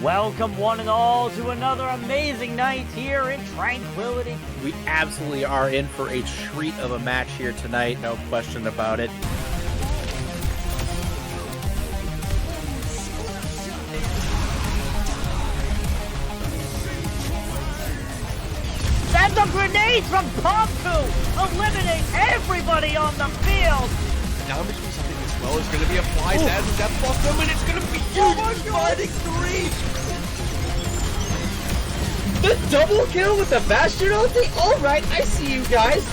Welcome one and all to another amazing night here in Tranquility. We absolutely are in for a treat of a match here tonight, no question about it. And the grenades from Pomku eliminate everybody on the field. Now I'm between something as well is going to be applied as Death Blossom, and it's going to be huge, fighting three. The double kill with the Bastion ulti? Alright, I see you guys.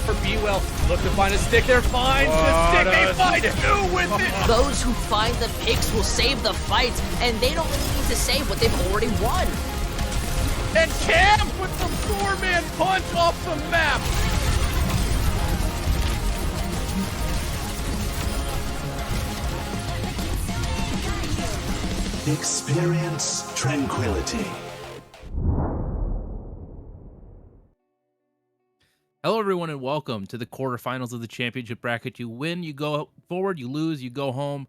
For B-Well, look to find a stick there, finds the stick, they find two with it! Those who find the picks will save the fights, and they don't really need to save what they've already won. And Cam with the four-man punch off the map! Experience tranquility. Hello, everyone, and welcome to the quarterfinals of the championship bracket. You win, you go forward. You lose, you go home.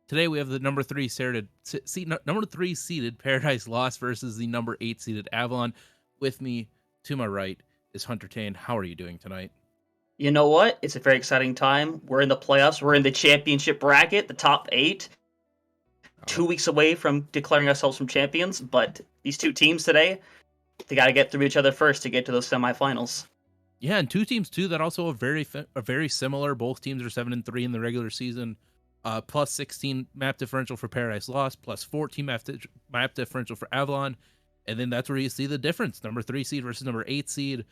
Today, we have the number three seeded Paradise Lost versus the number 8 seeded Avalon. With me, to my right, is Hunter Tane. How are you doing tonight? You know what? It's a very exciting time. We're in the playoffs. We're in the championship bracket, the top 8. 2 weeks away from declaring ourselves from champions, but these two teams today, they got to get through each other first to get to those semifinals. Yeah, and two teams too that also are very similar. Both teams are 7-3 in the regular season. Plus 16 map differential for Paradise Lost, plus 14 map differential for Avalon, and then that's where you see the difference. Number 3 seed versus number 8 seed.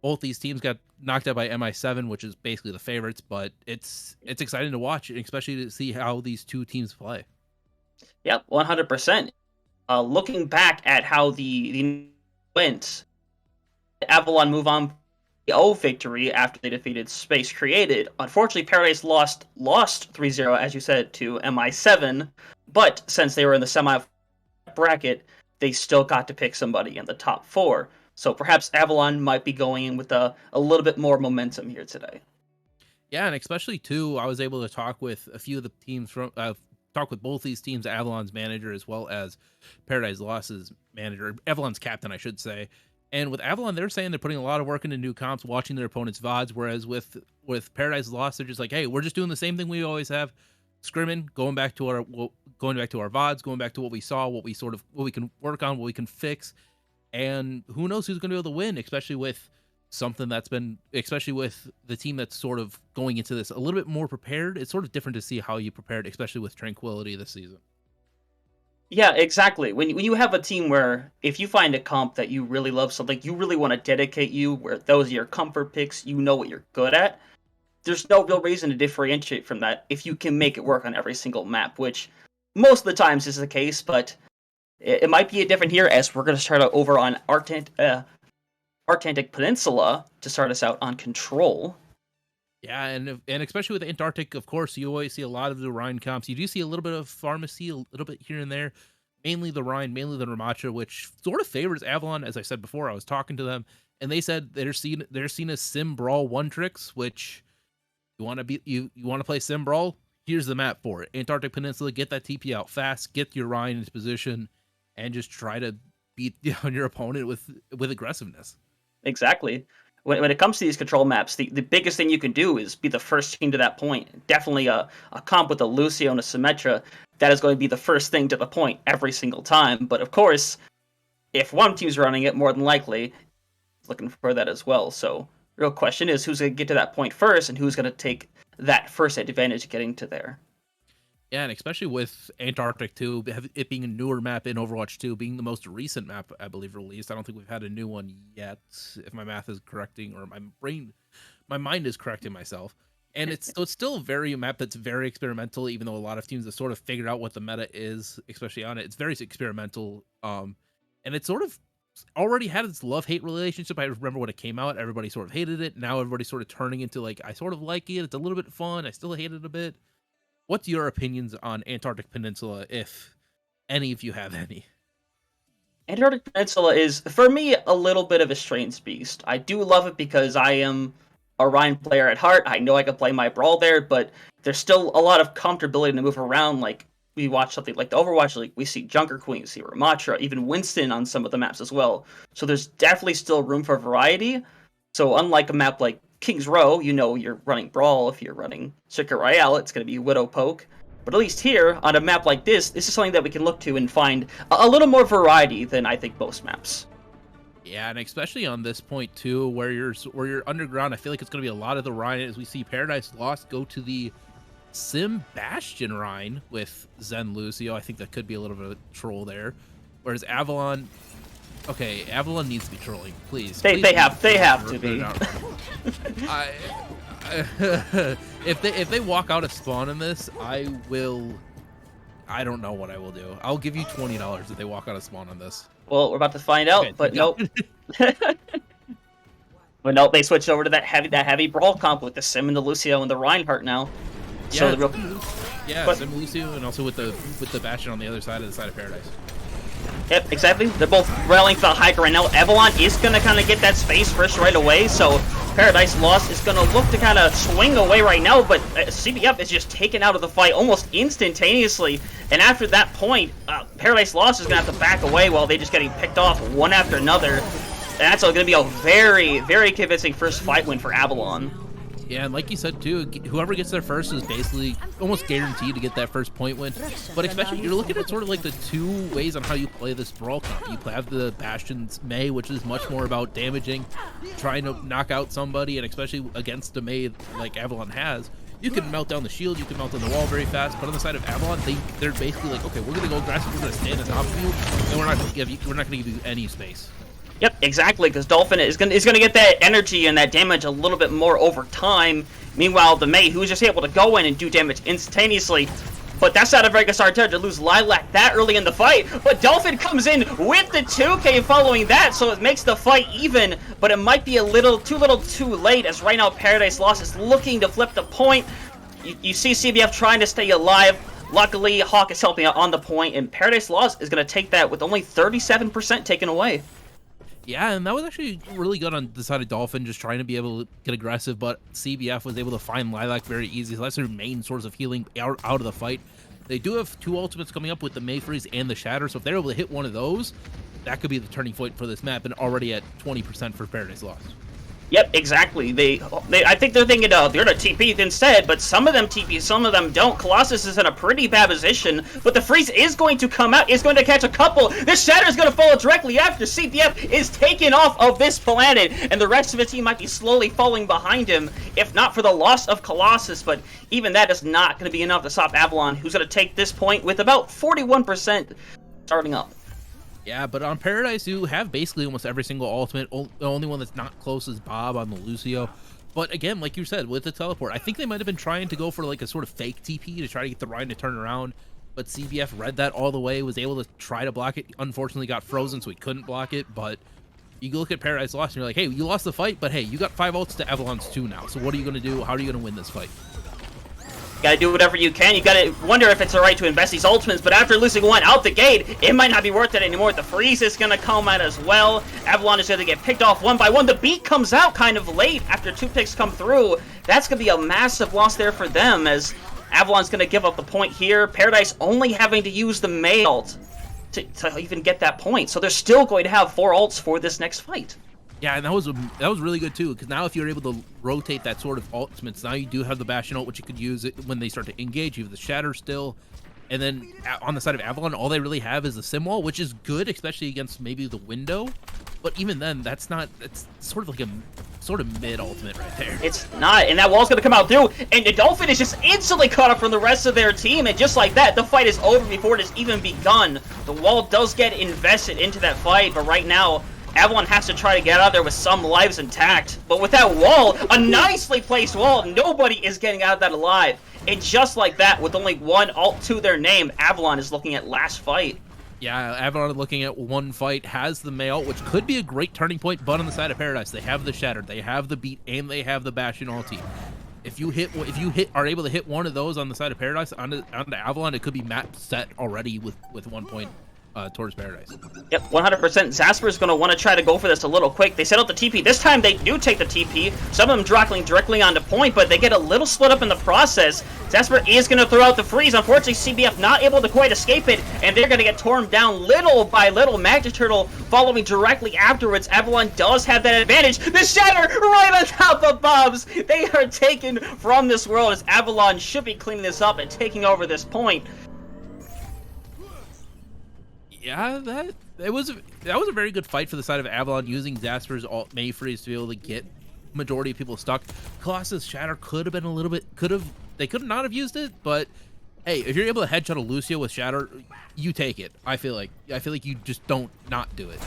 Both these teams got knocked out by MI7, which is basically the favorites, but it's exciting to watch, especially to see how these two teams play. Yep, 100%. Looking back at how the went, Avalon move on the victory after they defeated Space Created. Unfortunately, Paradise lost 3-0, as you said, to MI7, but since they were in the semi bracket, they still got to pick somebody in the top 4. So perhaps Avalon might be going in with a little bit more momentum here today. Yeah, and especially too, I was able to talk with a few of the teams from talk with both these teams, Avalon's manager as well as Paradise Lost's manager, Avalon's captain, I should say. And with Avalon, they're saying they're putting a lot of work into new comps, watching their opponents' VODs, whereas with Paradise Lost, they're just like, hey, we're just doing the same thing we always have, scrimming, going back to our VODs, going back to what we saw, what we can work on, what we can fix. And who knows who's going to be able to win, especially with the team that's sort of going into this a little bit more prepared. It's sort of different to see how you prepared, especially with Tranquility this season. Yeah, exactly. When you have a team where if you find a comp that you really love, something you really want to dedicate where those are your comfort picks, you know what you're good at, there's no real reason to differentiate from that if you can make it work on every single map, which most of the times is the case, but it might be different here as we're going to start out over on Antarctic Peninsula to start us out on Control. Yeah, and especially with Antarctic, of course, you always see a lot of the Rhine comps. You do see a little bit of Pharmacy, a little bit here and there, mainly the Rhine, mainly the Ramacha, which sort of favors Avalon. As I said before, I was talking to them, and they said they're seen as Sim Brawl one tricks, which you want to play Sim Brawl. Here's the map for it: Antarctic Peninsula. Get that TP out fast, get your Rhine into position, and just try to beat down your opponent with aggressiveness. Exactly. When it comes to these control maps, the biggest thing you can do is be the first team to that point. Definitely a comp with a Lucio and a Symmetra, that is going to be the first thing to the point every single time. But of course, if one team's running it, more than likely, looking for that as well. So, real question is who's going to get to that point first and who's going to take that first advantage getting to there. Yeah, and especially with Antarctic 2, it being a newer map in Overwatch 2, being the most recent map, I believe, released. I don't think we've had a new one yet, if my math is correcting, or my mind is correcting myself. And it's still a map that's very experimental, even though a lot of teams have sort of figured out what the meta is, especially on it. It's very experimental, and it sort of already had its love-hate relationship. I remember when it came out, everybody sort of hated it. Now everybody's sort of turning into, like, I sort of like it. It's a little bit fun. I still hate it a bit. What's your opinions on Antarctic Peninsula, if any of you have any? Antarctic Peninsula is, for me, a little bit of a strange beast. I do love it because I am a Ryan player at heart. I know I can play my Brawl there, but there's still a lot of comfortability to move around. Like, we watch something like the Overwatch League, we see Junker Queen, we see Ramatra, even Winston on some of the maps as well. So there's definitely still room for variety. So unlike a map like King's Row, you know you're running Brawl. If you're running Circuit Royale, it's going to be Widow Poke. But at least here, on a map like this is something that we can look to and find a little more variety than I think most maps. Yeah, and especially on this point too, where you're underground, I feel like it's going to be a lot of the Rhine as we see Paradise Lost go to the Sim Bastion Rhine with Zen Lucio. I think that could be a little bit of a troll there. Whereas Avalon, okay, Avalon needs to be trolling, please. They have to be. If they walk out of spawn in this, I don't know what I will do. I'll give you $20 if they walk out of spawn on this. Well, we're about to find out, Okay. but nope. But nope, they switched over to that heavy Brawl comp with the Sim and the Lucio and the Reinhardt now. So Yeah, the real... Sim Lucio, and also with the Bastion on the other side of Paradise. Yep, exactly. They're both rallying for the high ground right now. Avalon is going to kind of get that space first right away, so Paradise Lost is going to look to kind of swing away right now, but CBF is just taken out of the fight almost instantaneously, and after that point, Paradise Lost is going to have to back away while they just getting picked off one after another, and that's going to be a very, very convincing first fight win for Avalon. Yeah, and like you said too, whoever gets there first is basically almost guaranteed to get that first point win. But especially, you're looking at sort of like the two ways on how you play this Brawl comp. You have the Bastion's Mei, which is much more about damaging, trying to knock out somebody, and especially against a Mei like Avalon has, you can melt down the shield, you can melt down the wall very fast. But on the side of Avalon, they're basically like, okay, we're gonna go aggressive, we're gonna stand on top of you, and we're not gonna give you any space. Yep, exactly, because Dolphin is gonna get that energy and that damage a little bit more over time. Meanwhile, the Mei, who's just able to go in and do damage instantaneously. But that's not a very good start to lose Lilac that early in the fight. But Dolphin comes in with the 2K following that, so it makes the fight even. But it might be a little too late, as right now Paradise Lost is looking to flip the point. You see CBF trying to stay alive. Luckily, Hawk is helping out on the point, and Paradise Lost is going to take that with only 37% taken away. Yeah, and that was actually really good on the side of Dolphin, just trying to be able to get aggressive, but CBF was able to find Lilac very easy, so that's their main source of healing out of the fight. They do have two ultimates coming up with the Mayfreeze and the Shatter, so if they're able to hit one of those, that could be the turning point for this map, and already at 20% for Paradise Lost. Yep, exactly. I think they're thinking they're gonna TP instead, but some of them TP, some of them don't. Colossus is in a pretty bad position, but the freeze is going to come out, is going to catch a couple. The Shatter is going to follow directly after. CBF is taken off of this planet, and the rest of the team might be slowly falling behind him, if not for the loss of Colossus, but even that is not going to be enough to stop Avalon, who's going to take this point with about 41% starting up. Yeah, but on Paradise, you have basically almost every single ultimate. The only one that's not close is Bob on the Lucio. But again, like you said, with the teleport, I think they might have been trying to go for like a sort of fake TP to try to get the Rhine to turn around. But CBF read that all the way, was able to try to block it. Unfortunately, got frozen, so he couldn't block it. But you look at Paradise Lost, and you're like, hey, you lost the fight, but hey, you got 5 ults to Avalon's 2 now. So what are you going to do? How are you going to win this fight? Gotta do whatever you can. You gotta wonder if it's alright to invest these ultimates, but after losing one out the gate, it might not be worth it anymore. The freeze is gonna come out as well. Avalon is gonna get picked off one by one. The beat comes out kind of late after 2 picks come through. That's gonna be a massive loss there for them, as Avalon's gonna give up the point here. Paradise only having to use the Mei ult to even get that point, so they're still going to have 4 ults for this next fight. Yeah, and that was really good too, because now if you're able to rotate that sort of ultimates, now you do have the Bastion ult, which you could use it when they start to engage. You have the Shatter still, and then on the side of Avalon, all they really have is the Sim wall, which is good, especially against maybe the window. But even then, it's sort of like a sort of mid ultimate right there. It's not, and that wall's gonna come out through, and the Dolphin is just instantly caught up from the rest of their team, and just like that, the fight is over before it has even begun. The wall does get invested into that fight, but right now, Avalon has to try to get out of there with some lives intact. But with that wall, a nicely placed wall, nobody is getting out of that alive. And just like that, with only 1 ult to their name, Avalon is looking at last fight. Yeah, Avalon looking at 1 fight, has the Mei ult, which could be a great turning point, but on the side of Paradise, they have the Shatter, they have the Beat, and they have the Bastion ulti. If you are able to hit one of those on the side of Paradise onto Avalon, it could be map set already with 1 point. towards Paradise. Yep, 100%. Zasper is going to want to try to go for this a little quick. They set out the TP. This time they do take the TP. Some of them dropping directly onto point, but they get a little split up in the process. Zasper is going to throw out the freeze. Unfortunately, CBF not able to quite escape it, and they're going to get torn down little by little. Magic Turtle following directly afterwards. Avalon does have that advantage. The Shatter right on top of Bobs. They are taken from this world as Avalon should be cleaning this up and taking over this point. Yeah, that was a very good fight for the side of Avalon, using Zasper's alt May freeze to be able to get majority of people stuck. Colossus Shatter could have been a little bit, they could not have used it, but hey, if you're able to headshot a Lucio with Shatter, you take it. I feel like you just don't not do it.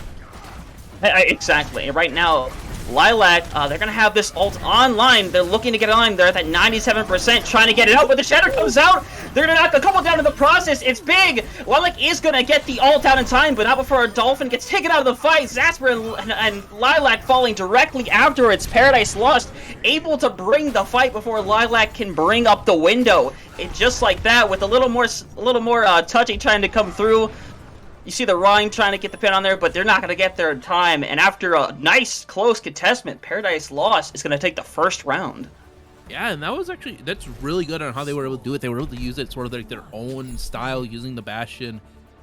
Exactly. And right now, Lilac, they're going to have this ult online. They're looking to get it on. They're at that 97%, trying to get it out, but the Shatter comes out. They're going to knock a couple down in the process. It's big. Lilac is going to get the ult out in time, but not before a Dolphin gets taken out of the fight. Zasper and Lilac falling directly afterwards. Paradise Lost, able to bring the fight before Lilac can bring up the window. And just like that, with a little more touchy trying to come through. You see the Rhyme trying to get the pin on there, but they're not going to get there in time. And after a nice, close contestment, Paradise Lost is going to take the first round. Yeah, and that's really good on how they were able to do it. They were able to use it sort of like their own style, using the Bastion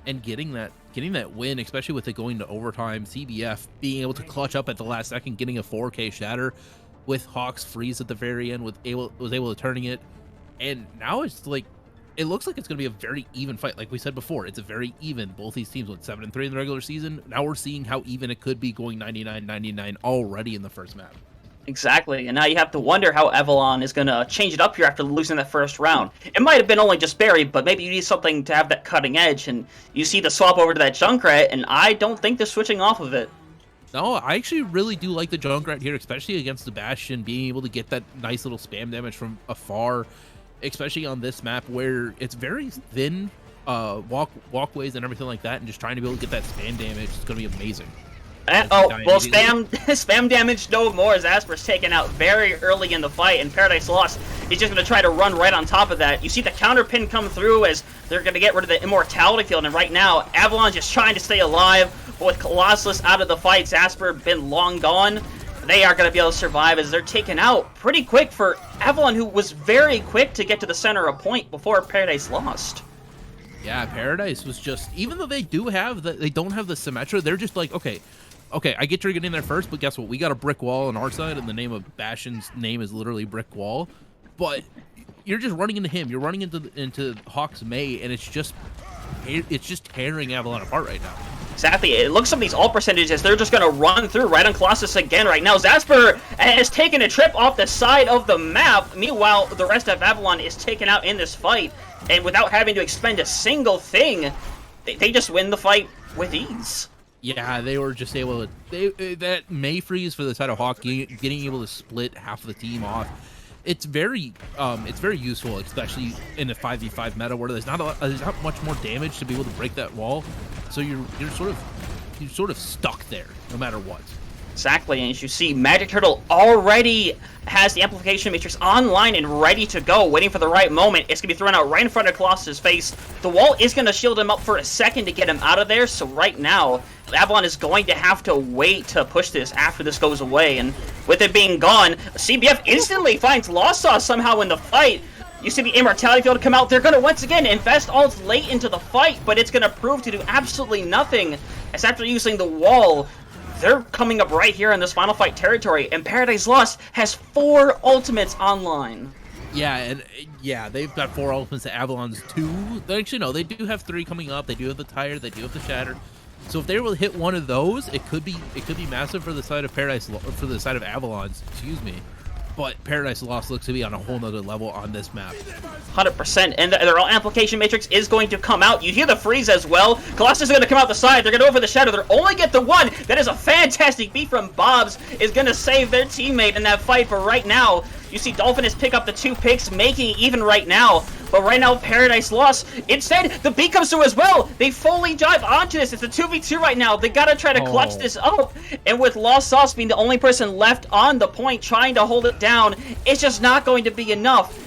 and getting that win, especially with it going to overtime. CBF being able to clutch up at the last second, getting a 4K Shatter with Hawk's freeze at the very end, was able to turning it. And now it's like, it looks like it's going to be a very even fight. Like we said before, it's a very even. Both these teams went 7-3 in the regular season. Now we're seeing how even it could be, going 99-99 already in the first map. Exactly, and now you have to wonder how Avalon is going to change it up here after losing that first round. It might have been only just Barry, but maybe you need something to have that cutting edge, and you see the swap over to that Junkrat, and I don't think they're switching off of it. No, I actually really do like the Junkrat here, especially against the Bastion, being able to get that nice little spam damage from afar, especially on this map where it's very thin walkways and everything like that, and just trying to be able to get that spam damage is going to be amazing. Spam damage no more as Asper's taken out very early in the fight, and Paradise Lost is just going to try to run right on top of that. You see the counter pin come through as they're going to get rid of the immortality field, and right now Avalon's just trying to stay alive, but with Colossus out of the fight, Asper been long gone. They are going to be able to survive as they're taken out pretty quick for Avalon, who was very quick to get to the center of point before Paradise Lost. Yeah, Paradise was just, even though they don't have the Symmetra, they're just like, okay, I get you're getting there first, but guess what? We got a brick wall on our side, and the name of Bastion's name is literally Brick Wall. But you're just running into him. You're running into Hawk's May, and it's just tearing Avalon apart right now. Exactly. It looks some of these ult percentages, they're just going to run through right on Colossus again right now. Zasper has taken a trip off the side of the map. Meanwhile, the rest of Avalon is taken out in this fight, and without having to expend a single thing, they just win the fight with ease. Yeah, they were just able to... that May freeze for the side of Hawk, getting able to split half of the team off, it's very useful, especially in the 5v5 meta where there's not much more damage to be able to break that wall. So you're sort of stuck there no matter what. Exactly, and as you see, Magic Turtle already has the Amplification Matrix online and ready to go, waiting for the right moment. It's going to be thrown out right in front of Colossus' face. The wall is going to shield him up for a second to get him out of there, so right now, Avalon is going to have to wait to push this after this goes away, and with it being gone, CBF instantly finds Lost Sauce somehow in the fight. You see the Immortality Field come out. They're going to once again invest ults late into the fight, but it's going to prove to do absolutely nothing, as after using the wall, they're coming up right here in this final fight territory, and Paradise Lost has 4 ultimates online. Yeah, they've got 4 ultimates to Avalon's 2. Actually, no, they do have 3 coming up. They do have the Tire, they do have the Shatter. So if they were to hit one of those, it could be massive for the side of Avalon's, excuse me. But Paradise Lost looks to be on a whole nother level on this map. 100%, and their Amplification Matrix is going to come out. You hear the freeze as well. Colossus is going to come out the side. They're going to go for the Shadow. They're only get the 1. That is a fantastic beat from Bobs. Is going to save their teammate in that fight. But right now, you see Dolphinus pick up the 2 picks, making it even right now. But right now, Paradise Lost. Instead, the beat comes through as well. They fully dive onto this. It's a 2v2 right now. They got to try to clutch this up. And with Lost Sauce being the only person left on the point trying to hold it down, it's just not going to be enough.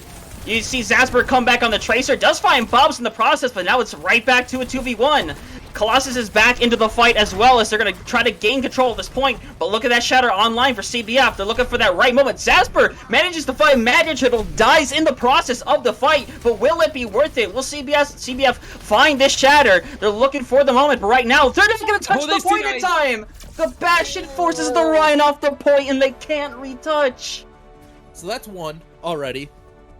You see Zasper come back on the Tracer. Does find Bobs in the process, but now it's right back to a 2v1. Colossus is back into the fight as well as they're going to try to gain control at this point. But look at that shatter online for CBF. They're looking for that right moment. Zasper manages to fight Magic Turtle, dies in the process of the fight. But will it be worth it? Will CBF find this shatter? They're looking for the moment, but right now, they're not going to touch the point in time. The Bastion forces the Ryan off the point, and they can't retouch. So that's one already.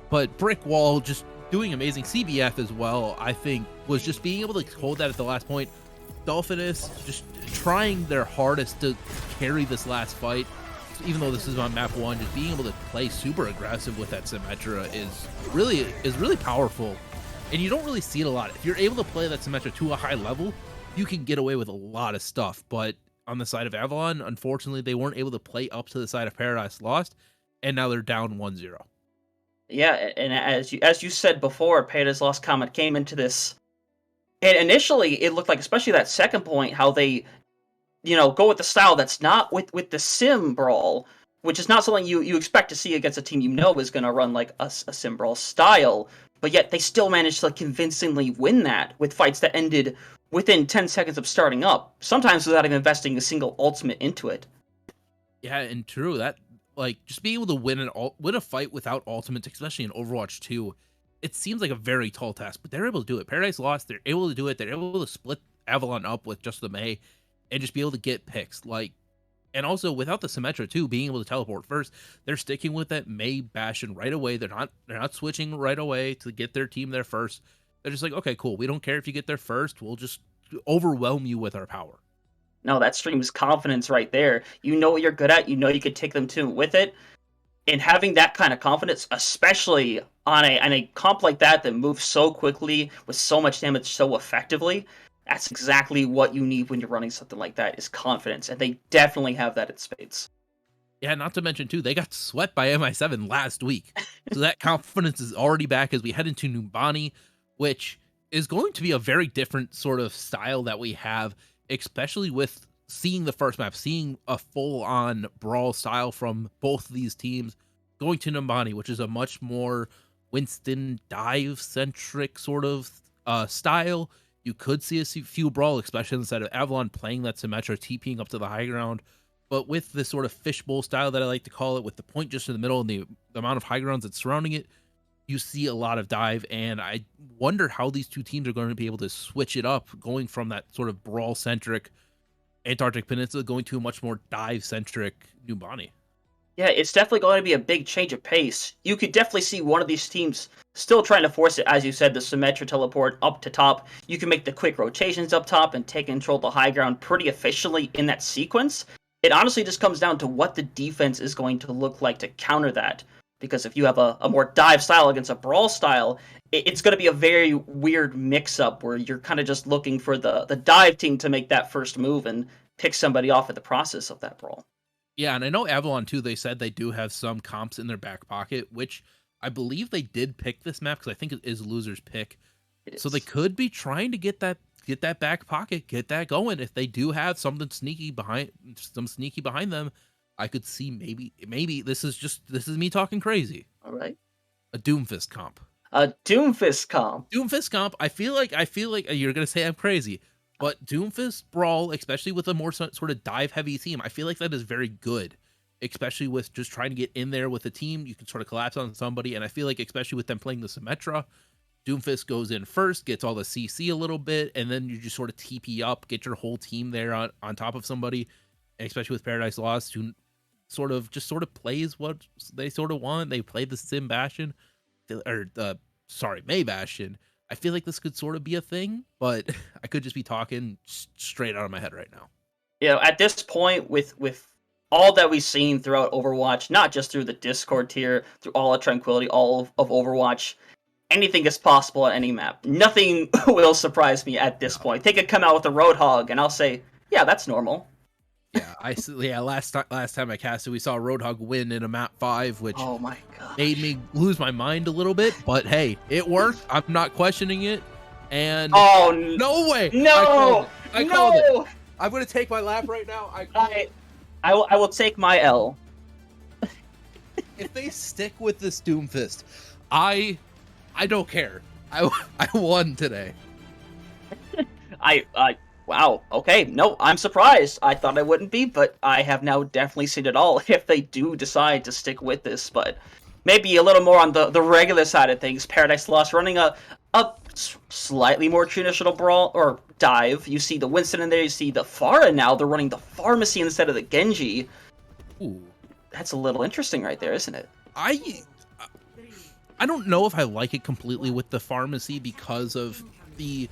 But Brick Wall just doing amazing. CBF as well, I think, was just being able to hold that at the last point. Dolphinus just trying their hardest to carry this last fight. Even though this is on map 1, just being able to play super aggressive with that Symmetra is really powerful. And you don't really see it a lot. If you're able to play that Symmetra to a high level, you can get away with a lot of stuff. But on the side of Avalon, unfortunately, they weren't able to play up to the side of Paradise Lost, and now they're down 1-0. Yeah, and as you said before, Paradise Lost Comet came into this, and initially it looked like, especially that second point, how they, go with the style that's not with the sim brawl, which is not something you expect to see against a team is going to run like a sim brawl style, but yet they still managed to convincingly win that with fights that ended within 10 seconds of starting up, sometimes without even investing a single ultimate into it. Yeah, and true, that just being able to win a fight without ultimates, especially in Overwatch 2, it seems like a very tall task, but they're able to do it. Paradise Lost, they're able to do it. They're able to split Avalon up with just the Mei and just be able to get picks. And also without the Symmetra too, being able to teleport first, they're sticking with that Mei Bastion right away. They're not switching right away to get their team there first. They're just like, okay, cool. We don't care if you get there first. We'll just overwhelm you with our power. No, that streams confidence right there. You know what you're good at. You know you could take them to with it. And having that kind of confidence, especially on a comp like that moves so quickly with so much damage so effectively, that's exactly what you need when you're running something like that, is confidence. And they definitely have that in spades. Yeah, not to mention, too, they got swept by MI7 last week. So that confidence is already back as we head into Numbani, which is going to be a very different sort of style that we have, especially with seeing the first map, seeing a full-on brawl style from both of these teams, going to Numbani, which is a much more Winston dive-centric sort of style. You could see a few brawl, especially instead of Avalon playing that Symmetra, TPing up to the high ground. But with this sort of fishbowl style that I like to call it, with the point just in the middle and the amount of high grounds that's surrounding it, you see a lot of dive, and I wonder how these two teams are going to be able to switch it up, going from that sort of brawl-centric Antarctic Peninsula going to a much more dive-centric Numbani. Yeah, it's definitely going to be a big change of pace. You could definitely see one of these teams still trying to force it, as you said, the Symmetra teleport up to top. You can make the quick rotations up top and take control of the high ground pretty efficiently in that sequence. It honestly just comes down to what the defense is going to look like to counter that. Because if you have a more dive style against a brawl style, it's going to be a very weird mix-up where you're kind of just looking for the dive team to make that first move and pick somebody off in the process of that brawl. Yeah, and I know Avalon, too, they said they do have some comps in their back pocket, which I believe they did pick this map, because I think it is loser's pick. So they could be trying to get that back pocket, get that going. If they do have something sneaky behind them, I could see maybe this is me talking crazy. All right. A Doomfist comp. A Doomfist comp. Doomfist comp. I feel like you're gonna say I'm crazy, but Doomfist brawl, especially with a more sort of dive heavy team, I feel like that is very good. Especially with just trying to get in there with a team, you can sort of collapse on somebody, and I feel like especially with them playing the Symmetra, Doomfist goes in first, gets all the CC a little bit, and then you just sort of TP up, get your whole team there on top of somebody, and especially with Paradise Lost, who sort of plays what they sort of want. They play the Sim Bastion, Mei Bastion. I feel like this could sort of be a thing, but I could just be talking straight out of my head right now. At this point, with all that we've seen throughout Overwatch, not just through the Discord tier, through all of Tranquility, all of Overwatch, anything is possible on any map. Nothing will surprise me at this point. They could come out with a Roadhog, and I'll say, yeah, that's normal. Yeah, last time I casted, we saw Roadhog win in a map 5, which oh my god, made me lose my mind a little bit. But hey, it worked. I'm not questioning it. And no way, I called it. I'm gonna take my lap right now. I will take my L. If they stick with this Doomfist, I don't care. I won today. Wow, okay, no, I'm surprised. I thought I wouldn't be, but I have now definitely seen it all if they do decide to stick with this, but maybe a little more on the regular side of things. Paradise Lost running a slightly more traditional brawl, or dive. You see the Winston in there, you see the Pharah now, they're running the Pharmacy instead of the Genji. Ooh. That's a little interesting right there, isn't it? I don't know if I like it completely with the Pharmacy because of the...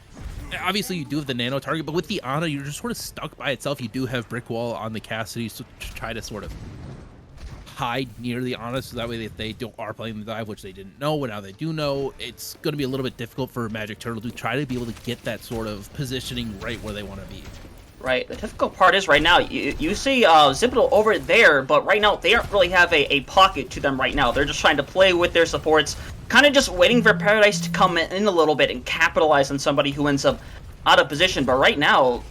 Obviously, you do have the nano target, but with the Ana, you're just sort of stuck by itself. You do have Brick Wall on the Cassidy to try to sort of hide near the Ana, so that way if they are playing the dive, which they didn't know, but now they do know, it's going to be a little bit difficult for Magic Turtle to try to be able to get that sort of positioning right where they want to be. Right, the difficult part is right now, you see Zipital over there, but right now they don't really have a pocket to them right now. They're just trying to play with their supports, kind of just waiting for Paradise to come in a little bit and capitalize on somebody who ends up out of position. But right now,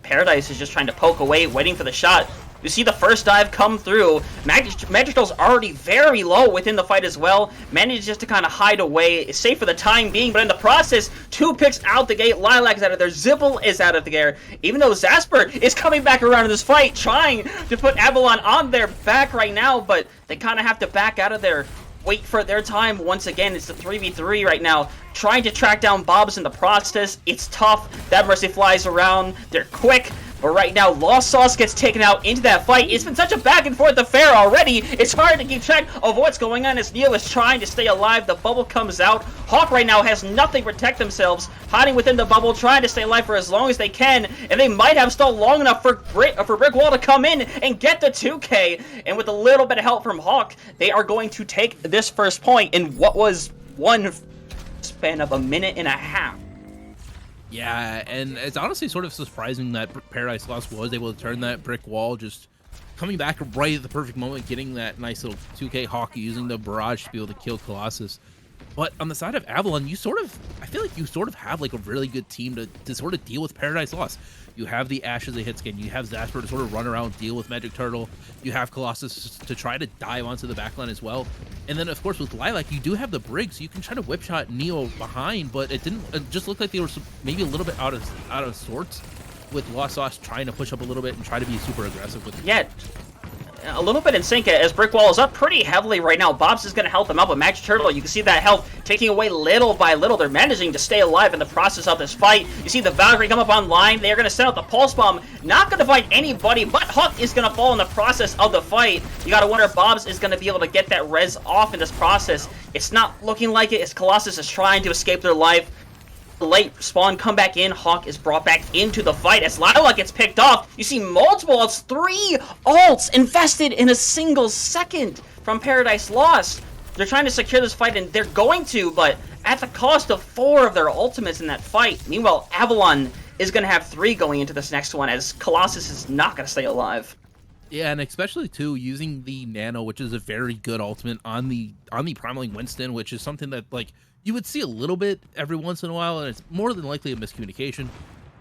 Paradise is just trying to poke away, waiting for the shot. You see the first dive come through. Magical's already very low within the fight as well. Manages just to kind of hide away. It's safe for the time being, but in the process, 2 picks out the gate. Lilac is out of there. Zippel is out of the air. Even though Zasper is coming back around in this fight, trying to put Avalon on their back right now, but they kind of have to back out of there. Wait for their time. Once again, it's the 3v3 right now. Trying to track down Bobs in the process. It's tough. That Mercy flies around. They're quick. But right now, Lost Sauce gets taken out into that fight. It's been such a back and forth affair already. It's hard to keep track of what's going on as Neo is trying to stay alive. The bubble comes out. Hawk right now has nothing to protect themselves. Hiding within the bubble, trying to stay alive for as long as they can. And they might have stalled long enough for Brick Wall to come in and get the 2K. And with a little bit of help from Hawk, they are going to take this first point in what was one span of a minute and a half. Yeah, and it's honestly sort of surprising that Paradise Lost was able to turn that Brick Wall, just coming back right at the perfect moment, getting that nice little 2K Hawk, using the barrage to be able to kill Colossus. But on the side of Avalon, I feel like you sort of have like a really good team to sort of deal with Paradise Lost. You have the Ashes they hit skin, you have Zasper to sort of run around, deal with Magic Turtle, you have Colossus to try to dive onto the backline as well. And then of course with Lilac, you do have the Briggs, so you can try to whip shot Neo behind, but it just looked like they were maybe a little bit out of sorts with Lost Sauce trying to push up a little bit and try to be super aggressive with it. Yeah, a little bit in sync as Brick Wall is up pretty heavily right now. Bobs is going to help them out, but Magic Turtle, you can see that health taking away little by little. They're managing to stay alive in the process of this fight. You see the Valkyrie come up online. They're going to set out the Pulse Bomb. Not going to fight anybody, but Hawk is going to fall in the process of the fight. You got to wonder if Bobs is going to be able to get that res off in this process. It's not looking like it as Colossus is trying to escape their life. Late spawn come back in. Hawk is brought back into the fight as Lilac gets picked off. You see multiple ults, 3 ults invested in a single second from Paradise Lost. They're trying to secure this fight, and they're going to, but at the cost of 4 of their ultimates in that fight. Meanwhile, Avalon is going to have 3 going into this next one as Colossus is not going to stay alive. Yeah, and especially too using the Nano, which is a very good ultimate on the Primaling Winston, which is something that like you would see a little bit every once in a while, and it's more than likely a miscommunication.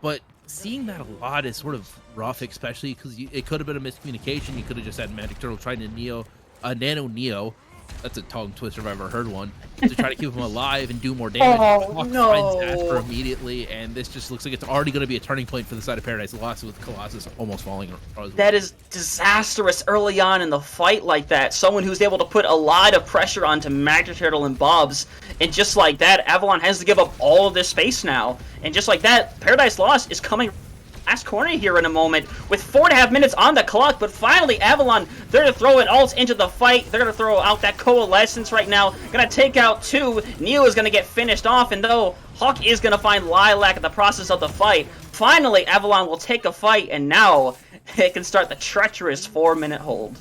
But seeing that a lot is sort of rough, especially because it could have been a miscommunication. You could have just had Magic Turtle trying to Nano Neo. That's a tongue twister if I've ever heard one. To try to keep him alive and do more damage. Oh, no. Finds Jasper immediately, and this just looks like it's already going to be a turning point for the side of Paradise Lost with Colossus almost falling. That is disastrous early on in the fight like that. Someone who's able to put a lot of pressure onto Magic Turtle and Bobs, and just like that, Avalon has to give up all of this space now. And just like that, Paradise Lost is coming last corner here in a moment with 4.5 minutes on the clock, but finally Avalon, they're going to throw an ult into the fight. They're going to throw out that Coalescence right now. Going to take out 2. Neo is going to get finished off, and though Hawk is going to find Lilac in the process of the fight, finally Avalon will take a fight, and now it can start the treacherous 4-minute hold.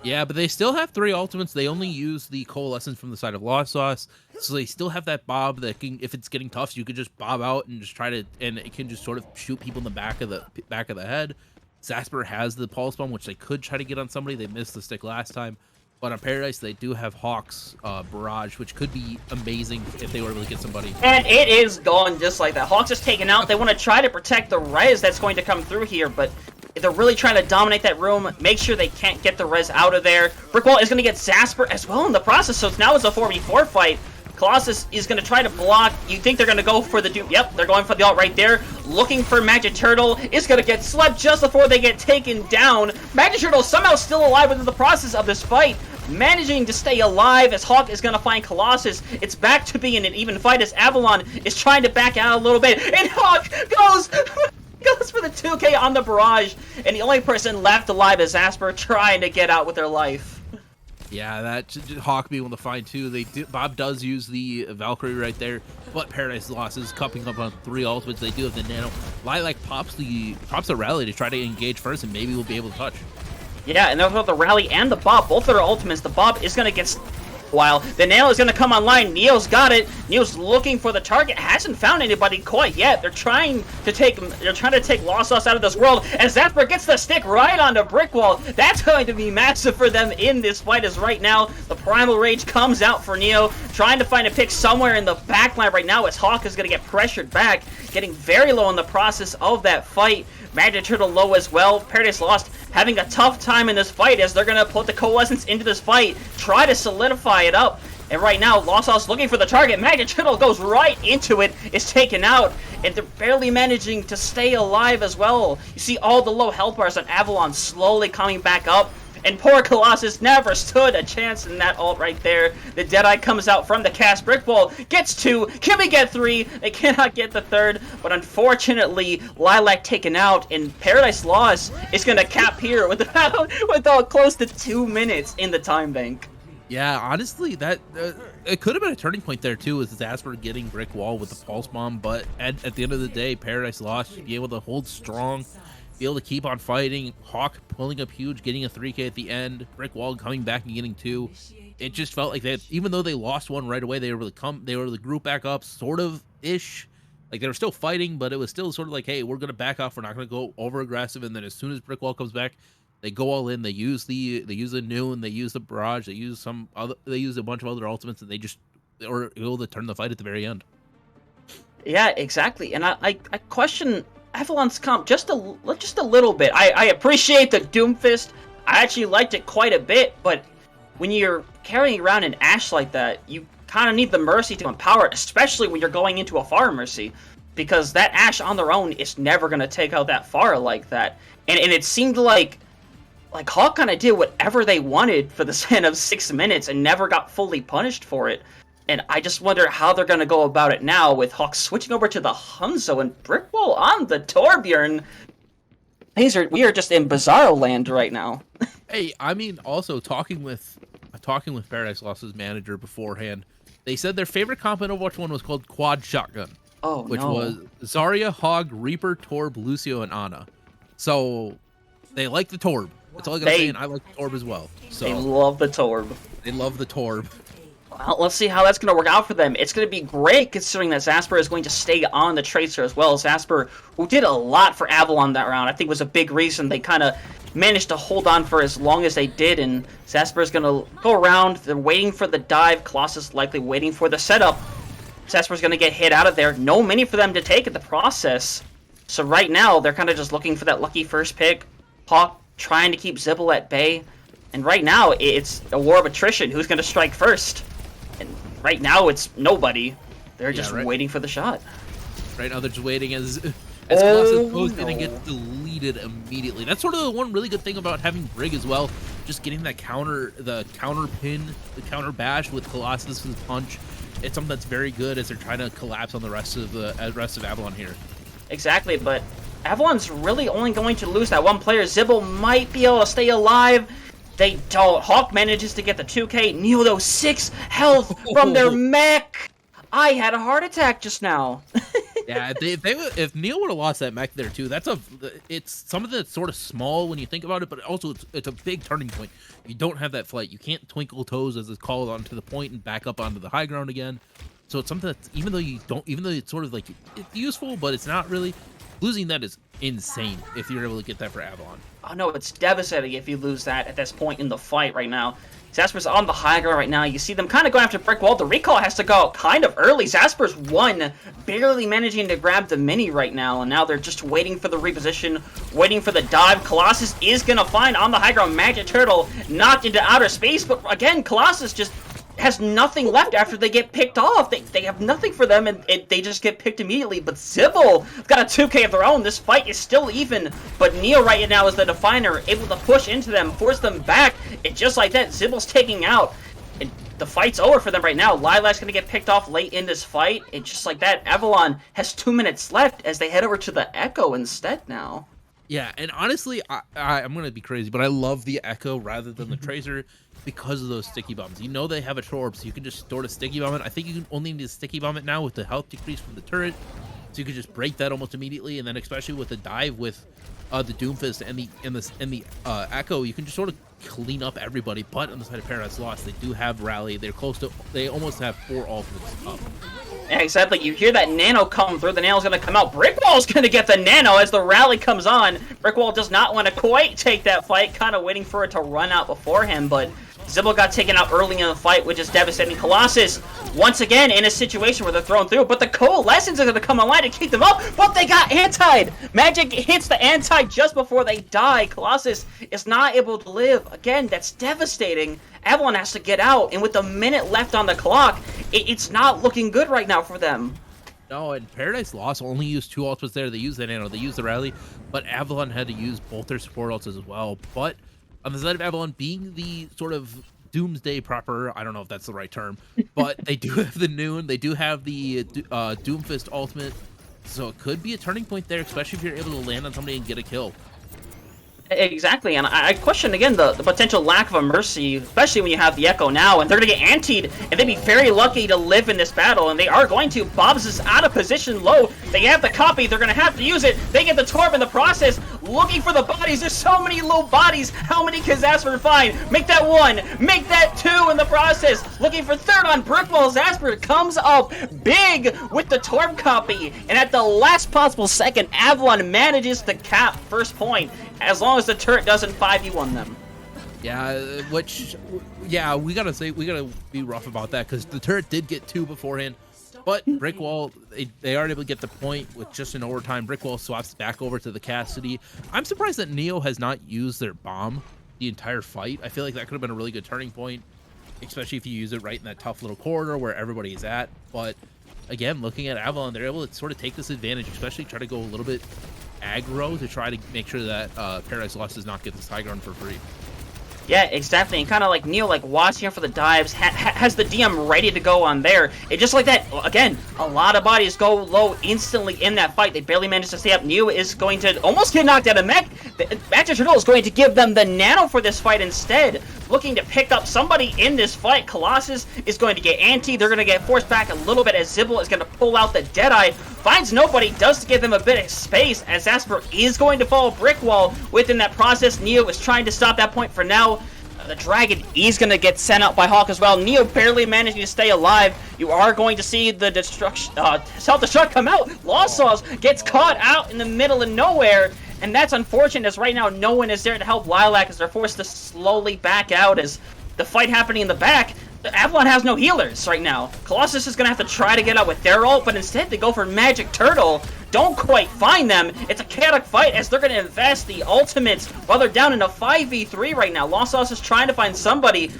Yeah, but they still have 3 ultimates. They only use the Coalescence from the side of Lost Sauce, so they still have that Bob that can, if it's getting tough, you could just bob out and just try to, and it can just sort of shoot people in the back of the head. Zasper has the Pulse Bomb, which they could try to get on somebody. They missed the stick last time. But on Paradise, they do have Hawk's Barrage, which could be amazing if they were able to get somebody. And it is gone just like that. Hawk's is taken out. They want to try to protect the res that's going to come through here, but they're really trying to dominate that room, make sure they can't get the res out of there. Brickwall is going to get Zasper as well in the process, so now it's a 4v4 fight. Colossus is going to try to block. You think they're going to go for the Doom. Yep, they're going for the ult right there. Looking for Magic Turtle. Is going to get slept just before they get taken down. Magic Turtle somehow still alive within the process of this fight. Managing to stay alive as Hawk is going to find Colossus. It's back to being an even fight as Avalon is trying to back out a little bit. And Hawk goes for the 2K on the barrage. And the only person left alive is Asper trying to get out with their life. Yeah, that Hawk being able to find two. Bob does use the Valkyrie right there, but Paradise Lost is cupping up on 3 ultimates. They do have the Nano. Lilac pops the rally to try to engage first, and maybe we'll be able to touch. Yeah, and they'll the rally and the Bob, both of their ultimates. The Bob is going to get while the Nano is going to come online. Neo's got it. Neo's looking for the target. Hasn't found anybody quite yet. They're trying to take Lost Sauce out of this world. And Zapper gets the stick right onto Brick Wall. That's going to be massive for them in this fight. As right now the Primal Rage comes out for Neo, trying to find a pick somewhere in the backline right now. As Hawk is going to get pressured back, getting very low in the process of that fight. Magic Turtle low as well. Paradise Lost having a tough time in this fight as they're going to put the Coalescence into this fight, try to solidify it up. And right now, Lost Sauce looking for the target. Magic Turtle goes right into it, is taken out, and they're barely managing to stay alive as well. You see all the low health bars on Avalon slowly coming back up. And poor Colossus never stood a chance in that ult right there. The Deadeye comes out from the cast. Brick Wall gets 2. Can we get 3? They cannot get the 3rd. But unfortunately, Lilac taken out. And Paradise Lost is going to cap here with about close to 2 minutes in the time bank. Yeah, honestly, that it could have been a turning point there too, with Asper getting Brick Wall with the Pulse Bomb. But at the end of the day, Paradise Lost to be able to hold strong, be able to keep on fighting. Hawk pulling up huge, getting a 3K at the end. Brick Wall coming back and getting 2. It just felt like that. Even though they lost one right away, they were able to group back up, sort of ish. Like they were still fighting, but it was still sort of like, hey, we're gonna back off. We're not gonna go over aggressive. And then as soon as Brick Wall comes back, they go all in. They use the Noon. They use the Barrage. They use a bunch of other ultimates, and they were able to turn the fight at the very end. Yeah, exactly. And I question Avalon's comp just a little bit. I appreciate the Doomfist. I actually liked it quite a bit, but when you're carrying around an Ashe like that, you kind of need the Mercy to empower it, especially when you're going into a Far Mercy, because that Ashe on their own is never going to take out that Far like that. And it seemed like Hawk kind of did whatever they wanted for the span of 6 minutes and never got fully punished for it. And I just wonder how they're going to go about it now with Hawk switching over to the Hanzo and Brickwall on the Torbjorn. We are just in bizarro land right now. Hey, I mean, also talking with Paradise Lost's manager beforehand, they said their favorite comp in Overwatch 1 was called Quad Shotgun. Oh, which no. was Zarya, Hog, Reaper, Torb, Lucio, and Ana. So they like the Torb. That's all I gotta say, and I like the Torb as well. So they love the Torb. They love the Torb. Well, let's see how that's going to work out for them. It's going to be great considering that Zasper is going to stay on the Tracer as well. Zasper, who did a lot for Avalon that round, I think was a big reason they kind of managed to hold on for as long as they did. And Zasper is going to go around. They're waiting for the dive. Colossus likely waiting for the setup. Zasper is going to get hit out of there. No mini for them to take in the process. So right now, they're kind of just looking for that lucky first pick. Hawk trying to keep Zibble at bay. And right now, it's a war of attrition. Who's going to strike first? And right now, it's nobody. They're just waiting for the shot. Right now, they're just waiting as Colossus goes in and gets deleted immediately. That's sort of the one really good thing about having Brig as well. Just getting that counter pin, the counter bash with Colossus's punch. It's something that's very good as they're trying to collapse on the rest of Avalon here. Exactly, but Avalon's really only going to lose that one player. Zibble might be able to stay alive. They don't. Hawk manages to get the 2K. Neo, though, 6 health from their mech. I had a heart attack just now. Yeah, if Neo would have lost that mech there too, it's something that's sort of small when you think about it, but also it's a big turning point. You don't have that flight. You can't twinkle toes as it's called onto the point and back up onto the high ground again. So it's something that's even though it's sort of like it's useful, but it's not really. Losing that is insane if you're able to get that for Avalon. Oh no, it's devastating if you lose that at this point in the fight right now. Zasper's on the high ground right now. You see them kind of going after Brick Wall. The recall has to go kind of early. Zasper's won, barely managing to grab the mini right now. And now they're just waiting for the reposition, waiting for the dive. Colossus is going to find on the high ground Magic Turtle knocked into outer space. But again, Colossus just has nothing left after they get picked off. They have nothing for them, and they just get picked immediately. But Zibble got a 2K of their own. This fight is still even, but Neo right now is the definer, able to push into them, force them back, and just like that, Zibble's taking out. And the fight's over for them right now. Lilac's gonna get picked off late in this fight, and just like that, Avalon has 2 minutes left as they head over to the Echo instead now. Yeah, and honestly, I'm gonna be crazy, but I love the Echo rather than the Tracer because of those sticky bombs. You know they have a Torb, so you can just store a sticky bomb it. I think you can only need to sticky bomb it now with the health decrease from the turret, so you can just break that almost immediately. And then especially with the dive with the Doomfist and the Echo, you can just sort of clean up everybody. But on the side of Paradise Lost, they do have Rally. They almost have 4 ultimates up. Yeah, exactly. You hear that nano come through. The nano's going to come out. Brickwall's going to get the nano as the rally comes on. Brickwall does not want to quite take that fight, kind of waiting for it to run out before him, but Zibble got taken out early in the fight, which is devastating. Colossus, once again, in a situation where they're thrown through, but the Coalescence is going to come online to keep them up, but they got antied! Magic hits the anti just before they die. Colossus is not able to live. Again, that's devastating. Avalon has to get out, and with a minute left on the clock, it's not looking good right now for them. No, and Paradise Lost only used 2 ultimates there. They used the nano, they used the rally, but Avalon had to use both their support ults as well. But on the side of Avalon being the sort of doomsday proper, I don't know if that's the right term, but they do have the Noon, they do have the Doomfist ultimate, so it could be a turning point there, especially if you're able to land on somebody and get a kill. Exactly, and I question again the potential lack of a mercy, especially when you have the Echo now, and they're going to get antied, and they'd be very lucky to live in this battle, and they are going to. Bobs is out of position low. They have the copy. They're going to have to use it. They get the Torb in the process, looking for the bodies. There's so many low bodies. How many can Zasper find? Make that 1. Make that 2 in the process. Looking for third on Brickwall. Zasper comes up big with the Torb copy, and at the last possible second, Avalon manages to cap first point, as long as the turret doesn't 5v1 them. Yeah, we gotta be rough about that, because the turret did get 2 beforehand, but Brickwall, they aren't able to get the point with just an overtime. Brickwall swaps back over to the Cassidy. I'm surprised that Neo has not used their bomb the entire fight. I feel like that could have been a really good turning point, especially if you use it right in that tough little corridor where everybody is at. But again, looking at Avalon, they're able to sort of take this advantage, especially try to go a little bit aggro to try to make sure that Paradise Lost does not get this high ground for free. Yeah, exactly, and kind of like Neo, like watching for the dives, has the DM ready to go on there. And just like that, again, a lot of bodies go low instantly in that fight. They barely manage to stay up. Neo is going to almost get knocked out of mech. Magic Turtle is going to give them the nano for this fight instead. Looking to pick up somebody in this fight. Colossus is going to get anti. They're going to get forced back a little bit as Zibble is going to pull out the Deadeye. Finds nobody, does give them a bit of space as Zasper is going to follow Brickwall within that process. Neo is trying to stop that point for now. The Dragon is going to get sent out by Hawk as well. Neo barely managing to stay alive. You are going to see the destruction, self-destruct come out. Lost Sauce gets caught out in the middle of nowhere. And that's unfortunate, as right now no one is there to help Lilac as they're forced to slowly back out as the fight happening in the back. Avalon has no healers right now. Colossus is going to have to try to get out with their ult, but instead they go for Magic Turtle. Don't quite find them. It's a chaotic fight as they're going to invest the ultimates while they're down in a 5v3 right now. Lost Sauce is trying to find somebody,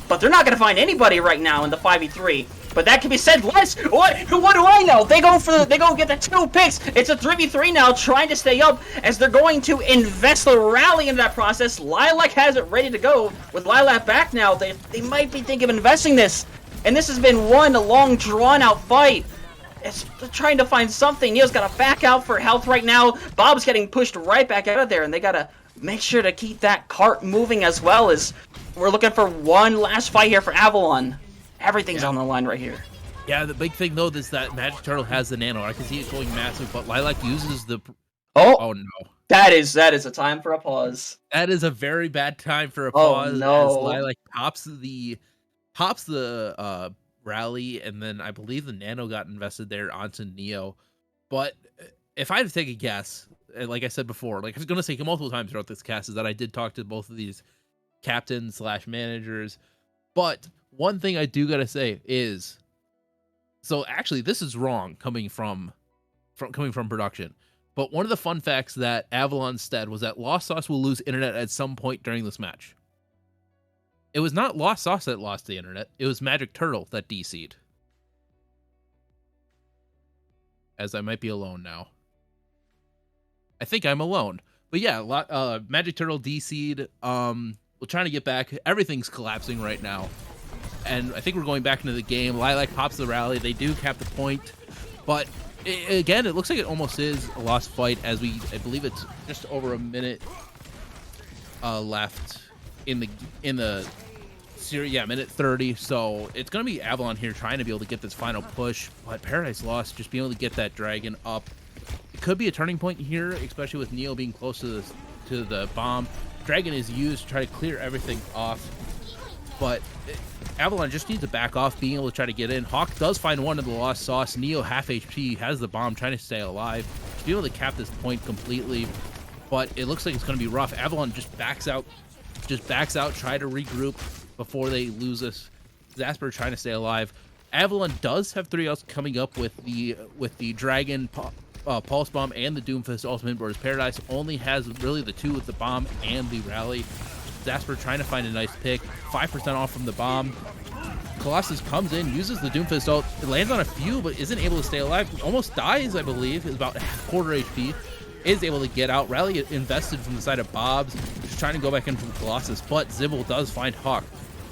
but they're not going to find anybody right now in the 5v3. But that can be said less. What do I know? They go get the 2 picks. It's a 3v3 now, trying to stay up as they're going to invest the rally into that process. Lilac has it ready to go. With Lilac back now, they might be thinking of investing this. And this has been one long, drawn-out fight. It's trying to find something. Neo's got to back out for health right now. Bob's getting pushed right back out of there, and they got to make sure to keep that cart moving as well, as we're looking for one last fight here for Avalon. Everything's on the line right here. Yeah, the big thing though is that Magic Turtle has the nano. I can see it going massive, but Lilac uses the. Oh no! That is a time for a pause. That is a very bad time for a pause. Oh no! As Lilac pops the rally, and then I believe the nano got invested there onto Neo. But if I had to take a guess, like I said before, like I was gonna say multiple times throughout this cast, is that I did talk to both of these captains / managers, but one thing I do gotta say is, so actually this is wrong coming from production, but one of the fun facts that Avalon said was that Lost Sauce will lose internet at some point during this match. It was not Lost Sauce that lost the internet. It was Magic Turtle that DC'd. As I might be alone now. I think I'm alone. But yeah, Magic Turtle DC'd. We're trying to get back. Everything's collapsing right now. And I think we're going back into the game. Lilac pops the rally. They do cap the point. But again, it looks like it almost is a lost fight, as I believe it's just over a minute left in the series. Yeah, minute 30. So it's going to be Avalon here trying to be able to get this final push. But Paradise Lost just being able to get that dragon up. It could be a turning point here, especially with Neo being close to the bomb. Dragon is used to try to clear everything off. But Avalon just needs to back off, being able to try to get in. Hawk does find one of the Lost Sauce. Neo, half HP, has the bomb, trying to stay alive. To be able to cap this point completely. But it looks like it's going to be rough. Avalon just backs out, try to regroup before they lose us. Zasper trying to stay alive. Avalon does have 3 outs coming up with the Dragon, Pulse Bomb, and the Doomfist Ultimate, whereas Paradise only has really the 2 with the bomb and the rally. Zasper trying to find a nice pick. 5% off from the bomb. Colossus comes in, uses the Doomfist ult. It lands on a few, but isn't able to stay alive. Almost dies, I believe. Is about quarter HP. Is able to get out. Rally invested from the side of Bob's. Just trying to go back in from Colossus, but Zibble does find Hawk.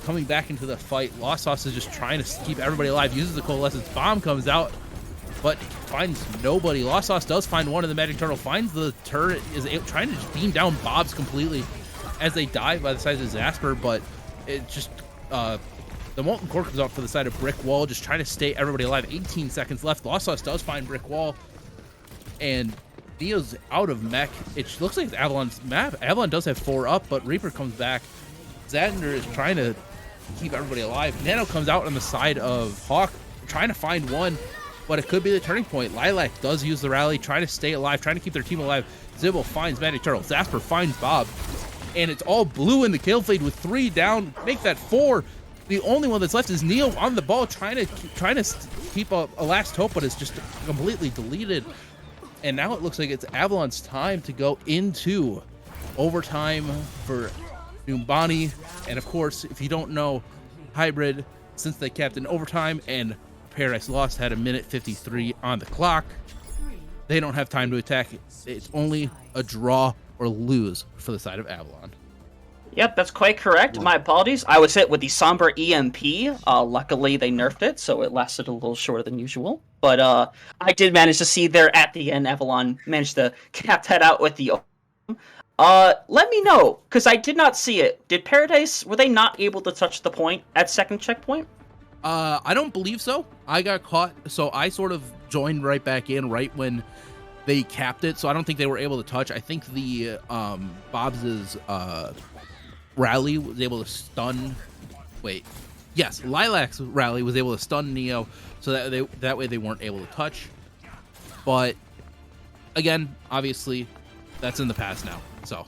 Coming back into the fight. Lost Sauce is just trying to keep everybody alive. Uses the Coalescence. Bomb comes out, but finds nobody. Lost Sauce does find one of the Magic Turtle. Finds the turret. Is trying to just beam down Bob's completely as they die by the size of Zasper, but it just the Molten Core comes out for the side of Brick Wall, just trying to stay everybody alive. 18 seconds left. Lost Sauce does find Brick Wall, and Neo's out of mech. It looks like it's Avalon's map. Avalon does have 4 up, but Reaper comes back. Xander is trying to keep everybody alive. Nano comes out on the side of Hawk, trying to find one, but it could be the turning point. Lilac does use the rally, trying to stay alive, trying to keep their team alive. Zibble finds Magic Turtle. Zasper finds Bob. And it's all blue in the kill feed with 3 down. Make that 4. The only one that's left is Neo on the ball, trying to keep a last hope, but it's just completely deleted. And now it looks like it's Avalon's time to go into overtime for Numbani. And of course, if you don't know, Hybrid, since they kept in overtime and Paradise Lost had a minute 53 on the clock, they don't have time to attack. It's only a draw or lose for the side of Avalon. Yep, that's quite correct. My apologies. I was hit with the Somber EMP. Luckily, they nerfed it, so it lasted a little shorter than usual. But I did manage to see there at the end, Avalon managed to cap that out with the... let me know, because I did not see it. Did Paradise, were they not able to touch the point at second checkpoint? I don't believe so. I got caught, so I sort of joined right back in right when they capped it, so I don't think they were able to touch. I think the Bob's rally was able to stun. Wait, yes, Lilac's rally was able to stun Neo, so that way they weren't able to touch. But again, obviously, that's in the past now. So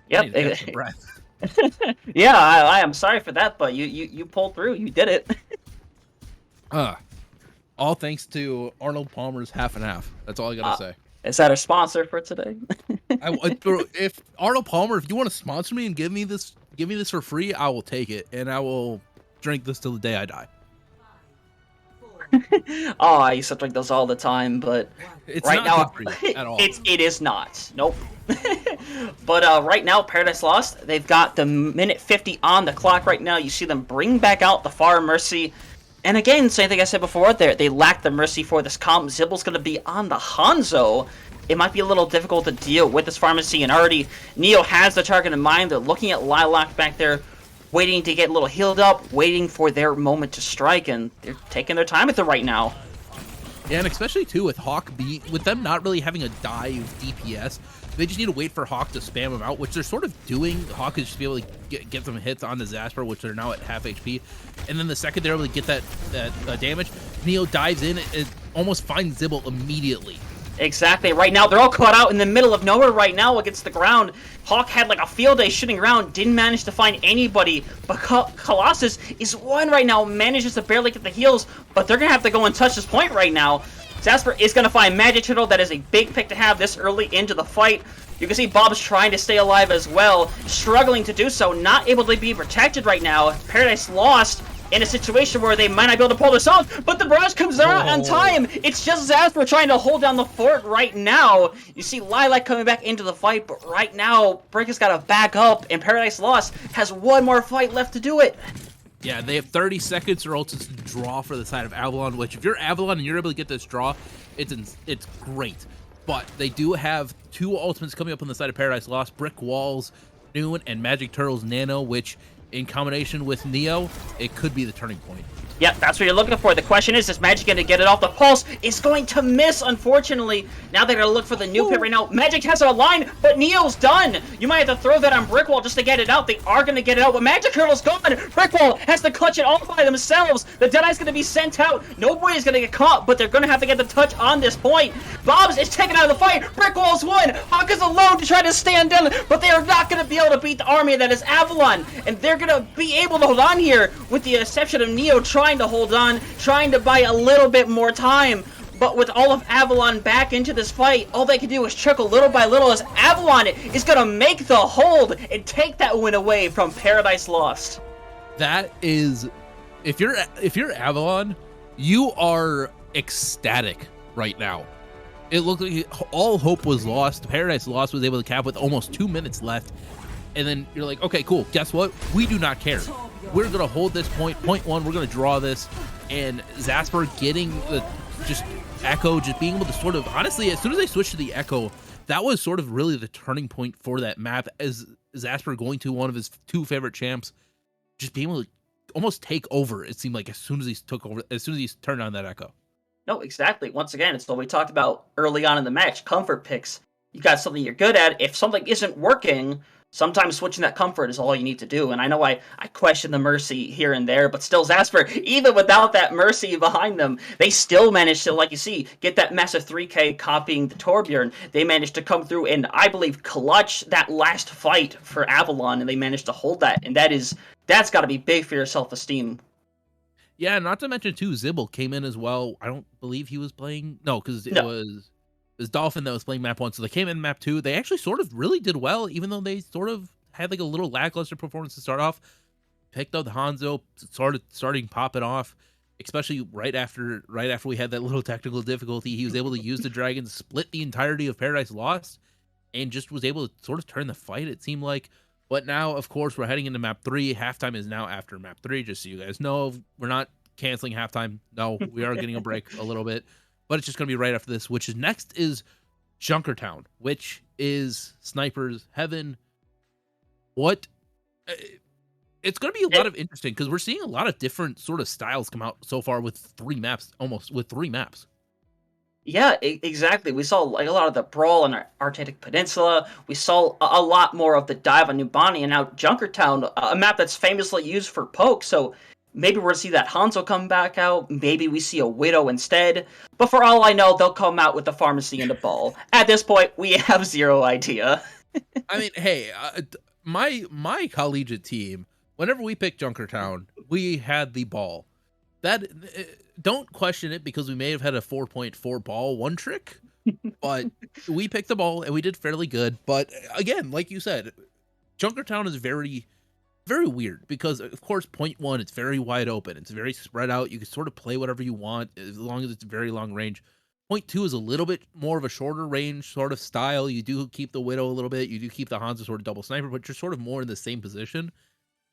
yep. I need to catch my breath. Yeah, I am sorry for that, but you pulled through. You did it. All thanks to Arnold Palmer's half and half. That's all I gotta say. Is that our sponsor for today? If Arnold Palmer, if you want to sponsor me and give me this for free, I will take it, and I will drink this till the day I die. Oh, I used to drink those all the time, but it's right not now good for you at all. It is not. Nope. But right now, Paradise Lost. They've got the minute 50 on the clock right now. You see them bring back out the Far Mercy. And again, same thing I said before, they lack the Mercy for this comp. Zibble's going to be on the Hanzo. It might be a little difficult to deal with this Pharmacy, and already Neo has the target in mind. They're looking at Lilac back there, waiting to get a little healed up, waiting for their moment to strike, and they're taking their time with it right now. Yeah, and especially, too, with Hawk with them not really having a dive DPS, they just need to wait for Hawk to spam them out, which they're sort of doing. Hawk is just be able to get some hits on the Zasper, which they're now at half HP. And then the second they're able to get that damage, Neo dives in and almost finds Zibble immediately. Exactly. Right now, they're all caught out in the middle of nowhere right now against the ground. Hawk had like a field day shooting around, didn't manage to find anybody, but Colossus is one right now, manages to barely get the heals, but they're going to have to go and touch this point right now. Zasper is going to find Magic Turtle. That is a big pick to have this early into the fight. You can see Bob's trying to stay alive as well, struggling to do so, not able to be protected right now. Paradise Lost in a situation where they might not be able to pull this off, but the barrage comes out on time. It's just Zasper trying to hold down the fort right now. You see Lilac coming back into the fight, but right now, Brick has got to back up, and Paradise Lost has one more fight left to do it. Yeah, they have 30 seconds or else it's a draw for the side of Avalon, which if you're Avalon and you're able to get this draw, it's great. But they do have 2 ultimates coming up on the side of Paradise Lost, Brick Walls, Noon, and Magic Turtles Nano, which in combination with Neo, it could be the turning point. Yep, that's what you're looking for. The question is Magic going to get it off the pulse? It's going to miss, unfortunately. Now they're going to look for the new pit right now. Magic has a line, but Neo's done. You might have to throw that on Brickwall just to get it out. They are going to get it out, but Magic Turtle's gone. Brickwall has to clutch it all by themselves. The Deadeye's going to be sent out. Nobody's going to get caught, but they're going to have to get the touch on this point. Bob's is taken out of the fight. Brickwall's won. Hawk is alone to try to stand down, but they are not going to be able to beat the army that is Avalon, and they're going to be able to hold on here with the exception of Neo trying to hold on, trying to buy a little bit more time. But with all of Avalon back into this fight, all they can do is trickle little by little as Avalon is going to make the hold and take that win away from Paradise Lost. That is, if you're Avalon, you are ecstatic right now. It looked like all hope was lost. Paradise Lost was able to cap with almost 2 minutes left. And then you're like, okay, cool. Guess what? We do not care. We're going to hold this point one. We're going to draw this. And Zasper getting the just Echo, just being able to sort of, honestly, as soon as they switched to the Echo, that was sort of really the turning point for that map, as Zasper going to one of his 2 favorite champs, just being able to almost take over, it seemed like, as soon as he turned on that Echo. No, exactly. Once again, it's what we talked about early on in the match, comfort picks. You got something you're good at. If something isn't working, sometimes switching that comfort is all you need to do. And I know I question the Mercy here and there, but still Zasper, even without that Mercy behind them, they still managed to, like you see, get that massive 3K copying the Torbjorn. They managed to come through and, I believe, clutch that last fight for Avalon, and they managed to hold that. And that's got to be big for your self-esteem. Yeah, not to mention, too, Zibble came in as well. I don't believe he was playing. No, because it was Dolphin that was playing map 1, so they came in map 2. They actually sort of really did well, even though they sort of had like a little lackluster performance to start off. Picked up the Hanzo, starting popping off, especially right after we had that little technical difficulty. He was able to use the dragon, split the entirety of Paradise Lost, and just was able to sort of turn the fight, it seemed like. But now, of course, we're heading into map 3. Halftime is now after map 3, just so you guys know. We're not canceling halftime. No, we are getting a break a little bit. But it's just going to be right after this, which is next is Junkertown, which is Sniper's Heaven. It's going to be a lot of interesting, because we're seeing a lot of different sort of styles come out so far with 3 maps. Yeah, exactly. We saw like a lot of the Brawl on Arctic Peninsula. We saw a lot more of the Dive on New Bonnie, and now Junkertown, a map that's famously used for poke, so maybe we're going to see that Hanzo come back out. Maybe we see a Widow instead. But for all I know, they'll come out with the Pharmacy and a Ball. At this point, we have zero idea. I mean, hey, my collegiate team, whenever we picked Junkertown, we had the Ball. That don't question it, because we may have had a 4.4 Ball one trick, but we picked the Ball and we did fairly good. But again, like you said, Junkertown is very, very weird, because of course point 1, it's very wide open, it's very spread out, you can sort of play whatever you want as long as it's very long range. Point 2 is a little bit more of a shorter range sort of style. You do keep the Widow a little bit, you do keep the Hanzo sort of double sniper, but you're sort of more in the same position.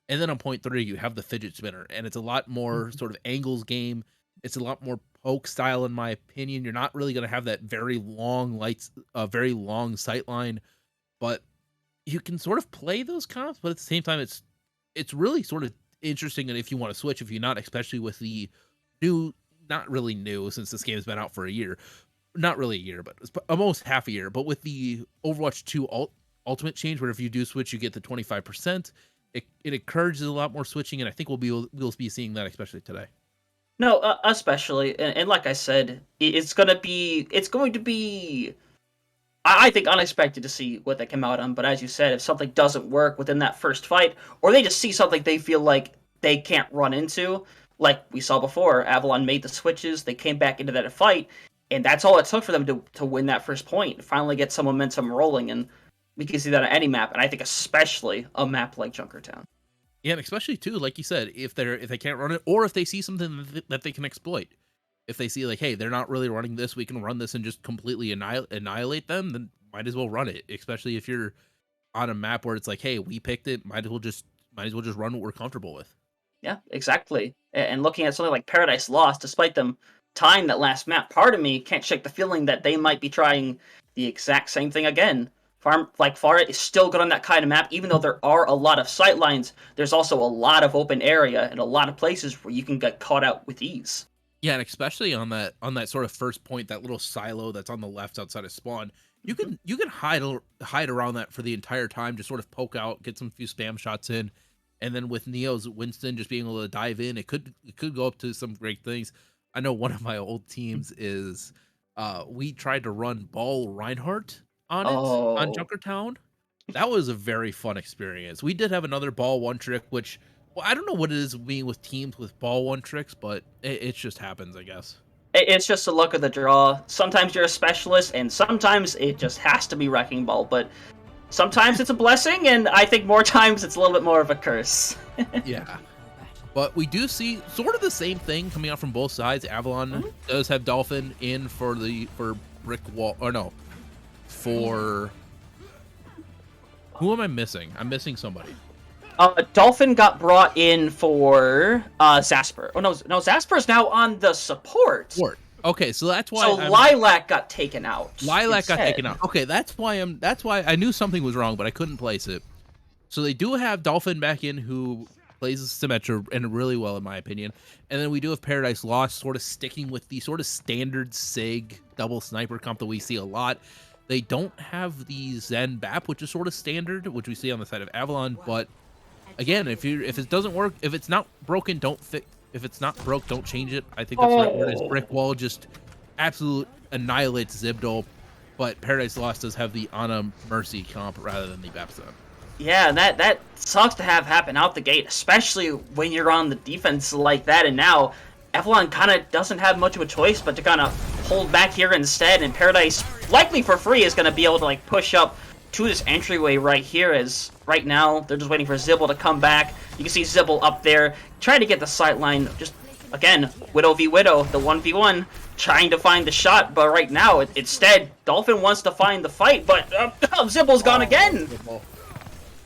And then on point 3, you have the fidget spinner, and it's a lot more sort of angles game. It's a lot more poke style, in my opinion. You're not really going to have that very long sight line, but you can sort of play those comps. But at the same time, it's really sort of interesting. And if you want to switch, if you're not, especially with the new, not really new, since this game has been out for a year, not really a year, but it's almost half a year. But with the Overwatch 2 Ultimate change, where if you do switch, you get the 25%. It encourages a lot more switching, and I think we'll be seeing that, especially today. No, especially, and like I said, it's going to be, I think, unexpected to see what they come out on. But as you said, if something doesn't work within that first fight, or they just see something they feel like they can't run into, like we saw before, Avalon made the switches, they came back into that fight, And that's all it took for them to win that first point, finally get some momentum rolling, and we can see that on any map, and I think especially a map like Junkertown. Yeah, and especially too, like you said, if they can't run it, or if they see something that they can exploit. If they see like, hey, they're not really running this, we can run this and just completely annihilate them, then might as well run it. Especially if you're on a map where it's like, hey, we picked it, might as well just run what we're comfortable with. Yeah, exactly. And looking at something like Paradise Lost, despite them tying that last map, part of me can't shake the feeling that they might be trying the exact same thing again. Far is still good on that kind of map, even though there are a lot of sight lines. There's also a lot of open area and a lot of places where you can get caught out with ease. Yeah, and especially on that sort of first point, that little silo that's on the left outside of spawn, you can hide around that for the entire time, just sort of poke out, get some few spam shots in, and then with Neo's Winston just being able to dive in, it could go up to some great things. I know one of my old teams is we tried to run Ball Reinhardt on it on Junkertown. That was a very fun experience. We did have another Ball one trick, which, well, I don't know what it is being with teams with Ball one tricks, but it just happens, I guess. It's just a luck of the draw. Sometimes you're a specialist, and sometimes it just has to be Wrecking Ball, but sometimes it's a blessing, and I think more times it's a little bit more of a curse. Yeah. But we do see sort of the same thing coming out from both sides. Avalon does have Dolphin in for Brick Wall, or no, for... Who am I missing? I'm missing somebody. Dolphin got brought in for Zasper. Oh no, Zasper's now on the support. Okay, so that's why. So Lilac got taken out. Lilac got taken out. Okay, that's why I knew something was wrong, but I couldn't place it. So they do have Dolphin back in, who plays Symmetra and really well in my opinion, and then we do have Paradise Lost sort of sticking with the sort of standard SIG double sniper comp that we see a lot. They don't have the Zen BAP, which is sort of standard, which we see on the side of Avalon, but again, if it doesn't work, if it's not broken, don't fix. If it's not broke, don't change it. I think that's the right word. Is Brick Wall just absolute annihilates Zibdol, but Paradise Lost does have the Ana Mercy comp rather than the Bapson. Yeah, that sucks to have happen out the gate, especially when you're on the defense like that. And now Avalon kind of doesn't have much of a choice but to kind of hold back here instead. And Paradise, likely for free, is going to be able to like push up to this entryway right here, as right now they're just waiting for Zibble to come back. You can see Zibble up there trying to get the sight line. Just again, Widow v Widow, the 1v1, trying to find the shot, but right now instead Dolphin wants to find the fight, but Zibble's gone again.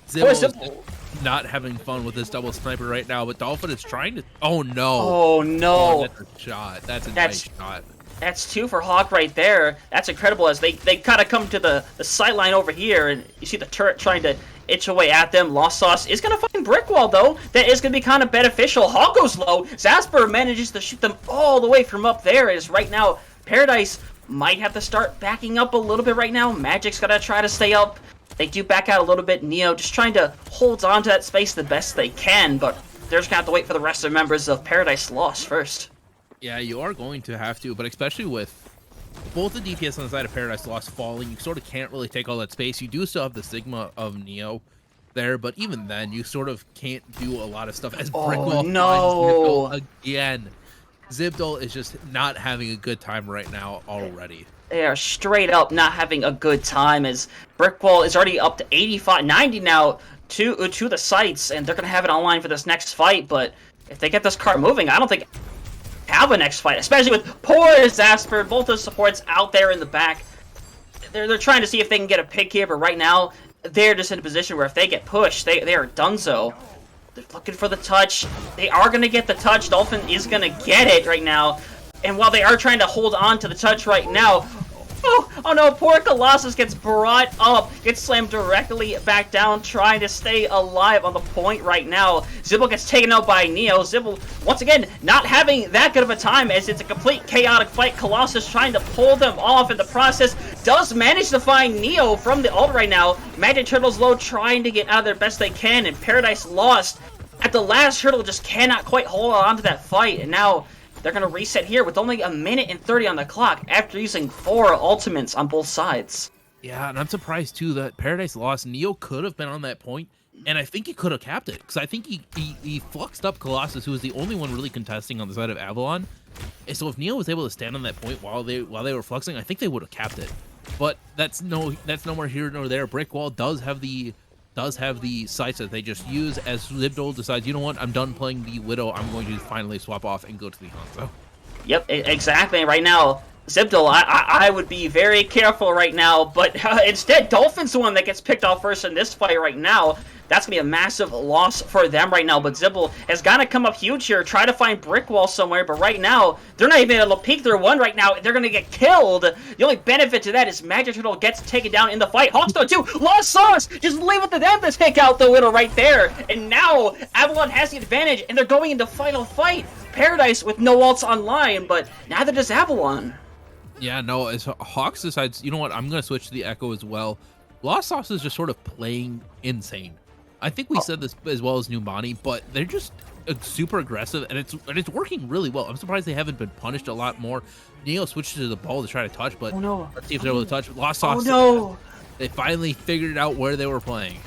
Zibble not having fun with this double sniper right now, but Dolphin is trying to. Oh no! Oh no! That's a shot. That's a nice shot. That's two for Hawk right there. That's incredible, as they kind of come to the sight line over here, and you see the turret trying to itch away at them. Lost Sauce is going to find Brick Wall, though. That is going to be kind of beneficial. Hawk goes low. Zasper manages to shoot them all the way from up there, as right now Paradise might have to start backing up a little bit right now. Magic's got to try to stay up. They do back out a little bit. Neo just trying to hold on to that space the best they can, but they're just going to have to wait for the rest of the members of Paradise Lost first. Yeah, you are going to have to, but especially with both the DPS on the side of Paradise Lost falling, you sort of can't really take all that space. You do still have the Sigma of Neo there, but even then, you sort of can't do a lot of stuff as Brickwall finds Zibdol again. Zibdol is just not having a good time right now already. They are straight up not having a good time, as Brickwall is already up to 85, 90 now to the sites, and they're going to have it online for this next fight, but if they get this cart moving, I don't think have a next fight, especially with poor Zasper, both the supports out there in the back. They're trying to see if they can get a pick here, but right now they're just in a position where if they get pushed, they are donezo. They're looking for the touch. They are going to get the touch. Dolphin is going to get it right now. And while they are trying to hold on to the touch right now, oh no, poor Colossus gets brought up, gets slammed directly back down, trying to stay alive on the point right now. Zibble gets taken out by Neo. Zibble, once again, not having that good of a time, as it's a complete chaotic fight. Colossus trying to pull them off in the process, does manage to find Neo from the ult right now. Magic Turtles low, trying to get out of there best they can, and Paradise Lost at the last hurdle just cannot quite hold on to that fight, and now they're going to reset here with only 1 minute and 30 on the clock after using 4 ultimates on both sides. Yeah, and I'm surprised too that Paradise Lost. Neo could have been on that point, and I think he could have capped it, because I think he fluxed up Colossus, who was the only one really contesting on the side of Avalon, And so if Neo was able to stand on that point while they were fluxing, I think they would have capped it. But that's nowhere here nor there. Brick Wall does have the sites that they just use as Zibdol decides, you know what, I'm done playing the Widow, I'm going to finally swap off and go to the Hanzo. Yep, exactly. Right now, Zibdol, I would be very careful right now, but instead, Dolphin's the one that gets picked off first in this fight right now. That's going to be a massive loss for them right now, but Zibdol has got to come up huge here, try to find Brick Wall somewhere, but right now, they're not even able to peek their one right now. They're going to get killed. The only benefit to that is Magic Turtle gets taken down in the fight. Hawkstone too, Lost Sauce, just leave it to them to take out the Widow right there. And now, Avalon has the advantage, and they're going into final fight. Paradise with no ults online, but neither does Avalon. Yeah, no, as Hawks decides, you know what, I'm going to switch to the Echo as well. Lost Sauce is just sort of playing insane. I think we said this as well as Numani, but they're just super aggressive, and it's working really well. I'm surprised they haven't been punished a lot more. Neo switches to the ball to try to touch, but let's see if they're able to touch. Lost Sauce. Oh no! They finally figured out where they were playing.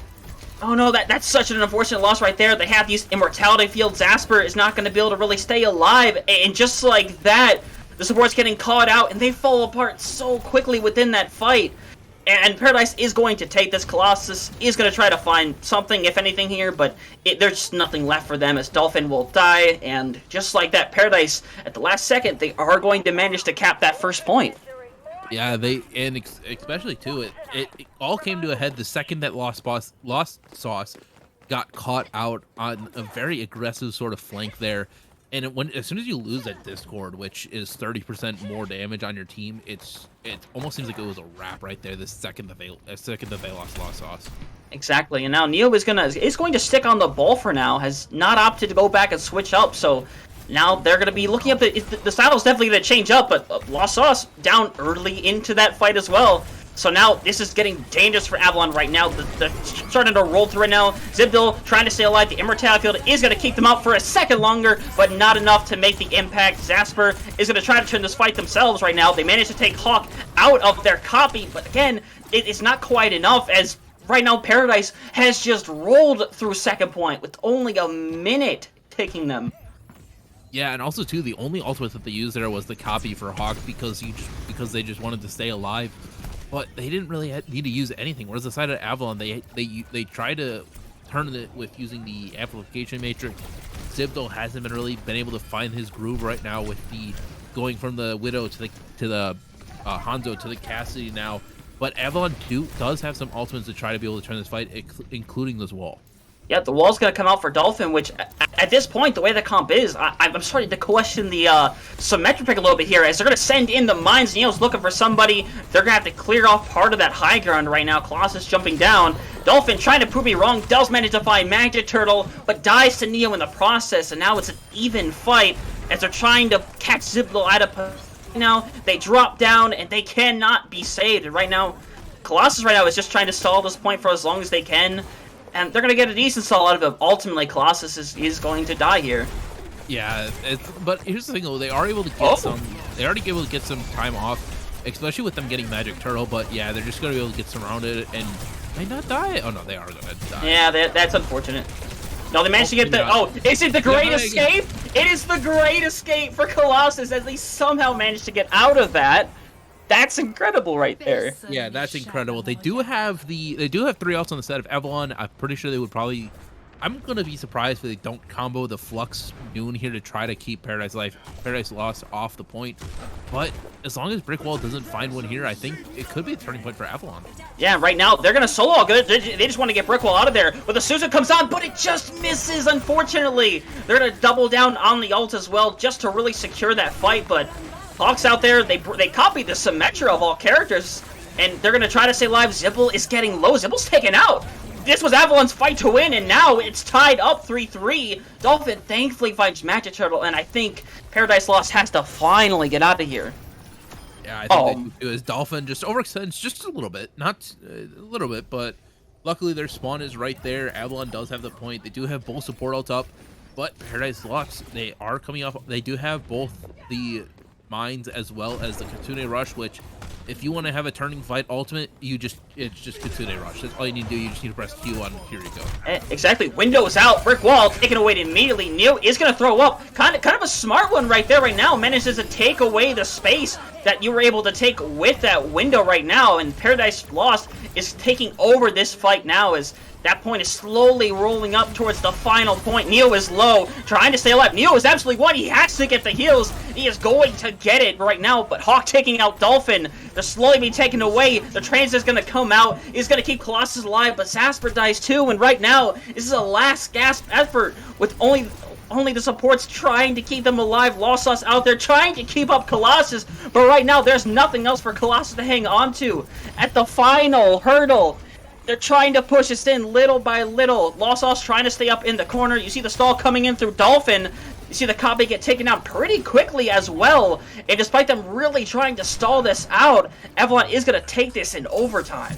Oh no, that's such an unfortunate loss right there. They have these immortality fields. Zasper is not going to be able to really stay alive, and just like that, the support's getting caught out, and they fall apart so quickly within that fight. And Paradise is going to take this. Colossus is going to try to find something, if anything, here, but there's just nothing left for them as Dolphin will die, and just like that, Paradise, at the last second, they are going to manage to cap that first point. Yeah, especially too, it all came to a head the second that Lost Sauce got caught out on a very aggressive sort of flank there. And as soon as you lose that Discord, which is 30% more damage on your team, it almost seems like it was a wrap right there. The second that they lost Lost Sauce. Exactly, and now Neo is going to stick on the ball for now. Has not opted to go back and switch up. So now they're going to be looking up. The style's definitely going to change up, but Lost Sauce down early into that fight as well. So now this is getting dangerous for Avalon right now. They're starting to roll through right now. Zibdol trying to stay alive. The Immortality Field is going to keep them out for a second longer, but not enough to make the impact. Zasper is going to try to turn this fight themselves right now. They managed to take Hawk out of their copy, but again, it's not quite enough as right now Paradise has just rolled through second point with only a minute taking them. Yeah, and also too, the only ultimate that they used there was the copy for Hawk because they just wanted to stay alive. But they didn't really need to use anything. Whereas the side of Avalon, they tried to turn it with using the amplification matrix. Zibdol hasn't really been able to find his groove right now with the going from the Widow to the Hanzo to the Cassidy now. But Avalon does have some ultimates to try to be able to turn this fight, including this wall. Yeah, the wall's going to come out for Dolphin, which at this point, the way the comp is, I'm starting to question the symmetric pick a little bit here, as they're going to send in the mines. Neo's looking for somebody. They're going to have to clear off part of that high ground right now. Colossus jumping down. Dolphin trying to prove me wrong, does manage to find Magic Turtle, but dies to Neo in the process, and now it's an even fight as they're trying to catch Zibdol out of now. They drop down, and they cannot be saved. And right now, Colossus right now is just trying to stall this point for as long as they can. And they're going to get a decent stall out of it. Ultimately, Colossus is going to die here. Yeah, but here's the thing, though. They are able to get They already able to get some time off, especially with them getting Magic Turtle. But yeah, they're just going to be able to get surrounded and might not die. Oh no, they are going to die. Yeah, that's unfortunate. No, they managed to get the... Oh, is it the Great Escape? It is the Great Escape for Colossus as they somehow managed to get out of that. That's incredible right there. Yeah, that's incredible. They do have 3 ults on the set of Avalon. I'm pretty sure they would probably... I'm going to be surprised if they don't combo the Flux Noon here to try to keep Paradise Lost off the point. But as long as Brick Wall doesn't find one here, I think it could be a turning point for Avalon. Yeah, right now, they're going to solo all good. They just want to get Brick Wall out of there. But the Susan comes on, but it just misses, unfortunately. They're going to double down on the ult as well just to really secure that fight, but... Hawks out there, they copied the Symmetra of all characters, and they're going to try to stay alive. Zibble is getting low. Zibble's taken out. This was Avalon's fight to win, and now it's tied up 3-3. Dolphin thankfully finds Magic Turtle, and I think Paradise Lost has to finally get out of here. Yeah, I think they do too. Dolphin just overextends just a little bit. Not a little bit, but luckily their spawn is right there. Avalon does have the point. They do have both support ults up, but Paradise Lost, they are coming off. They do have both the mines as well as the Kitsune Rush, which if you want to have a turning fight ultimate, it's just Kitsune Rush. That's all you need to do. You just need to press Q on Kiriko. Exactly. Windows out, brick wall taken away immediately. Neo is gonna throw up. Kind of a smart one right there. Right now, manages to take away the space that you were able to take with that window right now. And Paradise Lost is taking over this fight now as that point is slowly rolling up towards the final point. Neo is low, trying to stay alive. Neo is absolutely one. He has to get the heals. He is going to get it right now, but Hawk taking out Dolphin. They're slowly being taken away. The trans is going to come out. He's going to keep Colossus alive, but Zasper dies too, and right now, this is a last gasp effort with only the supports trying to keep them alive. Lossos out there trying to keep up Colossus, but right now, there's nothing else for Colossus to hang on to. At the final hurdle, they're trying to push us in little by little. Lossos trying to stay up in the corner. You see the stall coming in through Dolphin. You see the Kabe get taken out pretty quickly as well. And despite them really trying to stall this out, Avalon is going to take this in overtime.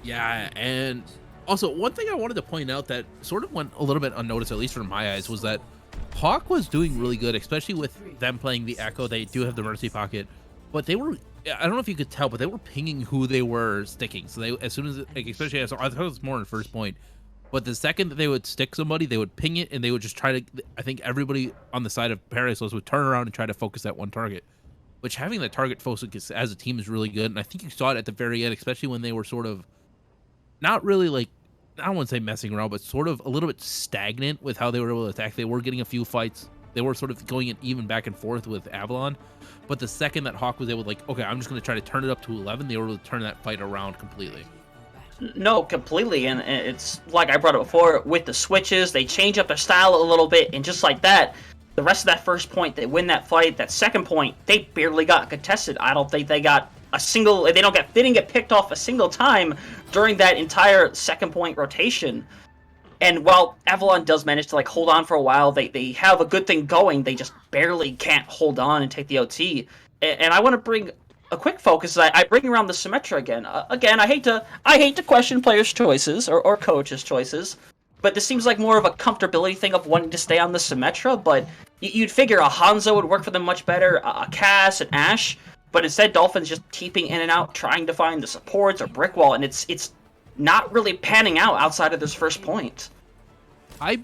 Yeah, and also one thing I wanted to point out that sort of went a little bit unnoticed, at least from my eyes, was that Hawk was doing really good, especially with them playing the Echo. They do have the Mercy Pocket, but they were, I don't know if you could tell, but they were pinging who they were sticking. So they, as soon as, like, especially I thought it was more in the first point, but the second that they would stick somebody, they would ping it, and they would just try to, I think everybody on the side of Paradise Lost would turn around and try to focus that one target, which having that target focus as a team is really good. And I think you saw it at the very end, especially when they were sort of not really, like, I don't want to say messing around, but sort of a little bit stagnant with how they were able to attack. They were getting a few fights. They were sort of going even back and forth with Avalon. But the second that Hawk was able to, like, okay, I'm just going to try to turn it up to 11, they were able to turn that fight around completely. No, completely, and it's like I brought it before, with the switches, they change up their style a little bit, and just like that, the rest of that first point, they win that fight. That second point, they barely got contested. I don't think they got a single, they didn't get picked off a single time during that entire second point rotation. And while Avalon does manage to, like, hold on for a while, they have a good thing going, they just barely can't hold on and take the OT. And I want to bring a quick focus. I bring around the Symmetra again. Again, I hate to question players' choices or coaches' choices, but this seems like more of a comfortability thing of wanting to stay on the Symmetra. But you'd figure a Hanzo would work for them much better, a Cass, an Ashe, but instead Dolphin's just keeping in and out, trying to find the supports or brick wall, and it's not really panning out outside of this first point. I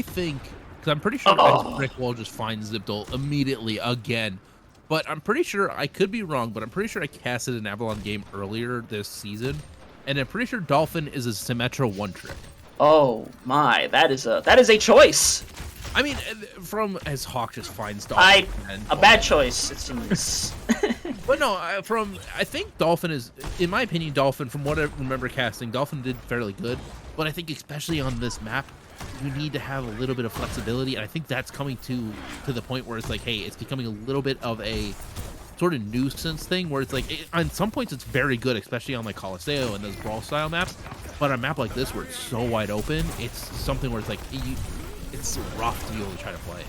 think, because I'm pretty sure brick wall just finds Zipdol immediately again. But I'm pretty sure, I could be wrong, but I'm pretty sure I casted an Avalon game earlier this season, and I'm pretty sure Dolphin is a Symmetra one trick. Oh my, that is a choice. I mean, from as Hawk just finds Dolphin. A bad choice, it seems. But no, I think Dolphin is, in my opinion, Dolphin, from what I remember casting, Dolphin did fairly good. But I think especially on this map, you need to have a little bit of flexibility, and I think that's coming to the point where it's like, hey, it's becoming a little bit of a sort of nuisance thing, where it's like, on some points it's very good, especially on like Colosseo and those brawl style maps, but on a map like this where it's so wide open, it's something where it's like, it's rough to be able to try to play.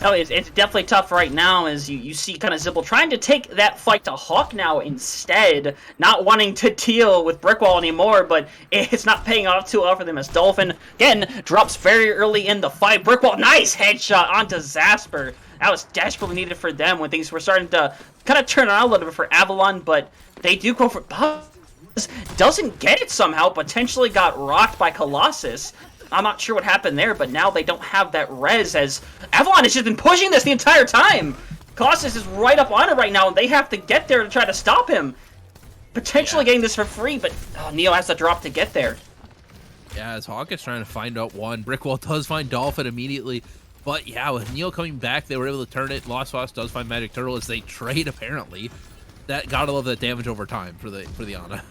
No, it's definitely tough right now, as you see kind of Zipple trying to take that fight to Hawk now instead, not wanting to deal with Brickwall anymore, but it's not paying off too well for them as Dolphin, again, drops very early in the fight. Brickwall, nice headshot onto Zasper. That was desperately needed for them when things were starting to kind of turn around a little bit for Avalon, but they do go for Buzz. Doesn't get it somehow, potentially got rocked by Colossus. I'm not sure what happened there, but now they don't have that res, as Avalon has just been pushing this the entire time. Colossus is right up on it right now, and they have to get there to try to stop him. Potentially getting this for free, but Neo has to drop to get there. Yeah, as Hawk is trying to find out one, Brickwall does find Dolphin immediately. But yeah, with Neo coming back, they were able to turn it. Lost Foss does find Magic Turtle as they trade, apparently. That, gotta love that damage over time for the Ana.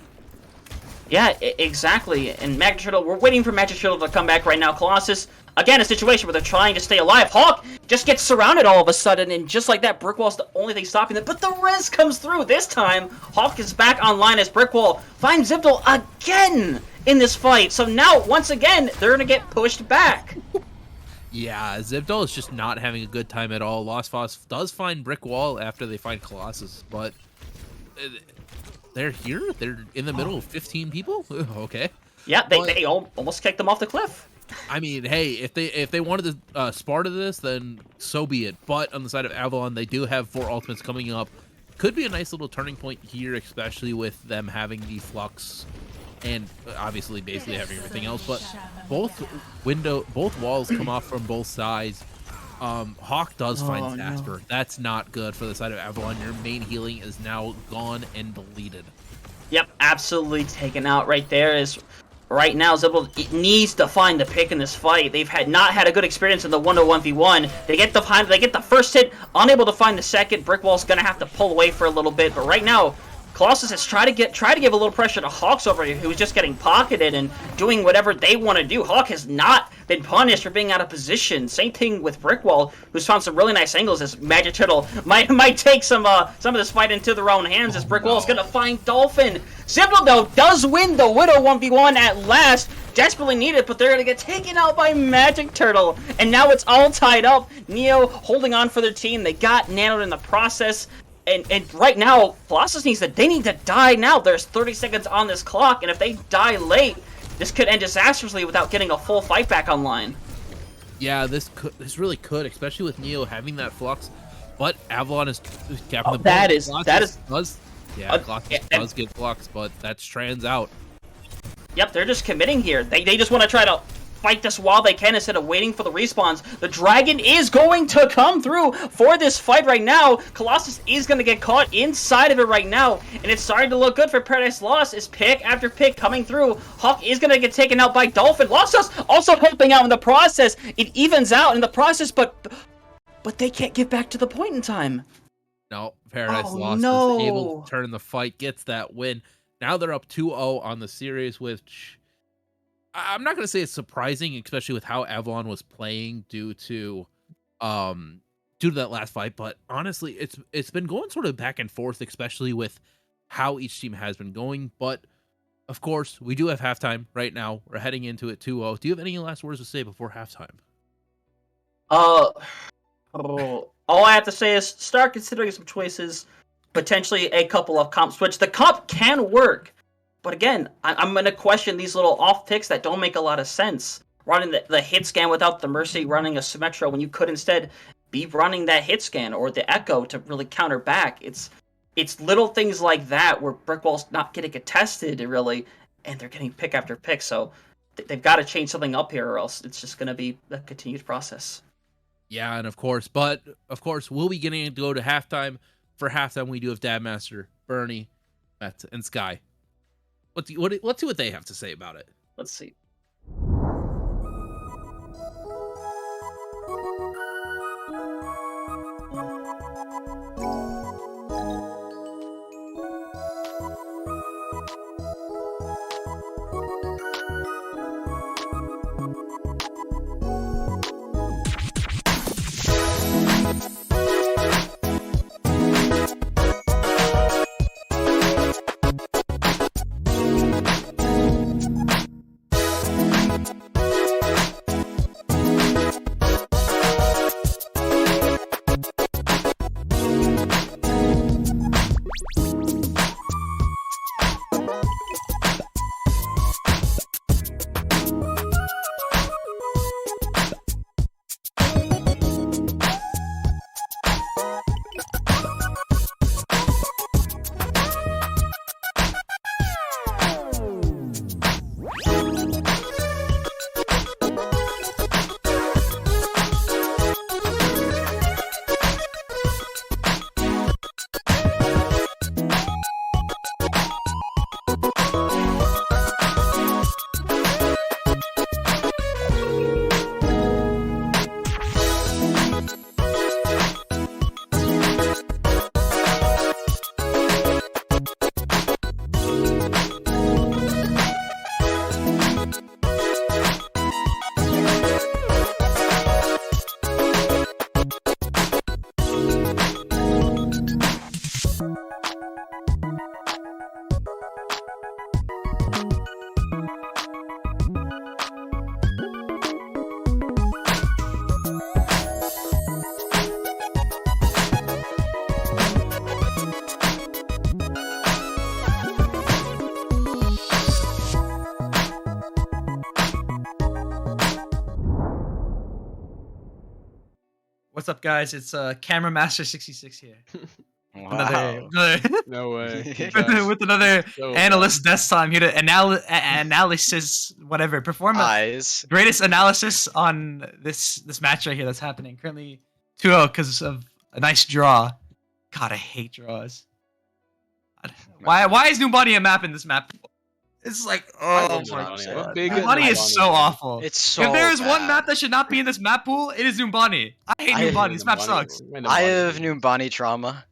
Yeah, exactly. And Magic Turtle, we're waiting for Magic Turtle to come back right now. Colossus, again, a situation where they're trying to stay alive. Hawk just gets surrounded all of a sudden, and just like that, Brickwall's the only thing stopping them. But the res comes through. This time, Hawk is back online as Brickwall finds Zipdol again in this fight. So now, once again, they're going to get pushed back. Yeah, Zipdol is just not having a good time at all. Lost Foss does find Brickwall after they find Colossus, but they're here? They're in the middle of 15 people? Okay. Yeah, they almost kicked them off the cliff. I mean, hey, if they wanted to Sparta this, then so be it. But on the side of Avalon, they do have 4 ultimates coming up. could be a nice little turning point here, especially with them having the flux and obviously basically having everything else. But both walls come off from both sides. Hawk does find Jasper. No. That's not good for the side of Avalon. Your main healing is now gone and deleted. Yep, absolutely taken out right there. Is right now Zibble needs to find the pick in this fight. They've not had a good experience in the 1-1v1. They get the first hit, unable to find the second. Brickwall's gonna have to pull away for a little bit, but right now Colossus has tried to give a little pressure to Hawks over here, who's just getting pocketed and doing whatever they want to do. Hawk has not been punished for being out of position. Same thing with Brickwall, who's found some really nice angles as Magic Turtle might take some of this fight into their own hands as Brickwall's gonna find Dolphin. Zibble, though, does win the Widow 1v1 at last. Desperately needed, but they're gonna get taken out by Magic Turtle. And now it's all tied up. Neo holding on for their team. They got nanoed in the process. And right now, Colossus need to die now. There's 30 seconds on this clock, and if they die late, this could end disastrously without getting a full fight back online. Yeah, this really could, especially with Neo having that flux. But Avalon is capping the Colossus does get flux, but that's trans out. Yep, they're just committing here. They just want to try to fight this while they can instead of waiting for the respawns. The dragon is going to come through for this fight right now. Colossus is going to get caught inside of it right now, and it's starting to look good for Paradise Lost. Is pick after pick coming through. Hawk is going to get taken out by Dolphin. Lost also helping out in the process. It evens out in the process, but they can't get back to the point in time. No, Paradise Lost is able to turn the fight, gets that win. Now they're up 2-0 on the series, which I'm not going to say it's surprising, especially with how Avalon was playing due to that last fight. But honestly, it's been going sort of back and forth, especially with how each team has been going. But of course, we do have halftime right now. We're heading into it 2-0. Do you have any last words to say before halftime? All I have to say is start considering some choices, potentially a couple of comp switch. The comp can work. But again, I'm going to question these little off picks that don't make a lot of sense. Running the hit scan without the Mercy, running a Symmetra when you could instead be running that hit scan or the Echo to really counter back. It's little things like that where Brickwall's not getting contested really, and they're getting pick after pick. So they've got to change something up here, or else it's just going to be a continued process. Yeah, and of course, we'll be getting to go to halftime. For halftime, we do have Dabmaster, Bernie, Matt, and Sky. Let's see what they have to say about it. Let's see. What's up, guys? It's Camera Master 66 here. Wow. No way. Congrats. with another So analyst desk time. He had an analysis, whatever. Perform a Eyes. greatest analysis on this match right here that's happening. Currently 2-0 because of a nice draw. God, I hate draws. Why is Numbani a map in this map? It's like, I oh love my Numbani. I'm a god. big Numbani is Numbani so fan. awful. It's so If there is one bad. map that should not be in this map pool, it is Numbani. I hate I- Numbani. This map sucks. I have Numbani trauma.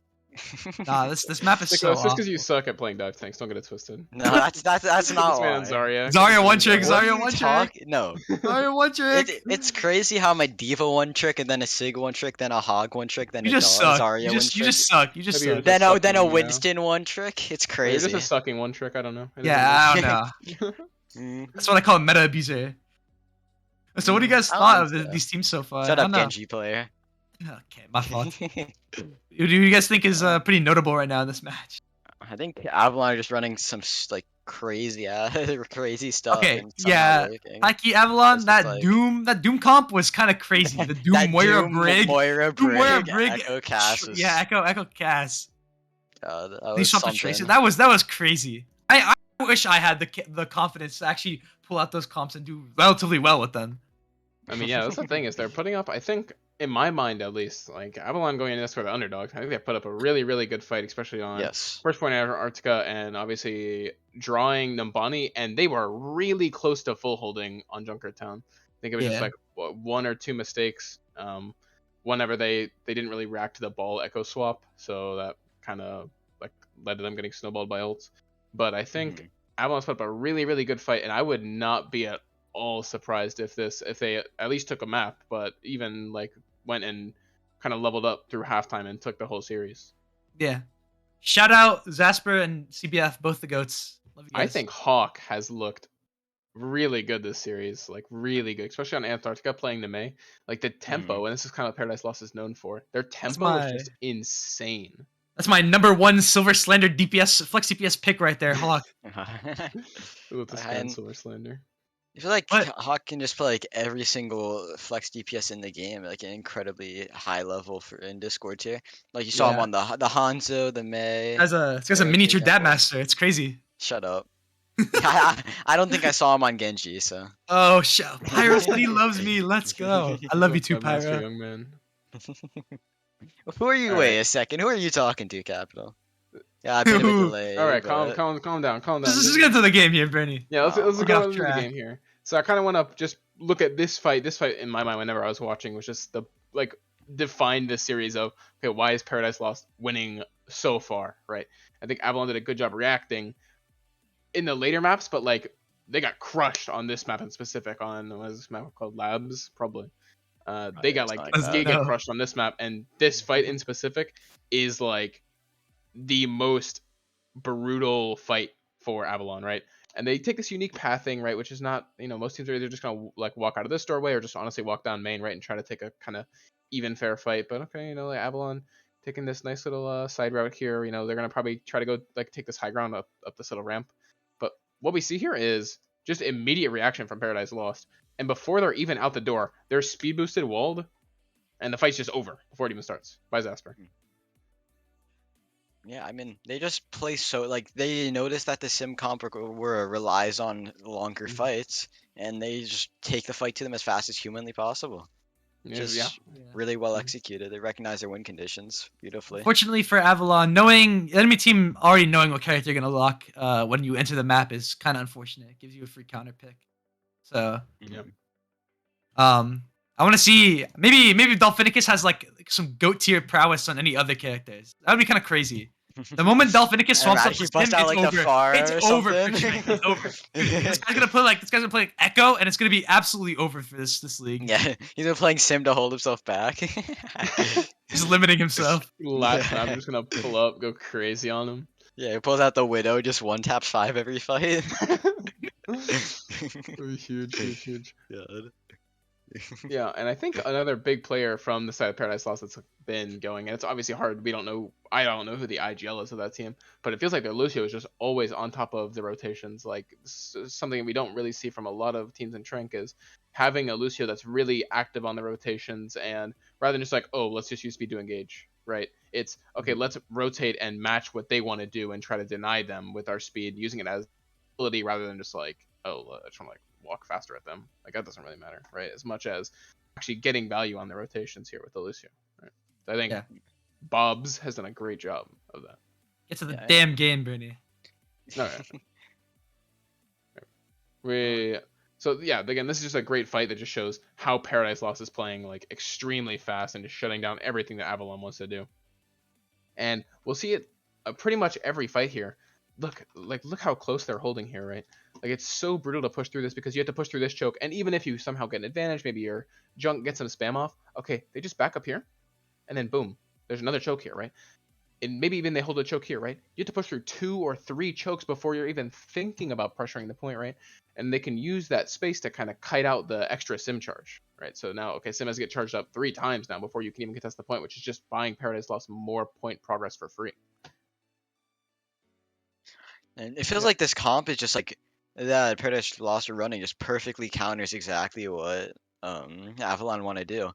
Nah, this map is Nicholas, so just awful. because you suck at playing dive tanks, don't get it twisted. No, that's not This why. man Zarya. Zarya one trick, What Zarya are you one trick. talking? No. Zarya one trick. It's crazy how my Diva one trick and then a Sig one trick, then a Hog one trick, then You a just suck. Zarya You one just trick. suck. You just Maybe you're suck. just Then a sucking, Winston one trick. It's You're just crazy. a sucking one trick. I don't know. Yeah, I don't know. Mm. That's what I call meta abuser. So what do you guys I don't thought think of so. these teams so far? Shut I up, don't know. Genji player. Okay, my fault. Who do you guys think is pretty notable right now in this match? I think Avalon are just running some like crazy crazy stuff. Okay, and somehow yeah. working. Mikey Avalon, It's that like- Doom comp was kind of crazy. The Doom That Moira Doom Brig. Moira Doom Moira Brig, Brig. Echo Cass is- Yeah, Echo Cass. that They was swapped the Tracer. something. That was crazy. I wish I had the confidence to actually pull out those comps and do relatively well with them. I mean, yeah, that's the thing is they're putting up. I think in my mind at least, like Avalon going in this for the underdog. I think they put up a really, really good fight, especially on Yes. first point Arctica and obviously drawing Numbani, and they were really close to full holding on Junkertown. I think it was just Yeah. like one or two mistakes. Whenever they didn't really react to the ball echo swap, so that kind of like led to them getting snowballed by ults. But I think Avalon's put up a really, really good fight, and I would not be at all surprised if they at least took a map, but even like went and kind of leveled up through halftime and took the whole series. Yeah. Shout out Zasper and CBF, both the goats. Love you guys. I think Hawk has looked really good this series, like really good, especially on Antarctica playing the May. Like the tempo, and this is kind of what Paradise Lost is known for. Their tempo is just insane. That's my #1 Silver Slander DPS flex DPS pick right there, Hawk. Ooh, this And- Silver Slender. I feel like What? Hawk can just play like every single flex DPS in the game, like an incredibly high level for in Discord tier. Like you saw him Yeah. on the Hanzo, the May. This guy's a Yeah, miniature yeah, dad well. master. It's crazy. Shut up. I don't think I saw him on Genji, so. Oh, Pyro said he loves me. Let's go. I love you too, Master Pyro. Young man. Who are you? All Wait right. a second. Who are you talking to, Capital? Yeah, a bit of a delay. All right, but- calm down. Let's get into the game here, Bernie. Yeah, let's We'll go get off into the track. game here. So I kind of want to just look at this fight. This fight in my mind, whenever I was watching, was just the like define this series of okay, why is Paradise Lost winning so far, right? I think Avalon did a good job reacting in the later maps, but like they got crushed on this map in specific. On what is this map called? Labs, probably. They got like something like that. giga crushed on this map, and this fight in specific is like the most brutal fight for Avalon, right? And they take this unique pathing, right, which is not, most teams are either just gonna like walk out of this doorway or just honestly walk down main, right, and try to take a kind of even fair fight. But okay, like Avalon taking this nice little side route here, they're gonna probably try to go like take this high ground up this little ramp. But what we see here is just immediate reaction from Paradise Lost, and before they're even out the door, they're speed boosted walled, and the fight's just over before it even starts by Zasper. Yeah, I mean, they just play so like they notice that the sim comp relies on longer fights, and they just take the fight to them as fast as humanly possible. Just really well executed. They recognize their win conditions beautifully. Fortunately for Avalon, knowing the enemy team already knowing what character you're gonna lock when you enter the map is kind of unfortunate. It gives you a free counter pick. So, I want to see maybe Dolphinicus has like some goat tier prowess on any other characters. That would be kind of crazy. The moment Dolphinicus swamps up He with busts him, out it's like the over. Pharah It's or over. For something. Trent. It's over. This guy's gonna play Echo, and it's gonna be absolutely over for this league. Yeah, he's been playing sim to hold himself back. He's limiting himself. Last time, I'm just gonna pull up, go crazy on him. Yeah, he pulls out the Widow, just one taps 5 every fight. Huge. God. Yeah, and I think another big player from the side of Paradise Lost that's been going, and it's obviously hard. I don't know who the IGL is of that team, but it feels like their Lucio is just always on top of the rotations. Like something we don't really see from a lot of teams in Trank is having a Lucio that's really active on the rotations, and rather than just like, oh, let's just use speed to engage. right? It's okay, let's rotate and match what they want to do and try to deny them with our speed, using it as ability rather than just like, oh, I just want to like walk faster at them. Like that doesn't really matter, right? As much as actually getting value on the rotations here with Lucio, right? So I think Bob's has done a great job of that. Get to the damn game, Bernie. No, So yeah, again, this is just a great fight that just shows how Paradise Lost is playing like extremely fast and just shutting down everything that Avalon wants to do. And we'll see it pretty much every fight here. Look how close they're holding here, right? Like it's so brutal to push through this because you have to push through this choke, and even if you somehow get an advantage, maybe your junk gets some spam off. Okay, they just back up here, and then boom, there's another choke here, right? And maybe even they hold a choke here, right? You have to push through 2 or 3 chokes before you're even thinking about pressuring the point, right? And they can use that space to kind of kite out the extra sim charge, right? So now, okay, sim has to get charged up 3 times now before you can even contest the point, which is just buying Paradise Lost more point progress for free. And it feels like this comp is just like that Paradise Lost running just perfectly counters exactly what Avalon want to do.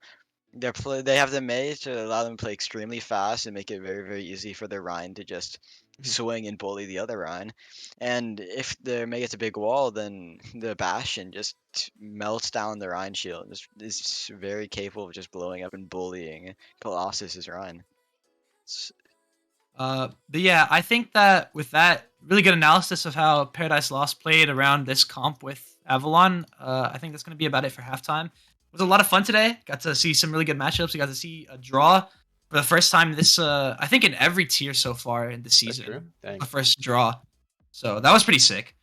They have the Mei to allow them to play extremely fast and make it very, very easy for their Rhine to just swing and bully the other Rhine. And if their Mei gets a big wall, then the Bastion just melts down the Rhine shield. Just is very capable of just blowing up and bullying Colossus's Rhine. But yeah, I think that with that really good analysis of how Paradise Lost played around this comp with Avalon, I think that's going to be about it for halftime. It was a lot of fun today. Got to see some really good matchups. We got to see a draw for the first time this, I think in every tier so far in the season. The first draw. So that was pretty sick.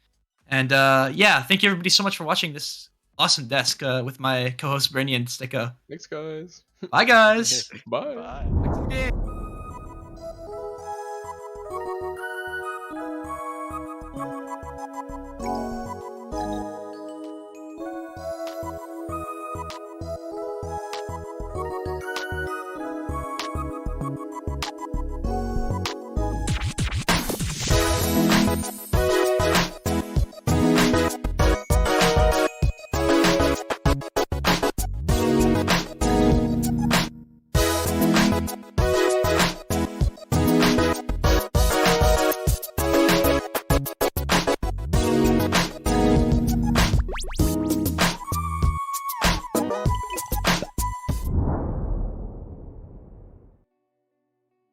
And yeah, thank you everybody so much for watching this awesome desk with my co-host Bernie and Sticko. Thanks, guys. Bye, guys. Bye. Bye.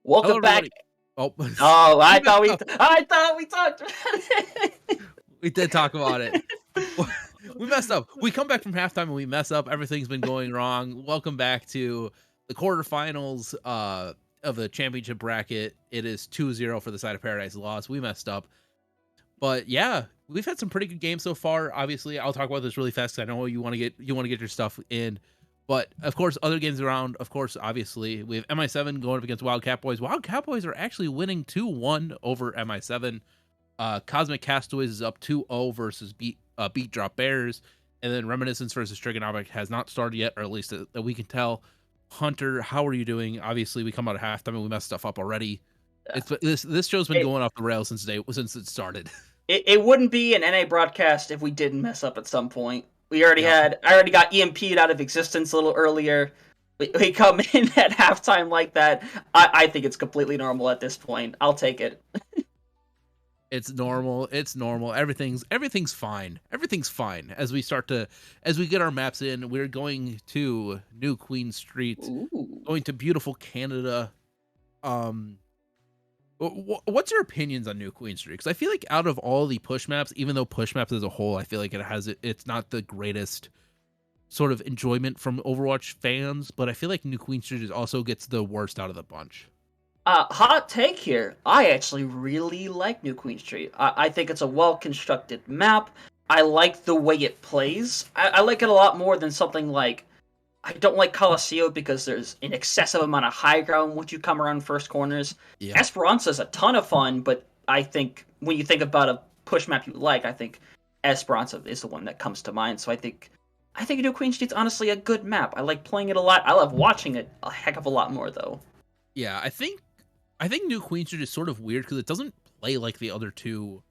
Welcome back. Oh, I thought we talked. We did talk about it. We messed up. We come back from halftime and we mess up. Everything's been going wrong. Welcome back to the quarterfinals of the championship bracket. It is 2-0 for the side of Paradise Lost. We messed up. But yeah, we've had some pretty good games so far. Obviously, I'll talk about this really fast because I know you want to get your stuff in. But of course, other games around, of course, obviously, we have MI7 going up against Wildcat Boys. Wildcat Boys are actually winning 2-1 over MI7. Cosmic Castaways is up 2-0 versus Beat Drop Bears. And then Reminiscence versus Trigonomic has not started yet, or at least that we can tell. Hunter, how are you doing? Obviously, we come out of halftime and we messed stuff up already. This show's been going off the rails since it started. It wouldn't be an NA broadcast if we didn't mess up at some point. I already got EMP'd out of existence a little earlier. We come in at halftime like that. I think it's completely normal at this point. I'll take it. It's normal. It's normal. Everything's fine. Everything's fine as we get our maps in. We're going to New Queen Street, going to beautiful Canada. What's your opinions on New Queen Street? Because I feel like out of all the push maps, even though push maps as a whole, I feel like it's not the greatest sort of enjoyment from Overwatch fans, but I feel like New Queen Street also gets the worst out of the bunch. Hot take here. I actually really like New Queen Street. I think it's a well-constructed map. I like the way it plays. I like it a lot more than something like... I don't like Colosseo because there's an excessive amount of high ground once you come around first corners. Yeah. Esperanza's a ton of fun, but I think when you think about a push map you like, I think Esperanza is the one that comes to mind. So I think New Queen Street's honestly a good map. I like playing it a lot. I love watching it a heck of a lot more, though. Yeah, I think New Queen Street is sort of weird because it doesn't play like the other two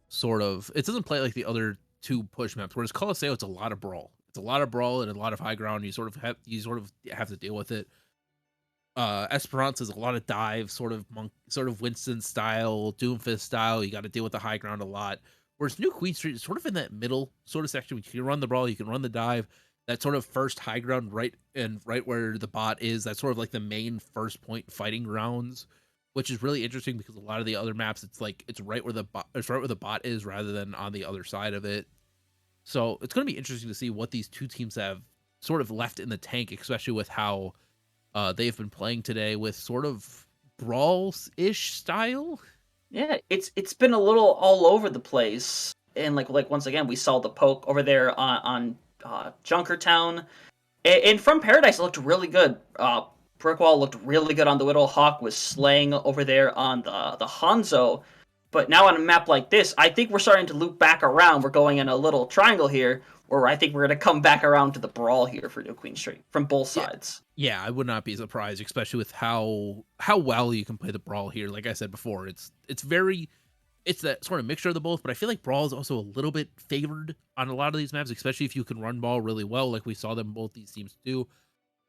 it doesn't play like the other two push maps, whereas Colosseo, it's a lot of brawl. It's a lot of brawl and a lot of high ground. You sort of have to deal with it. Esperance is a lot of dive, sort of Winston style, Doomfist style. You got to deal with the high ground a lot. Whereas New Queen Street is sort of in that middle sort of section. You can run the brawl, you can run the dive. That sort of first high ground right where the bot is. That's sort of like the main first point fighting grounds, which is really interesting because a lot of the other maps, it's right where the bot is rather than on the other side of it. So it's going to be interesting to see what these two teams have sort of left in the tank, especially with how they've been playing today with sort of brawls-ish style. Yeah, it's been a little all over the place, and like once again we saw the poke over there on Junkertown, and from Paradise it looked really good. Brickwall looked really good on the Whittle. Hawk was slaying over there on the Hanzo, but now on a map like this, I think we're starting to loop back around. We're going in a little triangle here, where I think we're going to come back around to the brawl here for New Queen Street from both sides. Yeah, I would not be surprised, especially with how well you can play the brawl here. Like I said before, it's that sort of mixture of the both, but I feel like brawl is also a little bit favored on a lot of these maps, especially if you can run ball really well, like we saw them both these teams do.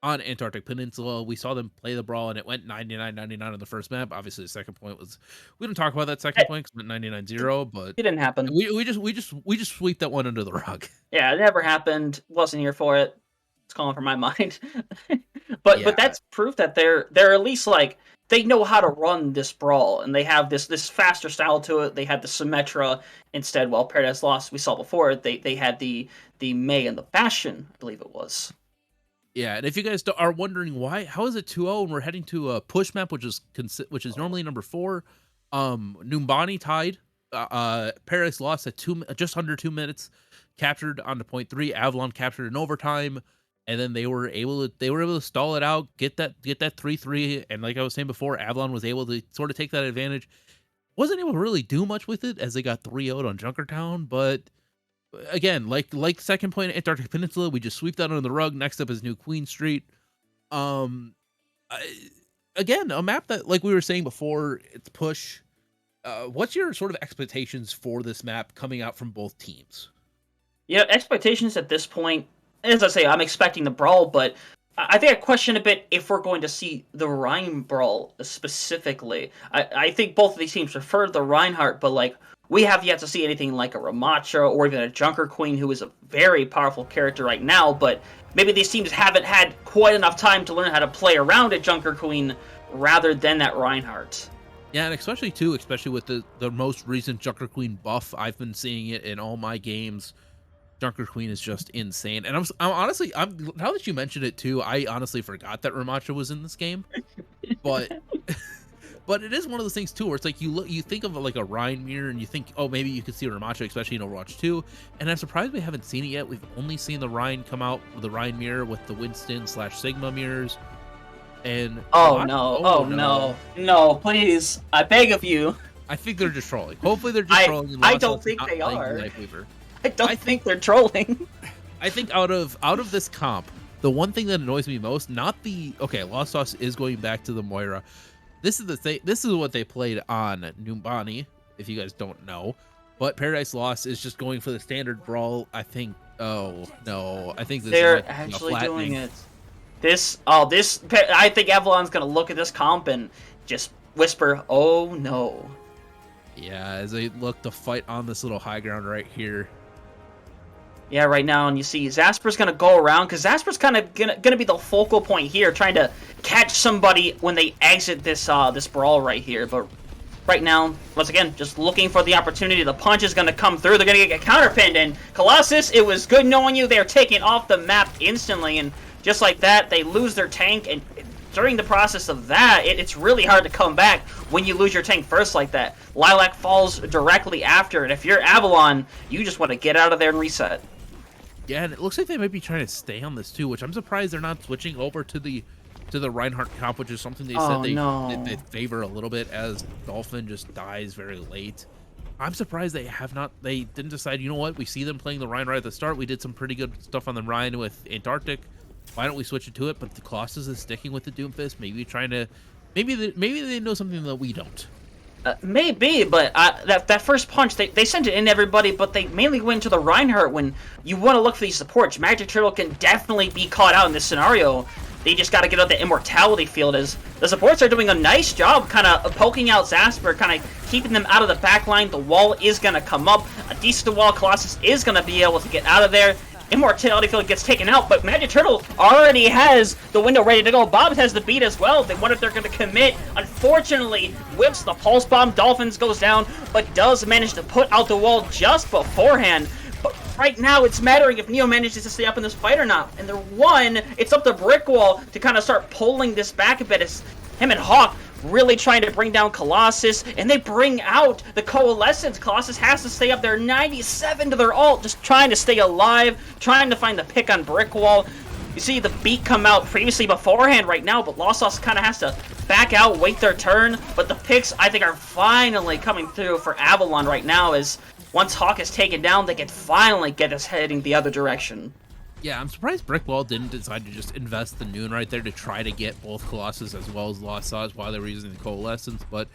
On Antarctic Peninsula, we saw them play the brawl, and it went 99-99 on the first map. Obviously, the second point was, we didn't talk about that second point because it went 99-0, but it didn't happen. We just sweep that one under the rug. Yeah, it never happened. Wasn't here for it. It's calling for my mind. But that's proof that they're at least like they know how to run this brawl, and they have this faster style to it. They had the Symmetra instead. While Paradise Lost, we saw before, they had the May and the Bastion, I believe it was. Yeah, and if you guys are wondering how is it 2-0 and we're heading to a push map, which is normally number 4, Numbani tied, Paradise Lost at just under 2 minutes, captured on the point 3, Avalon captured in overtime, and then they were able to stall it out, get that 3-3, and like I was saying before, Avalon was able to sort of take that advantage. Wasn't able to really do much with it as they got 3-0'd on Junkertown, but again, like second point at Antarctic Peninsula, we just sweep that under the rug. Next up is New Queen Street. Again, a map that, like we were saying before, it's push. What's your sort of expectations for this map coming out from both teams? Yeah, expectations at this point, as I say, I'm expecting the brawl, but I think I question a bit if we're going to see the Rhine brawl specifically. I think both of these teams prefer the Reinhardt, but like, we have yet to see anything like a Ramattra or even a Junker Queen, who is a very powerful character right now, but maybe these teams haven't had quite enough time to learn how to play around a Junker Queen rather than that Reinhardt. Yeah, and especially with the most recent Junker Queen buff, I've been seeing it in all my games. Junker Queen is just insane. And I'm honestly, now that you mentioned it too, I honestly forgot that Ramattra was in this game. But But it is one of those things too, where it's like you think of like a Rhine mirror, and you think, oh, maybe you could see Ramattra, especially in Overwatch 2. And I'm surprised we haven't seen it yet. We've only seen the Rhine come out with the Rhine mirror with the Winston/Sigma mirrors. And no, please, I beg of you. I think they're just trolling. Hopefully they're just trolling. I don't think they are. I don't think they're trolling. I think out of this comp, the one thing that annoys me most, Lost Sauce is going back to the Moira. This is the thing. This is what they played on Numbani, if you guys don't know. But Paradise Lost is just going for the standard brawl. I think. Oh no, I think they're actually doing it. I think Avalon's gonna look at this comp and just whisper, "Oh no." Yeah, as they look to fight on this little high ground right here. Yeah, right now, and you see Zasper's gonna go around, because Zasper's kind of gonna be the focal point here, trying to catch somebody when they exit this this brawl right here. But right now, once again, just looking for the opportunity. The punch is gonna come through. They're gonna get counterpinned, and Colossus, it was good knowing you. They're taken off the map instantly, and just like that, they lose their tank. And during the process of that, it's really hard to come back when you lose your tank first like that. Lilac falls directly after, and if you're Avalon, you just want to get out of there and reset. Yeah, and it looks like they might be trying to stay on this too, which I'm surprised they're not switching over to the Reinhardt comp, which is something they said they favor a little bit, as Dolphin just dies very late. I'm surprised they didn't decide, you know what, we see them playing the Rhine right at the start. We did some pretty good stuff on the Rhine with Antarctic. Why don't we switch it to it? But the Colossus is sticking with the Doomfist. Maybe they know something that we don't. Maybe, but that first punch, they sent it in everybody, but they mainly went to the Reinhardt when you want to look for these supports. Magic Turtle can definitely be caught out in this scenario. They just got to get out the immortality field as the supports are doing a nice job kind of poking out Zasper, kind of keeping them out of the back line. The wall is going to come up. A decent wall. Colossus is going to be able to get out of there. Immortality field gets taken out, but Magic Turtle already has the window ready to go. Bob has the beat as well. They wonder if they're going to commit. Unfortunately, whips the pulse bomb. Dolphins goes down, but does manage to put out the wall just beforehand. But right now, it's mattering if Neo manages to stay up in this fight or not. And they're one. It's up to Brickwall to kind of start pulling this back a bit. It's him and Hawk really trying to bring down Colossus, and they bring out the Coalescence. Colossus has to stay up there, 97 to their ult, just trying to stay alive, trying to find the pick on Brickwall. You see the beat come out previously beforehand right now, but Lost Sauce kind of has to back out, wait their turn. But the picks, I think, are finally coming through for Avalon right now, as once Hawk is taken down, they can finally get us heading the other direction. Yeah, I'm surprised Brickwall didn't decide to just invest the Noon right there to try to get both Colossus as well as Lost Sauce while they were using the Coalescence, but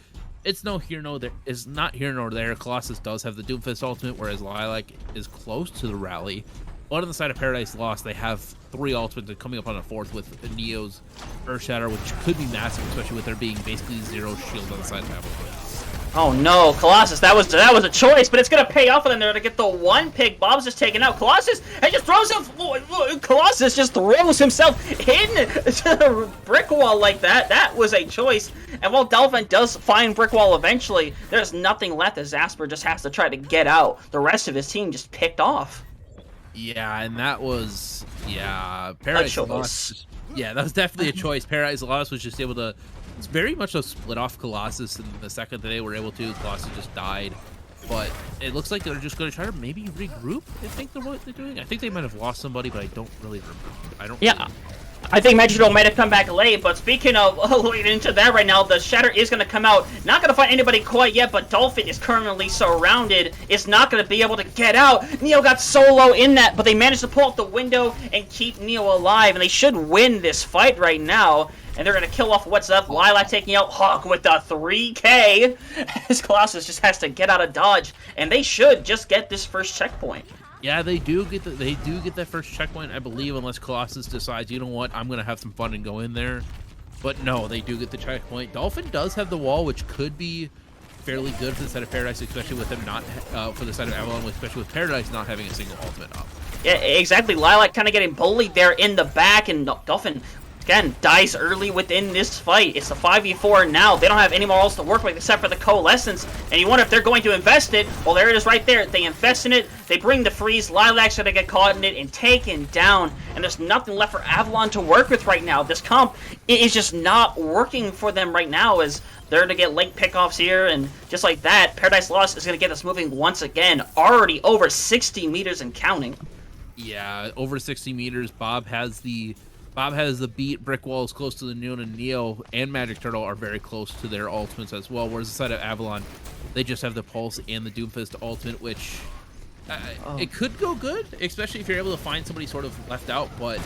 it's no here nor there. It's not here nor there. Colossus does have the Doomfist ultimate, whereas Lilac is close to the rally. But on the side of Paradise Lost, they have 3 ultimates coming up on a 4th with Neo's Earth Shatter, which could be massive, especially with there being basically 0 shield on the side of Avalon. Oh no, Colossus, that was a choice, but it's gonna pay off for them there to get the 1 pick. Bob's just taken out. Colossus, and just throws him. Colossus just throws himself in the brick wall like that. That was a choice. And while Delphin does find Brickwall eventually, there's nothing left as Zasper just has to try to get out. The rest of his team just picked off. Yeah, and that was Paradise Lost. Yeah, that was definitely a choice. Paradise Lost was just able to. It's very much a split off Colossus, and the second that they were able to, Colossus just died. But it looks like they're just going to try to maybe regroup. I think they're what they're doing. I think they might have lost somebody, but I don't really remember. I think Metro might have come back late, but speaking of leading into that right now, the Shatter is going to come out. Not going to find anybody quite yet, but Dolphin is currently surrounded. Is not going to be able to get out. Neo got solo in that, but they managed to pull up the window and keep Neo alive, and they should win this fight right now. And they're going to kill off what's up. Lilac taking out Hawk with the 3K. This Colossus just has to get out of dodge, and they should just get this first checkpoint. Yeah, they do get that first checkpoint, I believe, unless Colossus decides, you know what, I'm gonna have some fun and go in there. But no, they do get the checkpoint. Dolphin does have the wall, which could be fairly good for the side of Paradise, especially with them not for the side of Avalon, especially with Paradise not having a single ultimate up. Yeah, exactly. Lilac kind of getting bullied there in the back, and Dolphin again dies early within this fight. It's a 5v4 now. They don't have any more else to work with except for the Coalescence, and you wonder if they're going to invest it. Well, there it is right there. They invest in it. They bring the freeze. Lilac's gonna get caught in it and taken down, and there's nothing left for Avalon to work with right now. This comp is just not working for them right now, as they're to get late pickoffs here, and just like that, Paradise Lost is gonna get us moving once again. Already over 60 meters and counting. Yeah, over 60 meters. Bob has the beat. Brickwall is close to the Noon, and Neo and Magic Turtle are very close to their ultimates as well. Whereas the side of Avalon, they just have the Pulse and the Doomfist ultimate, which it could go good, especially if you're able to find somebody sort of left out. But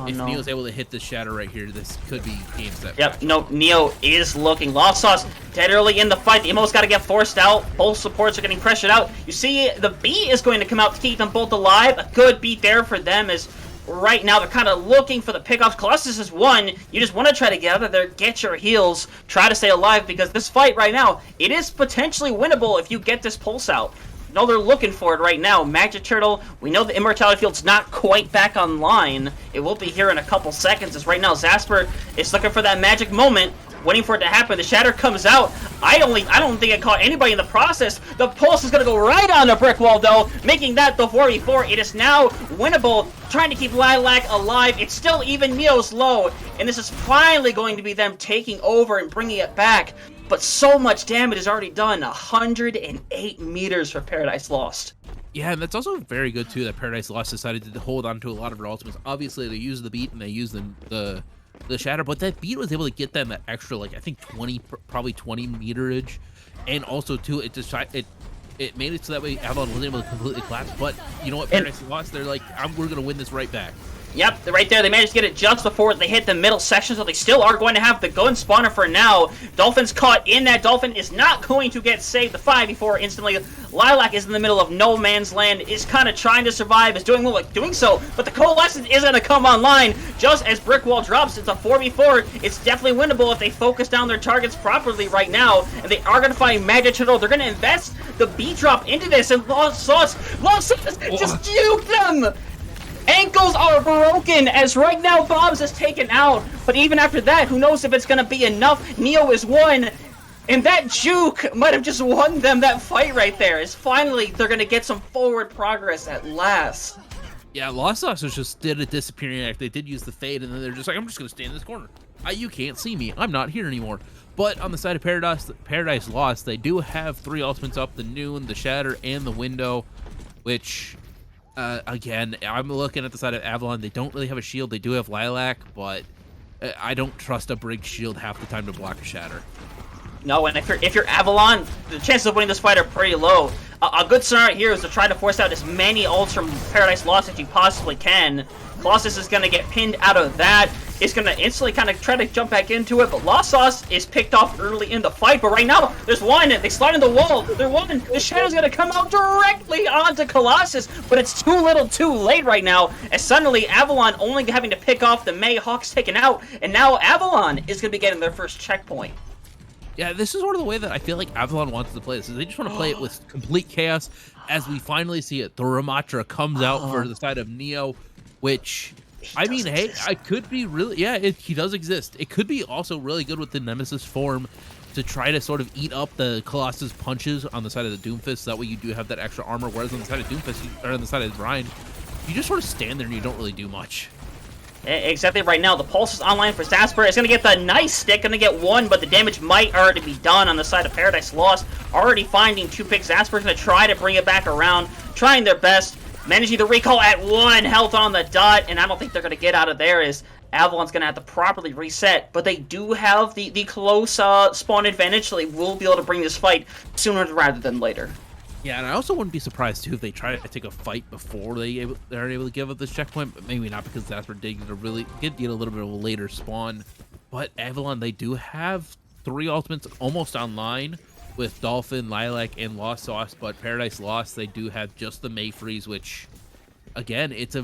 if Neo's able to hit the Shatter right here, this could be game set. Yep, no, Neo is looking. Lost Sauce dead early in the fight. The Emo's got to get forced out. Both supports are getting pressured out. You see, the beat is going to come out to keep them both alive. A good beat there for them, as right now they're kind of looking for the pickoffs. Colossus is one. You just want to try to get out of there, get your heals, try to stay alive, because this fight right now, it is potentially winnable if you get this pulse out. No, they're looking for it right now. Magic Turtle, we know the Immortality Field's not quite back online. It will be here in a couple seconds, as right now Zasper is looking for that magic moment, waiting for it to happen. The Shatter comes out. I don't think it caught anybody in the process. The Pulse is going to go right on the brick wall, though, making that the 4v4. It is now winnable, trying to keep Lilac alive. It's still even Neo's low, and this is finally going to be them taking over and bringing it back. But so much damage is already done. 108 meters for Paradise Lost. Yeah, and that's also very good, too, that Paradise Lost decided to hold on to a lot of their ultimates. Obviously, they used the beat and they used the Shatter, but that beat was able to get them that extra, like, I think 20, probably 20 meterage. And also, too, it made it so that way Avalon wasn't able to completely collapse. But you know what, Paradise Lost, they're like, we're going to win this right back. Yep, right there. They managed to get it just before they hit the middle section, so they still are going to have the gun spawner for now. Dolphin's caught in that. Dolphin is not going to get saved. The 5v4 instantly. Lilac is in the middle of no man's land, is kind of trying to survive, is doing well at doing so, but the Coalescence is going to come online just as Brick Wall drops. It's a 4v4. It's definitely winnable if they focus down their targets properly right now, and they are going to find Magic Turtle. They're going to invest the B drop into this, and Lost Sauce just juked them! Ankles are broken as right now Bobs is taken out, but even after that, who knows if it's going to be enough. Neo is won, and that juke might have just won them that fight right there, as finally they're going to get some forward progress at last. Yeah, Lost Saucers just did a disappearing act. They did use the fade, and then they're just like, I'm just going to stay in this corner. You can't see me. I'm not here anymore. But on the side of Paradise Lost, they do have 3 ultimates up, the Noon, the Shatter, and the Window, which... again, I'm looking at the side of Avalon. They don't really have a shield. They do have Lilac, but I don't trust a Brig shield half the time to block a Shatter. No, and if you're Avalon, the chances of winning this fight are pretty low. A good scenario here is to try to force out as many ults from Paradise Lost as you possibly can. Colossus is going to get pinned out of that. It's going to instantly kind of try to jump back into it, but Lost Sauce is picked off early in the fight. But right now, there's one. They slide in the wall. They're one. The Shadow's going to come out directly onto Colossus, but it's too little too late right now, as suddenly Avalon only having to pick off the May Hawks taken out, and now Avalon is going to be getting their first checkpoint. Yeah, this is one of the way that I feel like Avalon wants to play this. Is they just want to play it with complete chaos as we finally see it. The Ramatra comes out for the side of Neo, which... I mean, hey, I could be really, yeah, he does exist. It could be also really good with the Nemesis form to try to sort of eat up the Colossus punches on the side of the Doomfist. So that way you do have that extra armor. Whereas on the side of Doomfist, or on the side of Ryan, you just sort of stand there and you don't really do much. Exactly right now. The Pulse is online for Zasper. It's going to get the nice stick, going to get 1, but the damage might already be done on the side of Paradise Lost. Already finding 2 picks. Zasper's going to try to bring it back around, trying their best. Managing the recall at 1 health on the dot, and I don't think they're going to get out of there as Avalon's going to have to properly reset. But they do have the close spawn advantage, so they will be able to bring this fight sooner rather than later. Yeah, and I also wouldn't be surprised, too, if they try to take a fight before they're able to give up this checkpoint, but maybe not, because Zasper did get a little bit of a later spawn. But Avalon, they do have 3 ultimates almost online, with Dolphin, Lilac, and Lost Sauce, but Paradise Lost, they do have just the Mayfreeze, which, again, it's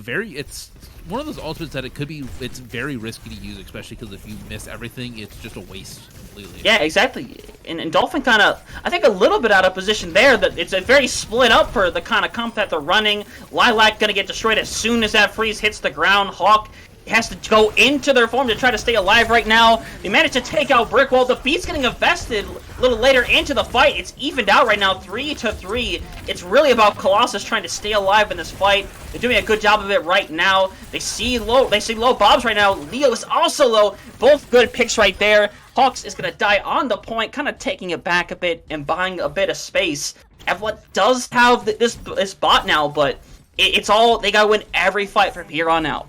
one of those ultimates that it's very risky to use, especially because if you miss everything, it's just a waste completely. Yeah, exactly. And Dolphin kind of, I think, a little bit out of position there. That it's a very split up for the kind of comp that they're running. Lilac gonna get destroyed as soon as that freeze hits the ground. Hawk has to go into their form to try to stay alive right now. They managed to take out Brickwall. The beat's getting invested a little later into the fight. It's evened out right now, 3-3. It's really about Colossus trying to stay alive in this fight. They're doing a good job of it right now. They see low Bobs right now. Leo is also low. Both good picks right there. Hawks is going to die on the point, kind of taking it back a bit and buying a bit of space. Avalon does have this bot now, but it's all, they got to win every fight from here on out.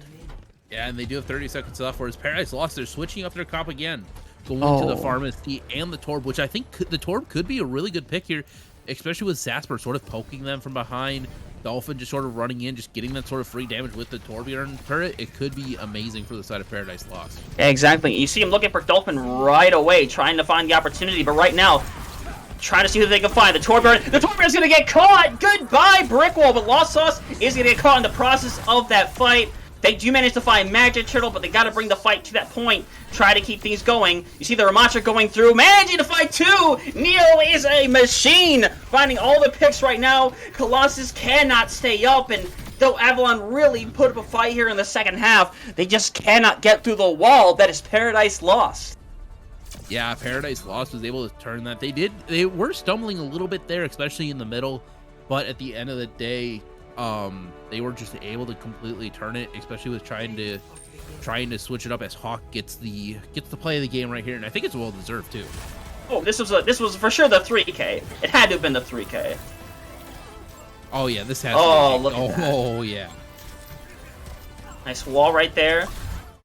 Yeah, and they do have 30 seconds left. Whereas Paradise Lost, they're switching up their comp again, going to the Pharmacy and the Torb, which I think the Torb could be a really good pick here, especially with Zasper sort of poking them from behind. Dolphin just sort of running in, just getting that sort of free damage with the Torbjorn turret. It could be amazing for the side of Paradise Lost. Yeah, exactly. You see him looking for Dolphin right away, trying to find the opportunity, but right now, trying to see who they can find. The Torbjorn's going to get caught! Goodbye, Brickwall, but Lost Sauce is going to get caught in the process of that fight. They do manage to find Magic Turtle, but they got to bring the fight to that point. Try to keep things going. You see the Ramatra going through, managing to fight 2! Neo is a machine! Finding all the picks right now. Colossus cannot stay up, and though Avalon really put up a fight here in the second half, they just cannot get through the wall that is Paradise Lost. Yeah, Paradise Lost was able to turn that. They were stumbling a little bit there, especially in the middle, but at the end of the day, they were just able to completely turn it, especially with trying to switch it up as Hawk gets the play of the game right here, and I think it's well deserved too. Oh, this was for sure the 3K. It had to have been the 3K. Oh yeah, this has. Oh, look at that. Oh yeah. Nice wall right there.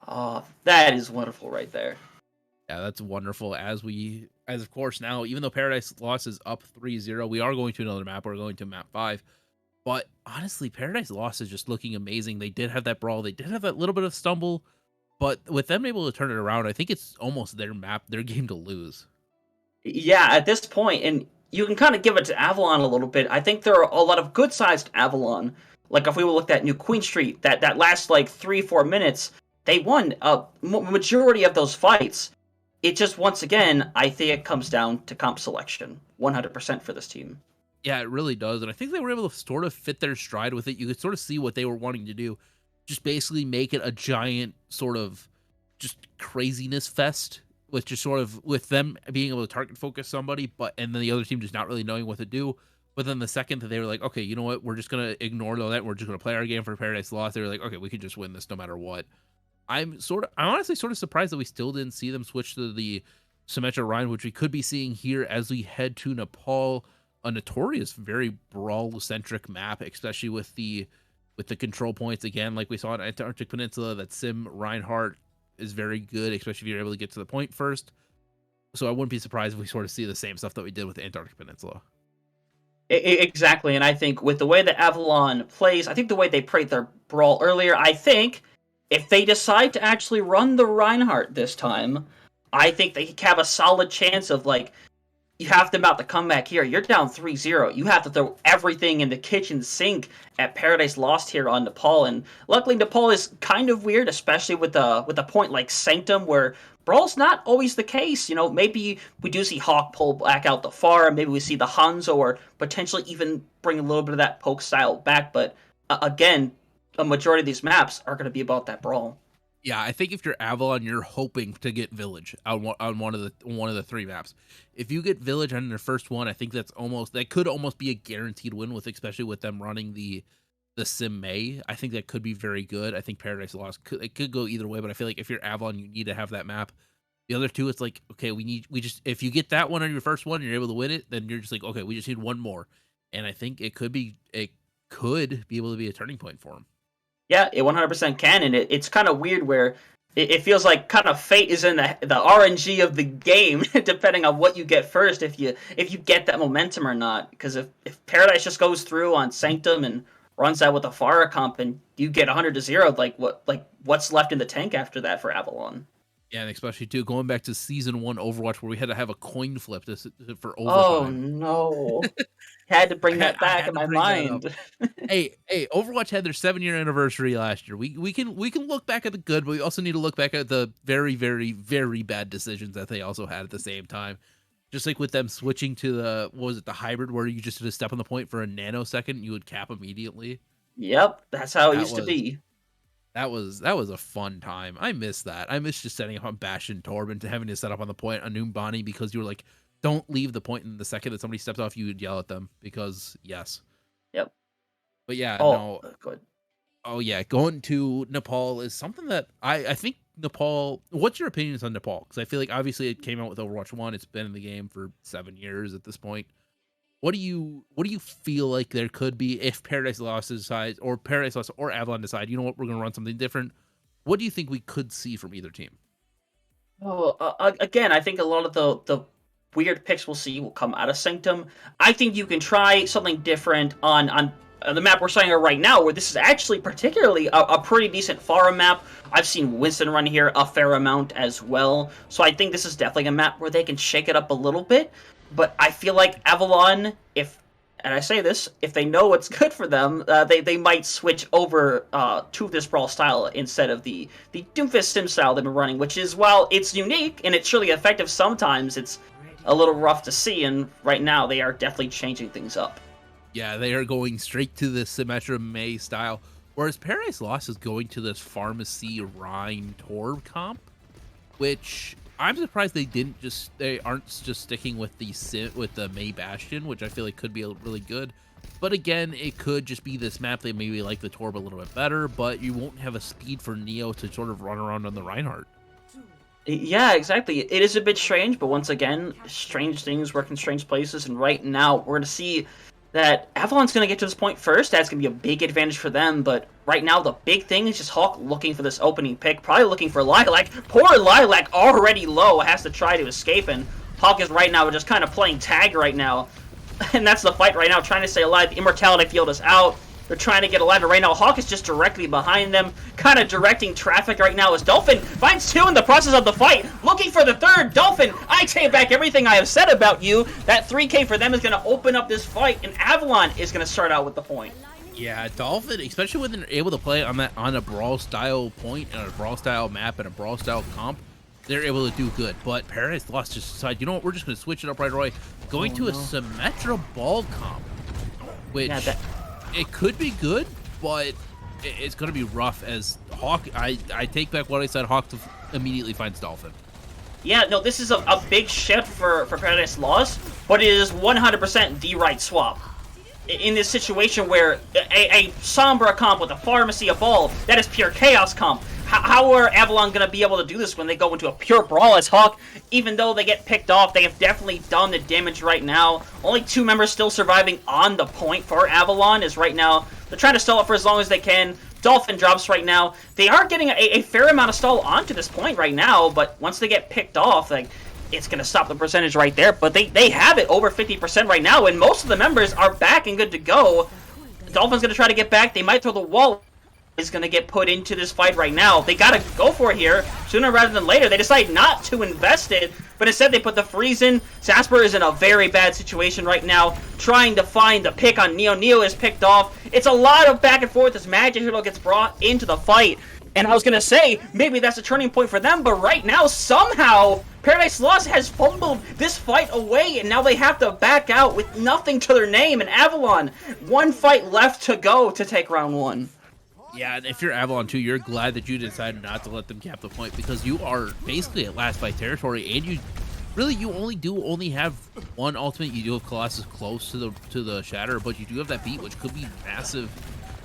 Oh, that is wonderful right there. Yeah, that's wonderful. As of course now, even though Paradise Lost is up 3-0, we are going to another map. We're going to map 5. But honestly, Paradise Lost is just looking amazing. They did have that brawl. They did have that little bit of stumble. But with them able to turn it around, I think it's almost their map, their game to lose. Yeah, at this point, and you can kind of give it to Avalon a little bit. I think there are a lot of good-sized Avalon. Like, if we looked at New Queen Street, that last, like, 3-4 minutes, they won a majority of those fights. It just, once again, I think it comes down to comp selection. 100% for this team. Yeah, it really does. And I think they were able to sort of fit their stride with it. You could sort of see what they were wanting to do. Just basically make it a giant sort of just craziness fest with just sort of with them being able to target focus somebody, and then the other team just not really knowing what to do. But then the second that they were like, okay, you know what, we're just gonna ignore all that. We're just gonna play our game for Paradise Lost. They were like, okay, we can just win this no matter what. I'm honestly sort of surprised that we still didn't see them switch to the Symmetra Rhine, which we could be seeing here as we head to Nepal, a notorious, very brawl-centric map, especially with the control points. Again, like we saw in Antarctic Peninsula, that Sim Reinhardt is very good, especially if you're able to get to the point first. So I wouldn't be surprised if we sort of see the same stuff that we did with the Antarctic Peninsula. Exactly, and I think with the way that Avalon plays, I think the way they played their brawl earlier, I think if they decide to actually run the Reinhardt this time, I think they have a solid chance of, like, you have to mount the comeback here. You're down 3-0. You have to throw everything in the kitchen sink at Paradise Lost here on Nepal. And luckily, Nepal is kind of weird, especially with a point like Sanctum, where Brawl's not always the case. You know, maybe we do see Hawk pull back out the far. Maybe we see the Hanzo, or potentially even bring a little bit of that poke style back. But again, a majority of these maps are going to be about that Brawl. Yeah, I think if you're Avalon, you're hoping to get Village on one of the three maps. If you get Village on their first one, I think that could almost be a guaranteed win, especially with them running the Sim May. I think that could be very good. I think Paradise Lost could go either way, but I feel like if you're Avalon, you need to have that map. The other two, it's like, okay, if you get that one on your first one, and you're able to win it, then you're just like, okay, we just need one more. And I think it could be able to be a turning point for them. Yeah, it 100% can, and it's kind of weird where it feels like kind of fate is in the RNG of the game, depending on what you get first, if you get that momentum or not. Because if Paradise just goes through on Sanctum and runs out with a Pharah comp and you get 100-0, what's left in the tank after that for Avalon? Yeah, and especially too going back to Season 1 Overwatch, where we had to have a coin flip for overtime. Oh no! Had to bring that back in my mind. Hey, Overwatch had their 7-year anniversary last year. We can look back at the good, but we also need to look back at the very, very, very bad decisions that they also had at the same time. Just like with them switching to the hybrid, where you just did a step on the point for a nanosecond, you would cap immediately. Yep, that's how it used to be. That was a fun time. I miss that. I miss just setting up on Bastion Torb and having to set up on the point on Noombani, because you were like, don't leave the point, in the second that somebody steps off, you would yell at them because yes. Yep. But yeah, good. Oh yeah, going to Nepal is something that I think Nepal. What's your opinions on Nepal? Because I feel like obviously it came out with Overwatch 1. It's been in the game for 7 years at this point. What do you feel like there could be if Paradise Lost decides, or Paradise Lost or Avalon decide, you know what, we're going to run something different? What do you think we could see from either team? Oh, again, I think a lot of the weird picks we'll see will come out of Sanctum. I think you can try something different on the map we're starting right now, where this is actually particularly a pretty decent Pharah map. I've seen Winston run here a fair amount as well, so I think this is definitely a map where they can shake it up a little bit. But I feel like Avalon, and I say this, if they know what's good for them, they might switch over to this Brawl style instead of the Doomfist Sim style they've been running, which is, while it's unique and it's really effective sometimes, it's a little rough to see, and right now they are definitely changing things up. Yeah, they are going straight to the Symmetra May style, whereas Paradise Lost is going to this Pharmacy Rhine Torb comp, which I'm surprised they aren't just sticking with the May Bastion, which I feel like could be really good. But again, it could just be this map. They maybe like the Torb a little bit better, but you won't have a speed for Neo to sort of run around on the Reinhardt. Yeah, exactly. It is a bit strange, but once again, strange things work in strange places, and right now we're going to see that Avalon's going to get to this point first. That's going to be a big advantage for them, but right now the big thing is just Hawk looking for this opening pick, probably looking for Lilac. Poor Lilac, already low, has to try to escape, and Hawk is right now just kind of playing tag right now. And that's the fight right now, trying to stay alive. The immortality field is out. They're trying to get alive, and right now Hawk is just directly behind them, kind of directing traffic right now as Dolphin finds 2 in the process of the fight, looking for the 3rd. Dolphin, I take back everything I have said about you. That 3K for them is going to open up this fight, and Avalon is going to start out with the point. Yeah, Dolphin, especially when they're able to play on a brawl style point and a brawl style map and a brawl style comp, they're able to do good. But Paradise Lost just decided, you know what, we're just going to switch it up right away, going to a Symmetra ball comp, which it could be good, but it's going to be rough as Hawk. I take back what I said. Hawk immediately finds Dolphin. Yeah, no, this is a big shift for Paradise Lost, but it is 100% the right swap. In this situation where a Sombra comp with a Pharmacy, a Ball, that is pure Chaos comp. How are Avalon going to be able to do this when they go into a pure brawl as Hawk? Even though they get picked off, they have definitely done the damage right now. Only 2 members still surviving on the point for Avalon is right now. They're trying to stall it for as long as they can. Dolphin drops right now. They are getting a fair amount of stall onto this point right now, but once they get picked off, like, it's going to stop the percentage right there. But they have it over 50% right now, and most of the members are back and good to go. Dolphin's going to try to get back. They might throw the wall. Is going to get put into this fight right now. They got to go for it here sooner rather than later. They decide not to invest it, but instead they put the freeze in. Sasper is in a very bad situation right now, trying to find the pick on Neo. Neo is picked off. It's a lot of back and forth as Magic Hero gets brought into the fight. And I was going to say, maybe that's a turning point for them, but right now, somehow, Paradise Lost has fumbled this fight away, and now they have to back out with nothing to their name. And Avalon, 1 fight left to go to take round 1. Yeah, and if you're Avalon too, you're glad that you decided not to let them cap the point, because you are basically at last fight territory, and you only have 1 ultimate. You do have Colossus close to the Shatter, but you do have that beat, which could be massive,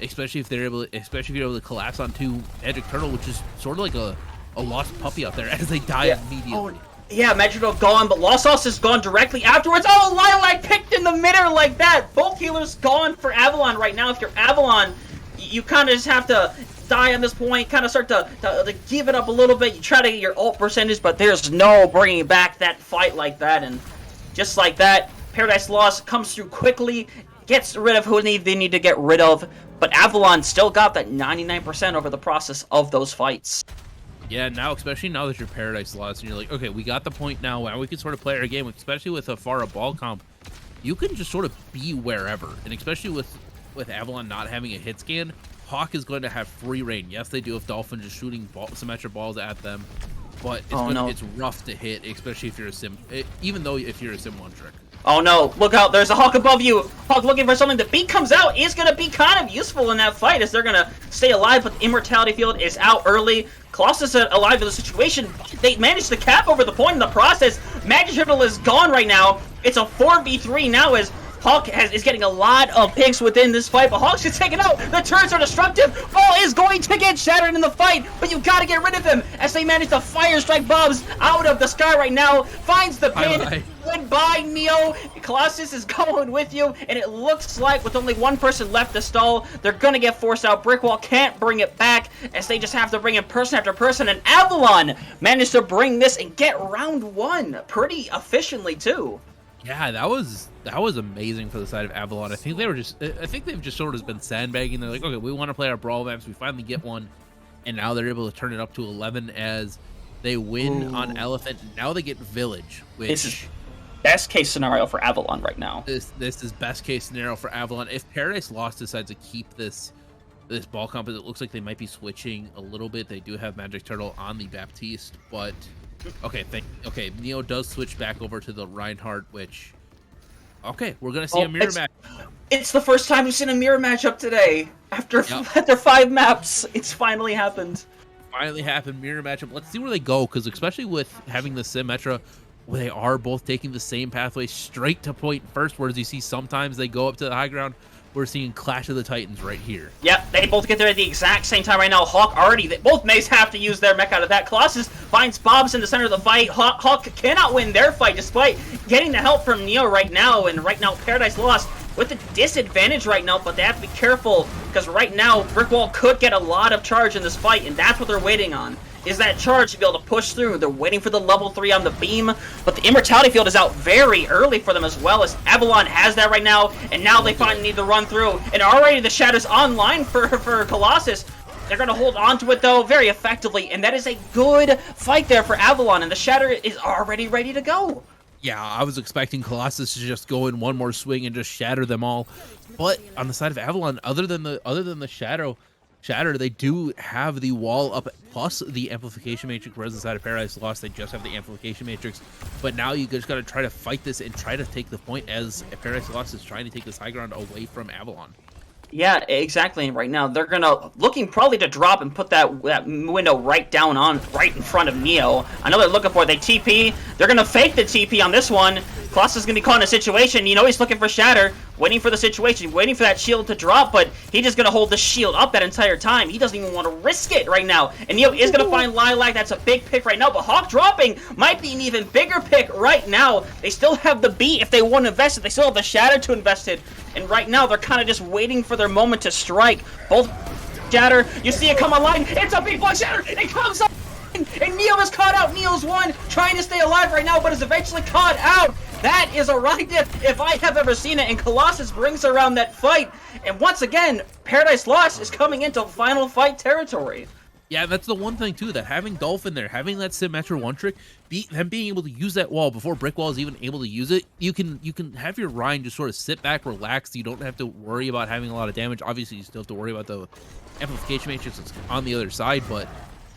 especially if you're able to collapse onto Magic Turtle, which is sort of like a lost puppy out there as they die immediately. Yeah, Magic Turtle gone, but Lost Sauce is gone directly afterwards. Oh, Lilac picked in the middle like that. Both healers gone for Avalon right now. If you're Avalon, you kind of just have to die on this point, kind of start to give it up a little bit. You try to get your ult percentage, but there's no bringing back that fight like that. And just like that, Paradise Lost comes through quickly, gets rid of who they need to get rid of, but Avalon still got that 99% over the process of those fights. Yeah, now, especially now that you're Paradise Lost, and you're like, okay, we got the point now, and we can sort of play our game, especially with a Pharah ball comp. You can just sort of be wherever, and especially with Avalon not having a hit scan, Hawk is going to have free reign. Yes, they do have Dolphin just shooting Symmetra balls at them, but it's rough to hit, especially if you're a Sim, even though if you're a Sim 1 trick. Oh no, look out, there's a Hawk above you. Hawk looking for something. The beat comes out, is going to be kind of useful in that fight as they're going to stay alive, but the Immortality Field is out early. Colossus is alive in the situation. They managed to cap over the point in the process. Magic Turtle is gone right now. It's a 4v3 now as Hawk is getting a lot of picks within this fight, but Hawk's just taken out. The turrets are destructive. Ball is going to get shattered in the fight, but you gotta get rid of him as they manage to fire strike Bubs out of the sky right now. Finds the pin. Goodbye, Neo. Colossus is going with you, and it looks like with only 1 person left to stall, they're gonna get forced out. Brickwall can't bring it back as they just have to bring in person after person, and Avalon managed to bring this and get round 1 pretty efficiently too. Yeah, that was amazing for the side of Avalon. I think they've just sort of been sandbagging. They're like, okay, we want to play our brawl maps. We finally get one, and now they're able to turn it up to 11 as they win on Elephant. Now they get Village, which this is best case scenario for Avalon right now. This is best case scenario for Avalon. If Paradise Lost decides to keep this ball comp, it looks like they might be switching a little bit. They do have Magic Turtle on the Baptiste, but okay, Neo does switch back over to the Reinhardt, which we're gonna see a mirror match. It's the first time we've seen a mirror matchup today after 5 maps. It's finally happened. Mirror matchup. Let's see where they go, because especially with having the Symmetra, where they are both taking the same pathway straight to point first, whereas you see sometimes they go up to the high ground. We're seeing Clash of the Titans right here. Yep, they both get there at the exact same time right now. Hawk both mays have to use their mech out of that. Colossus finds Bobs in the center of the fight. Hawk cannot win their fight despite getting the help from Neo right now. And right now, Paradise Lost with a disadvantage right now, but they have to be careful because right now, Brickwall could get a lot of charge in this fight, and that's what they're waiting on. is that charge to be able to push through. They're waiting for the level 3 on the beam, but the immortality field is out very early for them as well, as Avalon has that right now, and now they finally need to run through, and already the Shadow's online for Colossus. They're going to hold on to it, though, very effectively, and that is a good fight there for Avalon, and the Shatter is already ready to go. Yeah, I was expecting Colossus to just go in one more swing and just shatter them all. But on the side of Avalon, other than the shatter, they do have the wall up plus the amplification matrix, whereas the side of Paradise Lost, they just have the amplification matrix. But now you just got to try to fight this and try to take the point, as Paradise Lost is trying to take this high ground away from Avalon. Yeah, exactly. And right now they're looking probably to drop and put that window right in front of Neo. I know they're looking for it. They TP. They're gonna fake the TP on this one. Colossus is gonna be caught in a situation. You know he's looking for Shatter, waiting for the situation, waiting for that shield to drop, but he's just gonna hold the shield up that entire time. He doesn't even want to risk it right now. And Neo is gonna find Lilac. That's a big pick right now, but Hawk dropping might be an even bigger pick right now. They still have the beat if they want to invest it. They still have the Shatter to invest it. And right now, they're kind of just waiting for their moment to strike. Both Shatter, you see it come online. It's a big block Shatter. It comes up. And Neo is caught out. Neo's one, trying to stay alive right now, but is eventually caught out. That is a right dip if I have ever seen it. And Colossus brings around that fight. And once again, Paradise Lost is coming into final fight territory. Yeah, that's the one thing too, that having Dolphin there, having that Symmetra one trick, them being able to use that wall before Brick Wall is even able to use it, you can have your Ryan just sort of sit back, relax. You don't have to worry about having a lot of damage. Obviously, you still have to worry about the amplification matrix that's on the other side, but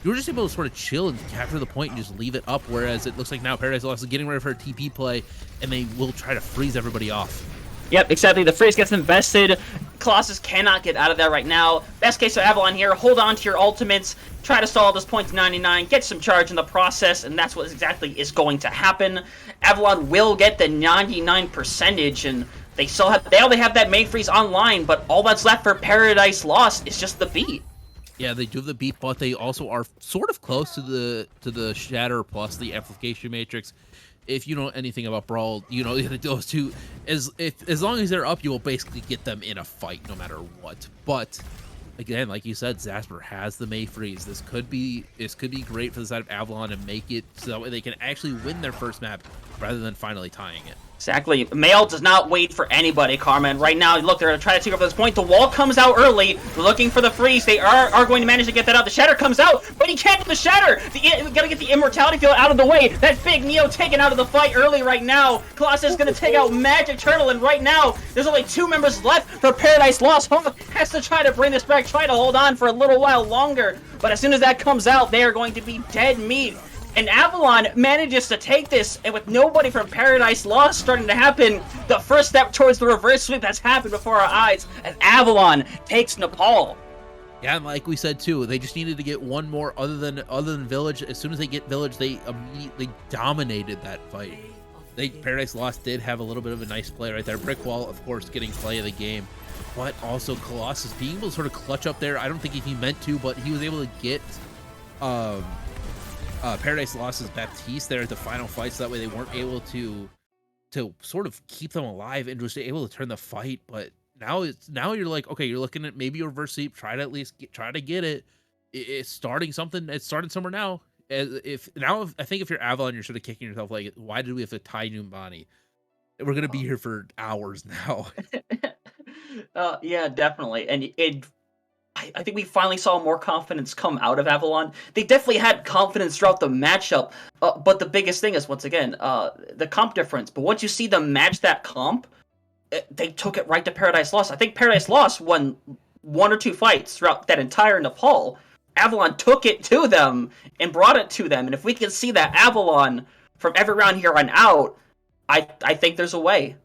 you're just able to sort of chill and capture the point and just leave it up, whereas it looks like now Paradise Lost is getting ready for a TP play, and they will try to freeze everybody off. Yep, exactly. The freeze gets invested. Colossus cannot get out of there right now. Best case for Avalon here, hold on to your ultimates, try to stall this point to 99, get some charge in the process, and that's what exactly is going to happen. Avalon will get the 99 percentage, and they only have that main freeze online, but all that's left for Paradise Lost is just the beat. Yeah, they do have the beat, but they also are sort of close to the Shatter plus the amplification matrix. If you know anything about Brawl, you know those two, as long as they're up, you will basically get them in a fight no matter what. But again, like you said, Zasper has the May freeze. This could be great for the side of Avalon and make it so that way they can actually win their first map rather than finally tying it. Exactly. Mail does not wait for anybody, Carmen. Right now, look, they're going to try to take over this point. The wall comes out early. They're looking for the freeze. They are going to manage to get that out. The Shatter comes out, but he can't do the Shatter. We got to get the immortality field out of the way. That's big Neo taken out of the fight early right now. Colossus is going to take out Magic Turtle, and right now, there's only 2 members left for Paradise Lost. Hawk has to try to bring this back, try to hold on for a little while longer, but as soon as that comes out, they are going to be dead meat. And Avalon manages to take this, and with nobody from Paradise Lost starting to happen, the first step towards the reverse sweep that's happened before our eyes, as Avalon takes Nepal. Yeah, and like we said too, they just needed to get one more other than Village. As soon as they get Village, they immediately dominated that fight. Paradise Lost did have a little bit of a nice play right there. Brick Wall, of course, getting play of the game, but also Colossus being able to sort of clutch up there. I don't think he meant to, but he was able to get Paradise Lost's Baptiste there at the final fight, so that way they weren't able to sort of keep them alive and just able to turn the fight. But now you're like, okay, you're looking at maybe a reverse sweep, try to at least get it. It's starting something. It's starting somewhere now. I think if you're Avalon, you're sort of kicking yourself like, why did we have to tie Numbani? We're gonna be here for hours now. Yeah, definitely, and I think we finally saw more confidence come out of Avalon. They definitely had confidence throughout the matchup, but the biggest thing is, once again, the comp difference. But once you see them match that comp, they took it right to Paradise Lost. I think Paradise Lost won 1 or 2 fights throughout that entire Nepal. Avalon took it to them and brought it to them. And if we can see that Avalon from every round here on out, I think there's a way.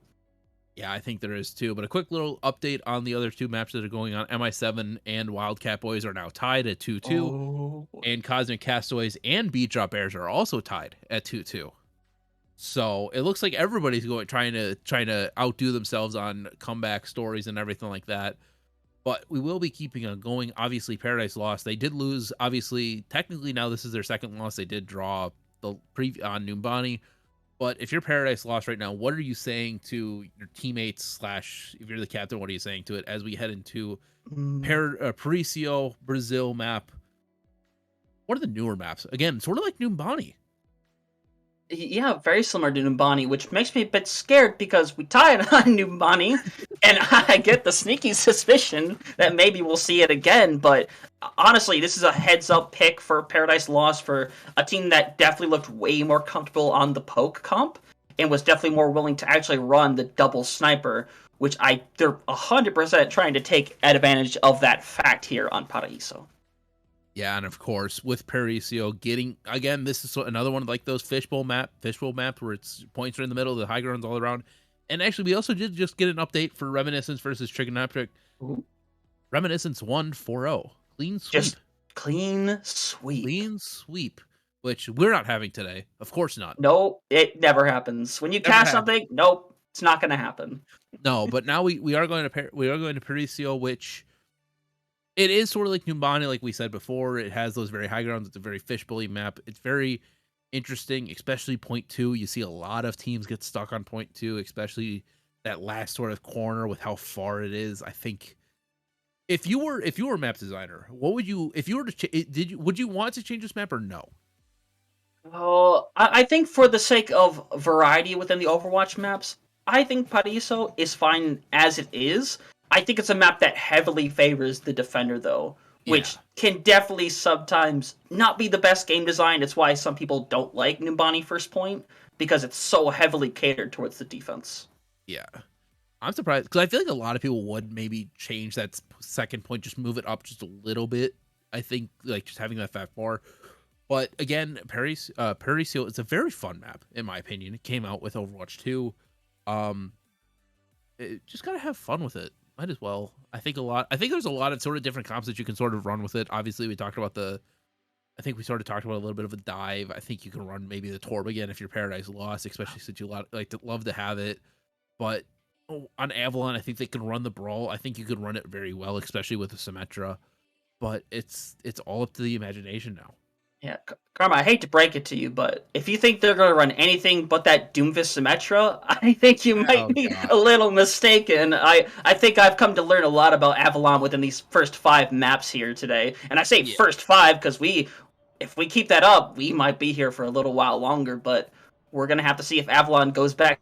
Yeah, I think there is too. But a quick little update on the other 2 maps that are going on. MI7 and Wildcat Boys are now tied at 2-2. And Cosmic Castaways and Beat Drop Bears are also tied at 2-2. So it looks like everybody's trying to outdo themselves on comeback stories and everything like that. But we will be keeping on going. Obviously, Paradise Lost. They did lose. Obviously, technically now this is their second loss. They did draw the on Numbani. But if you're Paradise Lost right now, what are you saying to your teammates / if you're the captain, what are you saying to it as we head into Paricio Brazil map? one of the newer maps. Again, sort of like Numbani. Yeah, very similar to Numbani, which makes me a bit scared because we tied on Numbani, and I get the sneaky suspicion that maybe we'll see it again. But honestly, this is a heads-up pick for Paradise Lost for a team that definitely looked way more comfortable on the poke comp and was definitely more willing to actually run the double sniper, which they're 100% trying to take advantage of that fact here on Paraíso. Yeah, and of course, with Paraiso getting, again, this is another one like those fishbowl map where it's points are in the middle, the high ground's all around. And actually, we also did just get an update for Reminiscence versus Trigonometric. Reminiscence won 4-0. Clean sweep. Just clean sweep. Clean sweep, which we're not having today. Of course not. No, it never happens. When you cast something, nope, it's not going to happen. No, but now we are going to Paraiso, which... It is sort of like Numbani, like we said before. It has those very high grounds. It's a very fishbowly map. It's very interesting, especially point 2. You see a lot of teams get stuck on point 2, especially that last sort of corner with how far it is. I think if you were a map designer, what would you, if you were to would you want to change this map or no? Oh, I think for the sake of variety within the Overwatch maps, I think Paraiso is fine as it is. I think it's a map that heavily favors the defender, though, which can definitely sometimes not be the best game design. It's why some people don't like Numbani First Point, because it's so heavily catered towards the defense. Yeah. I'm surprised, because I feel like a lot of people would maybe change that second point, just move it up just a little bit. I think, like, just having that fat bar. But, again, Paraiso is a very fun map, in my opinion. It came out with Overwatch 2. Just gotta have fun with it. Might as well. I think there's a lot of sort of different comps that you can sort of run with it. Obviously, we talked about I think we sort of talked about a little bit of a dive. I think you can run maybe the Torb again if you're Paradise Lost, especially since you love to have it. But on Avalon, I think they can run the Brawl. I think you could run it very well, especially with the Symmetra. But it's all up to the imagination now. Yeah, Karma, I hate to break it to you, but if you think they're going to run anything but that Doomfist Symmetra, I think you might be a little mistaken. I think I've come to learn a lot about Avalon within these first 5 maps here today. And I say first 5 because if we keep that up, we might be here for a little while longer, but we're going to have to see if Avalon goes back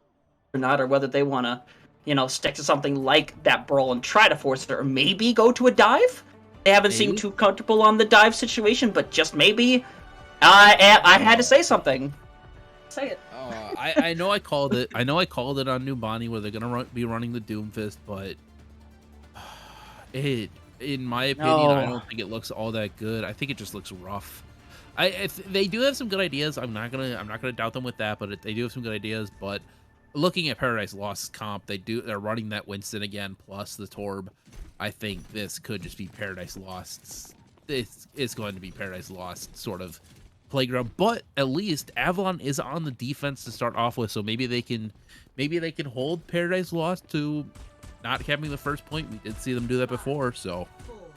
or not, or whether they want to, stick to something like that Brawl and try to force it, or maybe go to a dive. They haven't seemed too comfortable on the dive situation, but just maybe I had to say something. Say it. I know I called it. I know I called it on Numbani where they're gonna be running the Doomfist, but in my opinion, I don't think it looks all that good. I think it just looks rough. They do have some good ideas. I'm not gonna doubt them with that, but they do have some good ideas. But looking at Paradise Lost's comp, they're running that Winston again plus the Torb. I think this could just be Paradise Lost's. It's going to be Paradise Lost sort of playground, but at least Avalon is on the defense to start off with, so maybe they can hold Paradise Lost to not having the first point. We did see them do that before, so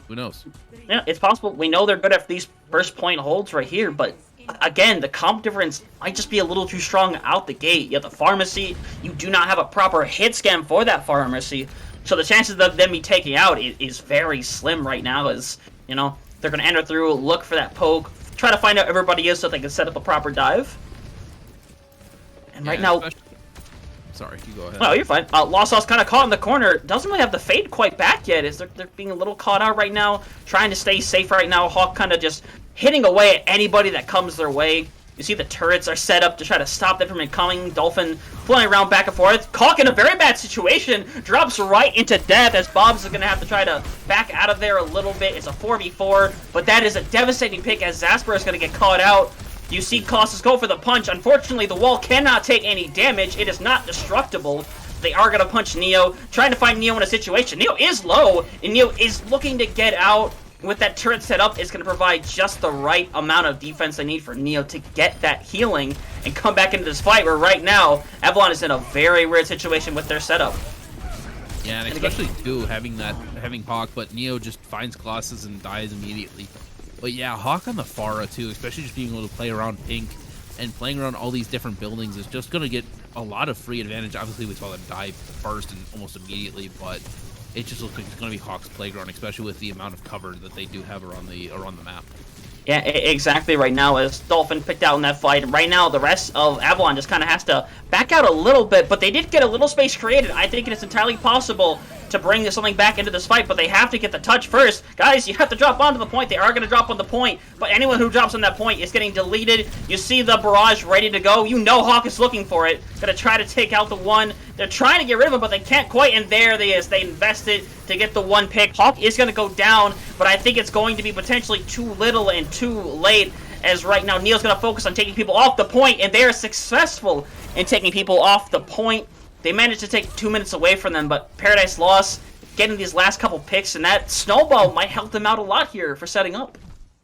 who knows? Yeah, it's possible. We know they're good at these first point holds right here, but again, the comp difference might just be a little too strong out the gate. You have the Pharmacy. You do not have a proper hit scan for that Pharmacy. So the chances of them be taking out is very slim right now, as, they're going to enter through, look for that poke, try to find out everybody is so they can set up a proper dive. And right now... Sorry, you go ahead. No, you're fine. Lost Sauce kind of caught in the corner. Doesn't really have the fade quite back yet. They're being a little caught out right now, trying to stay safe right now. Hawk kind of just hitting away at anybody that comes their way. You see the turrets are set up to try to stop them from incoming. Dolphin flying around back and forth. Hawk in a very bad situation. Drops right into death as Bobs is going to have to try to back out of there a little bit. It's a 4v4, but that is a devastating pick as Zasper is going to get caught out. You see Colossus go for the punch. Unfortunately, the wall cannot take any damage. It is not destructible. They are going to punch Neo, trying to find Neo in a situation. Neo is low, and Neo is looking to get out. With that turret set up, it's going to provide just the right amount of defense they need for Neo to get that healing and come back into this fight, where right now, Avalon is in a very weird situation with their setup. Yeah, and especially, too, having Hawk, but Neo just finds Colossus and dies immediately. But yeah, Hawk on the Pharah, too, especially just being able to play around Pink and playing around all these different buildings is just going to get a lot of free advantage. Obviously, we saw them die first and almost immediately, but it just looks like it's going to be Hawk's playground, especially with the amount of cover that they do have around the map. Yeah, exactly right now as Dolphin picked out in that fight. Right now, the rest of Avalon just kind of has to back out a little bit, but they did get a little space created. I think it's entirely possible to bring something back into this fight, but they have to get the touch first. Guys, you have to drop onto the point. They are going to drop on the point, but anyone who drops on that point is getting deleted. You see the barrage ready to go. You know Hawk is looking for it. Going to try to take out the one. They're trying to get rid of him, but they can't quite, and there they is. They invested to get the one pick. Hawk is going to go down, but I think it's going to be potentially too little and too late, as right now Neil's going to focus on taking people off the point, and they are successful in taking people off the point. They managed to take 2 minutes away from them, but Paradise Lost getting these last couple picks, and that snowball might help them out a lot here for setting up.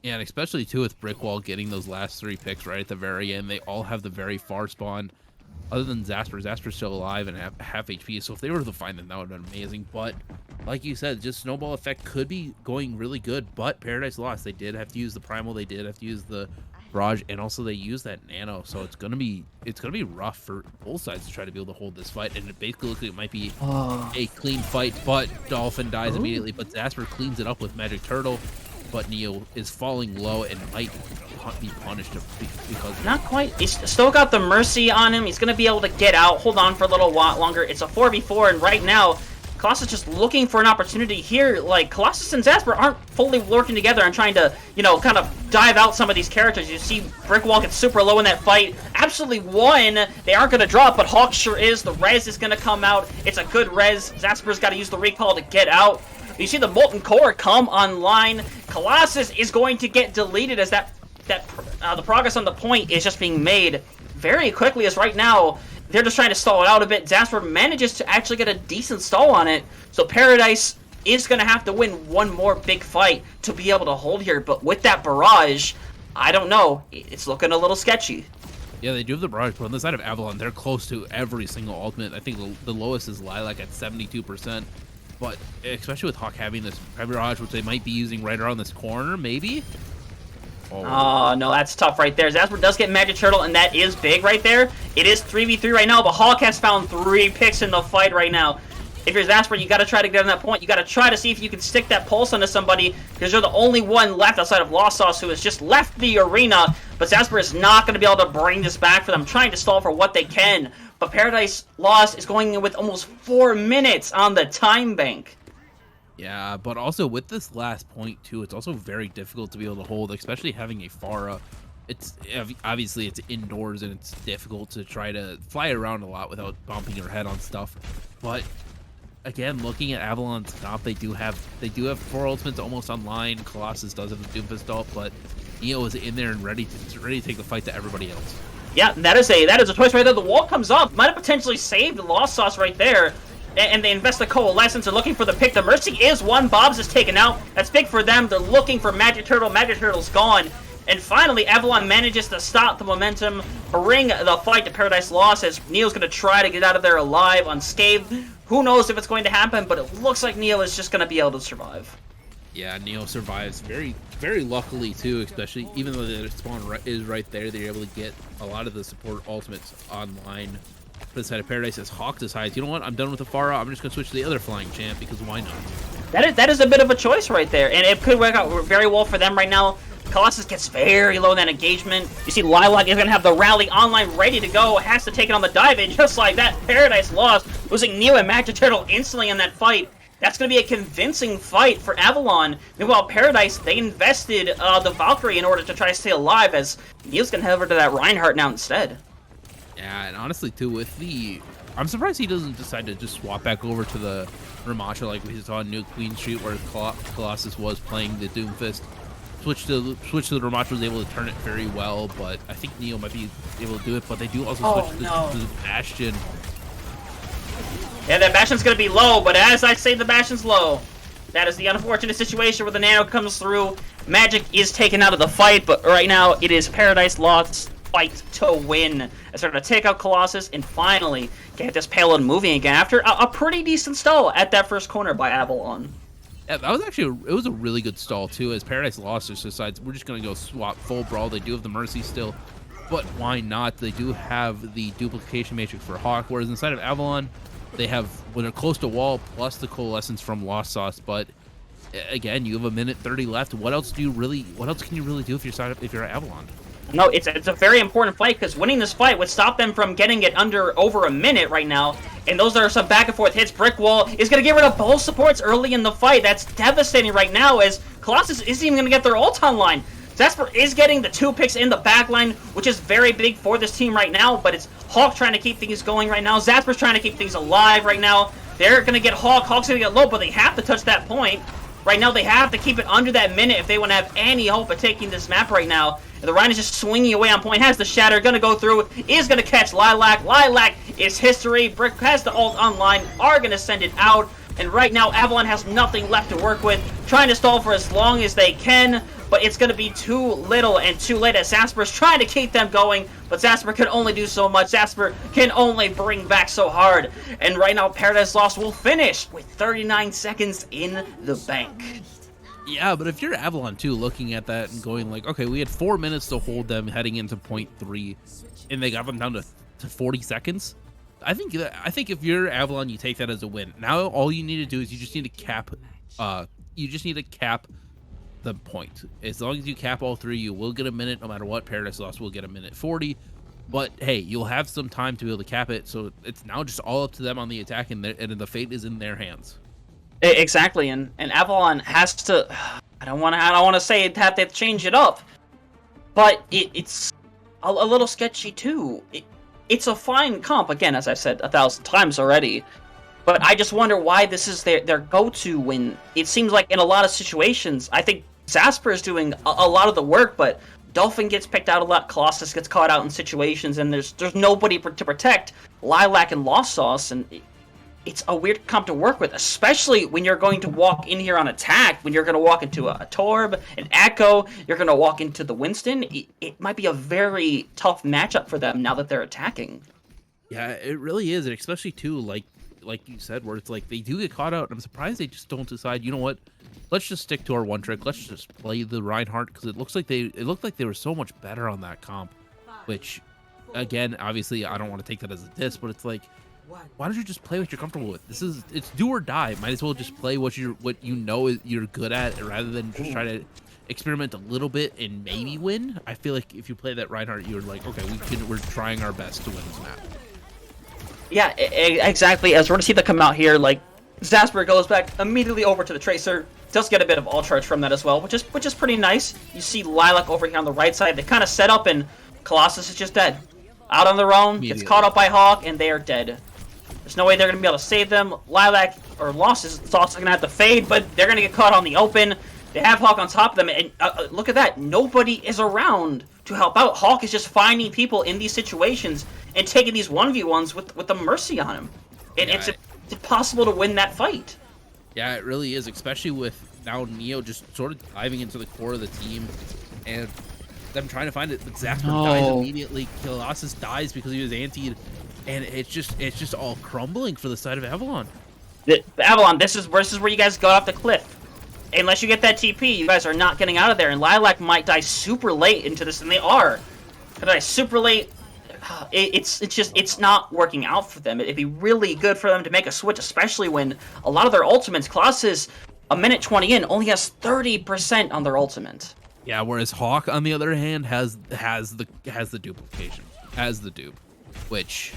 Yeah, and especially too with Brickwall getting those last 3 picks right at the very end. They all have the very far spawn. Other than Zasper, Zasper's still alive and half HP, so if they were to find them, that would have been amazing. But like you said, just snowball effect could be going really good, but Paradise Lost. They did have to use the Primal, they did have to use the Barrage, and also they use that Nano, so it's gonna be rough for both sides to try to be able to hold this fight. And it basically looks like it might be a clean fight, but Dolphin dies immediately. But Zasper cleans it up with Magic Turtle, but Neo is falling low and might be punished because not quite. He's still got the Mercy on him. He's gonna be able to get out. Hold on for a little while longer. It's a 4v4, and right now Colossus just looking for an opportunity here. Like, Colossus and Zasper aren't fully working together and trying to, you know, kind of dive out some of these characters. You see Brickwall gets super low in that fight. Absolutely won. They aren't going to drop, but Hawk sure is. The res is going to come out. It's a good res. Zasper's got to use the recall to get out. You see the Molten Core come online. Colossus is going to get deleted as the progress on the point is just being made very quickly, as right now they're just trying to stall it out a bit. Zasper manages to actually get a decent stall on it, so Paradise is going to have to win one more big fight to be able to hold here. But with that barrage, I don't know. It's looking a little sketchy. Yeah, they do have the barrage, but on the side of Avalon, they're close to every single ultimate. I think the lowest is Lilac at 72%. But especially with Hawk having this barrage, which they might be using right around this corner, maybe? Oh, no, that's tough right there. Zasper does get Magic Turtle, and that is big right there. It is 3v3 right now, but Hawk has found 3 picks in the fight right now. If you're Zasper, you got to try to get on that point. You got to try to see if you can stick that pulse onto somebody, because you're the only one left outside of Lost Sauce who has just left the arena. But Zasper is not going to be able to bring this back for them, trying to stall for what they can. But Paradise Lost is going in with almost 4 minutes on the time bank. Yeah, but also with this last point too, it's also very difficult to be able to hold, especially having a Pharah. It's obviously it's indoors and it's difficult to try to fly around a lot without bumping your head on stuff. But again, looking at Avalon's comp, they do have 4 ultimates almost online. Colossus does have the Doomfist ult, but Neo is in there and ready to take the fight to everybody else. Yeah, that is a choice right there. The wall comes up, might have potentially saved the Lost Sauce right there. And they invest the Coalescence. They're looking for the pick. The Mercy is one. Bob's is taken out. That's big for them. They're looking for Magic Turtle. Magic Turtle's gone. And finally, Avalon manages to stop the momentum, bring the fight to Paradise Lost, as Neil's going to try to get out of there alive, unscathed. Who knows if it's going to happen, but it looks like Neil is just going to be able to survive. Yeah, Neo survives very, very luckily too, especially even though the spawn is right there, they're able to get a lot of the support ultimates online. For the side of Paradise, as Hawk decides, you know what, I'm done with the Pharah, I'm just going to switch to the other flying champ, because why not? That is a bit of a choice right there, and it could work out very well for them right now. Colossus gets very low in that engagement. You see Lilac is going to have the rally online ready to go, has to take it on the dive, and just like that, Paradise Lost, losing Neo and Magic Turtle instantly in that fight. That's going to be a convincing fight for Avalon. Meanwhile, Paradise, they invested the Valkyrie in order to try to stay alive, as Neil's going to head over to that Reinhardt now instead. Yeah, and honestly, too, with the... I'm surprised he doesn't decide to just swap back over to the Ramasha like we saw in New Queen Street, where Colossus was playing the Doomfist. Switch to the Ramasha, was able to turn it very well, but I think Neo might be able to do it, but they do also switch to the Bastion. Yeah, that Bastion's going to be low, but as I say, the Bastion's low. That is the unfortunate situation where the Nano comes through. Magic is taken out of the fight, but right now it is Paradise Lost's fight to win. As they're going to take out Colossus and finally get this payload moving again after a pretty decent stall at that first corner by Avalon. Yeah, that was actually it was a really good stall too, as Paradise Lost just decides we're just going to go swap full brawl. They do have the Mercy still, but why not? They do have the duplication matrix for Hawk, whereas inside of Avalon, they have, when they're close to wall, plus the Coalescence from Lost Sauce, but again, you have a minute 30 left. What else can you really do if you're at Avalon? No, it's a very important fight because winning this fight would stop them from getting it over a minute right now. And those are some back and forth hits. Brick Wall is going to get rid of both supports early in the fight. That's devastating right now as Colossus isn't even going to get their ult online. Zasper is getting the 2 picks in the back line, which is very big for this team right now, but it's Hawk trying to keep things going right now. Zasper's trying to keep things alive right now. They're going to get Hawk. Hawk's going to get low, but they have to touch that point. Right now, they have to keep it under that minute if they want to have any hope of taking this map right now. And the Ryan is just swinging away on point. Has the Shatter. Going to go through. Is going to catch Lilac. Lilac is history. Brick has the ult online. Are going to send it out. And right now, Avalon has nothing left to work with. Trying to stall for as long as they can. But it's going to be too little and too late as Zasper's trying to keep them going. But Zasper can only do so much. Zasper can only bring back so hard. And right now, Paradise Lost will finish with 39 seconds in the bank. Yeah, but if you're Avalon too, looking at that and going like, okay, we had 4 minutes to hold them heading into point 3, and they got them down to 40 seconds. I think if you're Avalon, you take that as a win. Now all you need to do is you just need to cap. The point. As long as you cap all 3, you will get a minute no matter what. Paradise Lost will get a minute 40, but hey, you'll have some time to be able to cap it, so it's now just all up to them on the attack, and the fate is in their hands. Exactly, and Avalon has to, I don't want to say have to change it up, but it's a little sketchy too. It's a fine comp, again, as I've said 1,000 times already. But I just wonder why this is their go-to when it seems like in a lot of situations, I think Zasper is doing a lot of the work, but Dolphin gets picked out a lot, Colossus gets caught out in situations, and there's nobody to protect Lilac and Lost Sauce, and it's a weird comp to work with, especially when you're going to walk in here on attack, when you're going to walk into a Torb, an Echo, you're going to walk into the Winston. It might be a very tough matchup for them now that they're attacking. Yeah, it really is, and especially too, like you said, where it's like they do get caught out. I'm surprised they just don't decide, you know what, let's just stick to our one trick. Let's just play the Reinhardt, because it looked like they were so much better on that comp. Which, again, obviously I don't want to take that as a diss, but it's like, why don't you just play what you're comfortable with? It's do or die. Might as well just play what you know you're good at, rather than just try to experiment a little bit and maybe win. I feel like if you play that Reinhardt, you're like, okay, we're trying our best to win this map. Yeah, exactly. As we're going to see that come out here, like, Zasper goes back immediately over to the Tracer. Does get a bit of all charge from that as well, which is pretty nice. You see Lilac over here on the right side. They kind of set up, and Colossus is just dead. Out on their own, gets caught up by Hawk, and they are dead. There's no way they're going to be able to save them. Lilac, or Lost is also going to have to fade, but they're going to get caught on the open. They have Hawk on top of them, and look at that. Nobody is around to help out. Hawk is just finding people in these situations and taking these 1v1s with the Mercy on him. And it's impossible to win that fight. Yeah, it really is, especially with now Neo just sort of diving into the core of the team and them trying to find it. But Zasper dies immediately. Colossus dies because he was antied, and it's just all crumbling for the side of Avalon. Avalon, this is where you guys go off the cliff. Unless you get that TP, you guys are not getting out of there. And Lilac might die super late into this, and they are. They die super late. It's not working out for them. It'd be really good for them to make a switch, especially when a lot of their ultimates, Colossus, a minute 20 in, only has 30% on their ultimate. Yeah, whereas Hawk, on the other hand, has the duplication, has the dupe, which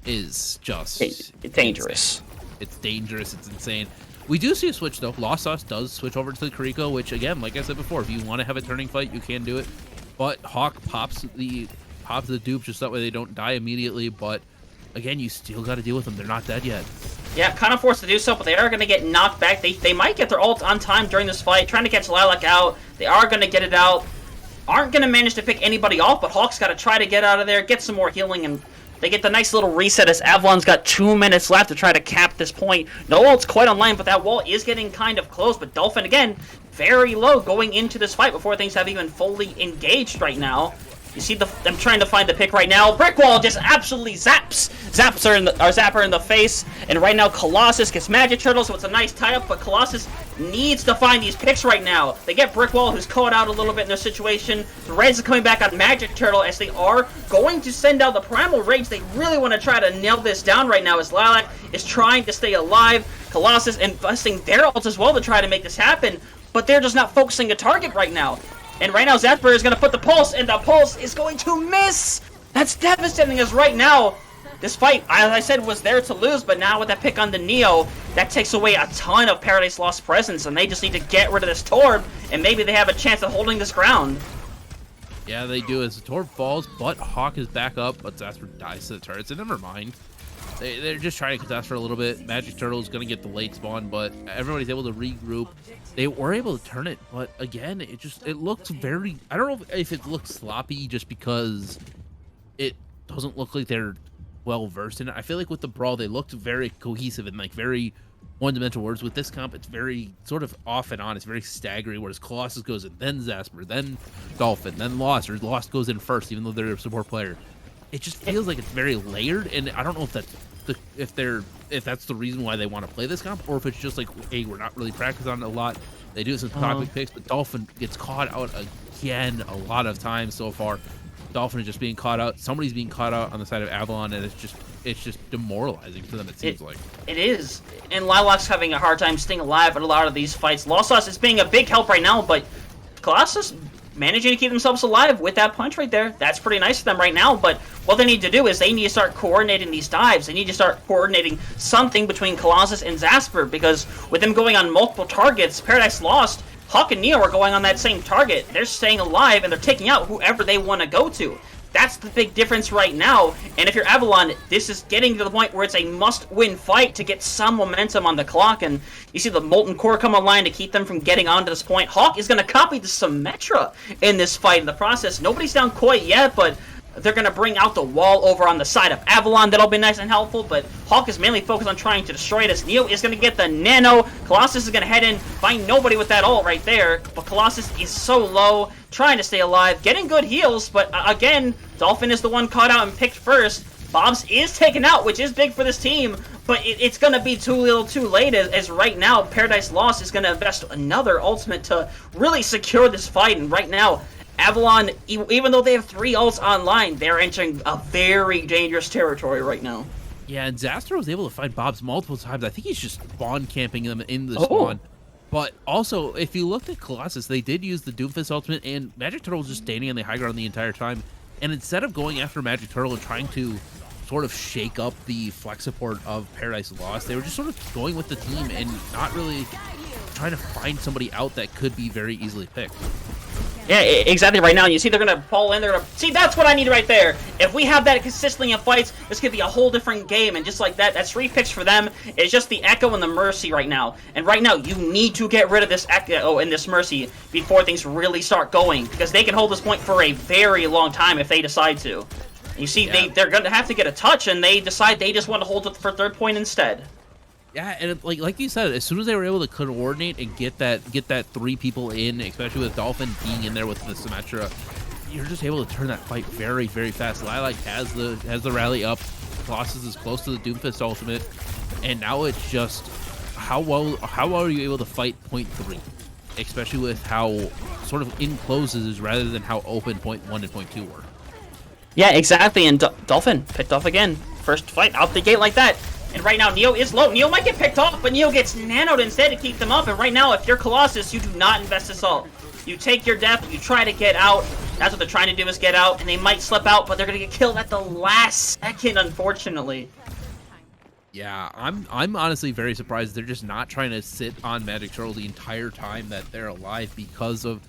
is just it's dangerous. Insane. It's dangerous. It's insane. We do see a switch though. Lost Sauce does switch over to the Kariko, which again, like I said before, if you want to have a turning fight, you can do it. But Hawk pops the dupe just that way they don't die immediately. But again, you still got to deal with them. They're not dead yet. Yeah, kind of forced to do so, but they are going to get knocked back. They might get their ult on time during this fight, trying to catch Lilac out. They are going to get it out. Aren't going to manage to pick anybody off, but Hawk's got to try to get out of there, get some more healing, and they get the nice little reset as Avalon's got 2 minutes left to try to cap this point. No ult's quite online, but that wall is getting kind of close. But Dolphin, again, very low going into this fight before things have even fully engaged right now. You see them trying to find the pick right now. Brick Wall just absolutely Zapper in the face. And right now Colossus gets Magic Turtle, so it's a nice tie-up, but Colossus needs to find these picks right now. They get Brick Wall, who's caught out a little bit in their situation. The Reds are coming back on Magic Turtle as they are going to send out the Primal Rage. They really want to try to nail this down right now as Lilac is trying to stay alive. Colossus investing their ults as well to try to make this happen, but they're just not focusing a target right now. And right now, Zasper is going to put the pulse, and the pulse is going to miss! That's devastating, as right now, this fight, as I said, was there to lose, but now with that pick on the Neo, that takes away a ton of Paradise Lost presence, and they just need to get rid of this Torb, and maybe they have a chance of holding this ground. Yeah, they do as the Torb falls, but Hawk is back up, but Zasper dies to the turrets, and never mind. They're just trying to contest for a little bit. Magic Turtle is going to get the late spawn, but everybody's able to regroup. They were able to turn it, but again, it looks very... I don't know if it looks sloppy just because it doesn't look like they're well-versed in it. I feel like with the Brawl, they looked very cohesive and like very one-dimensional, whereas with this comp, it's very sort of off and on. It's very staggering, whereas Colossus goes in, then Zasper, then Dolphin, then Lost, or Lost goes in first, even though they're a support player. It just feels like it's very layered, and I don't know if that's the reason why they want to play this comp, or if it's just like, hey, we're not really practicing on it a lot. They do some toxic picks, but Dolphin gets caught out again a lot of times so far. Dolphin is just being caught out. Somebody's being caught out on the side of Avalon, and it's just demoralizing for them, it seems like. It is. And Lilac's having a hard time staying alive at a lot of these fights. Lost Sauce is being a big help right now, but Colossus managing to keep themselves alive with that punch right there. That's pretty nice for them right now, but what they need to do is they need to start coordinating these dives. They need to start coordinating something between Colossus and Zasper, because with them going on multiple targets, Paradise Lost, Hawk and Neo are going on that same target. They're staying alive, and they're taking out whoever they want to go to. That's the big difference right now, and if you're Avalon, this is getting to the point where it's a must-win fight to get some momentum on the clock, and you see the Molten Core come online to keep them from getting on to this point. Hawk is going to copy the Symmetra in this fight in the process. Nobody's down quite yet, but they're going to bring out the wall over on the side of Avalon. That'll be nice and helpful, but Hawk is mainly focused on trying to destroy this. Neo is going to get the Nano. Colossus is going to head in, find nobody with that ult right there, but Colossus is so low, trying to stay alive, getting good heals, but again, Dolphin is the one caught out and picked first. Bobs is taken out, which is big for this team, but it's going to be too little too late, as right now, Paradise Lost is going to invest another ultimate to really secure this fight, and right now, Avalon, even though they have 3 ults online, they're entering a very dangerous territory right now. Yeah, and Zasper was able to find Bobs multiple times. I think he's just spawn camping them in the spawn. But also, if you looked at Colossus, they did use the Doomfist ultimate, and Magic Turtle was just standing on the high ground the entire time. And instead of going after Magic Turtle and trying to sort of shake up the flex support of Paradise Lost, they were just sort of going with the team and not really trying to find somebody out that could be very easily picked. Yeah, exactly right now. You see they're going to fall in. They're going to... See, that's what I need right there. If we have that consistently in fights, this could be a whole different game. And just like that, that's 3 picks for them. It's just the Echo and the Mercy right now. And right now, you need to get rid of this Echo and this Mercy before things really start going. Because they can hold this point for a very long time if they decide to. And you see, they're going to have to get a touch, and they decide they just want to hold it for 3rd point instead. Yeah, and like you said, as soon as they were able to coordinate and get that 3 people in, especially with Dolphin being in there with the Symmetra, you're just able to turn that fight very, very fast. Lilac has the rally up. Colossus is close to the Doomfist ultimate, and now it's just how well are you able to fight point 3, especially with how sort of in closes rather than how open point 1 and point 2 were. Yeah, exactly. And Dolphin picked off again. First fight out the gate like that. And right now, Neo is low. Neo might get picked off, but Neo gets nanoed instead to keep them up. And right now, if you're Colossus, you do not invest this ult. You take your death, you try to get out. That's what they're trying to do, is get out. And they might slip out, but they're going to get killed at the last second, unfortunately. Yeah, I'm honestly very surprised they're just not trying to sit on Magic Turtle the entire time that they're alive, because of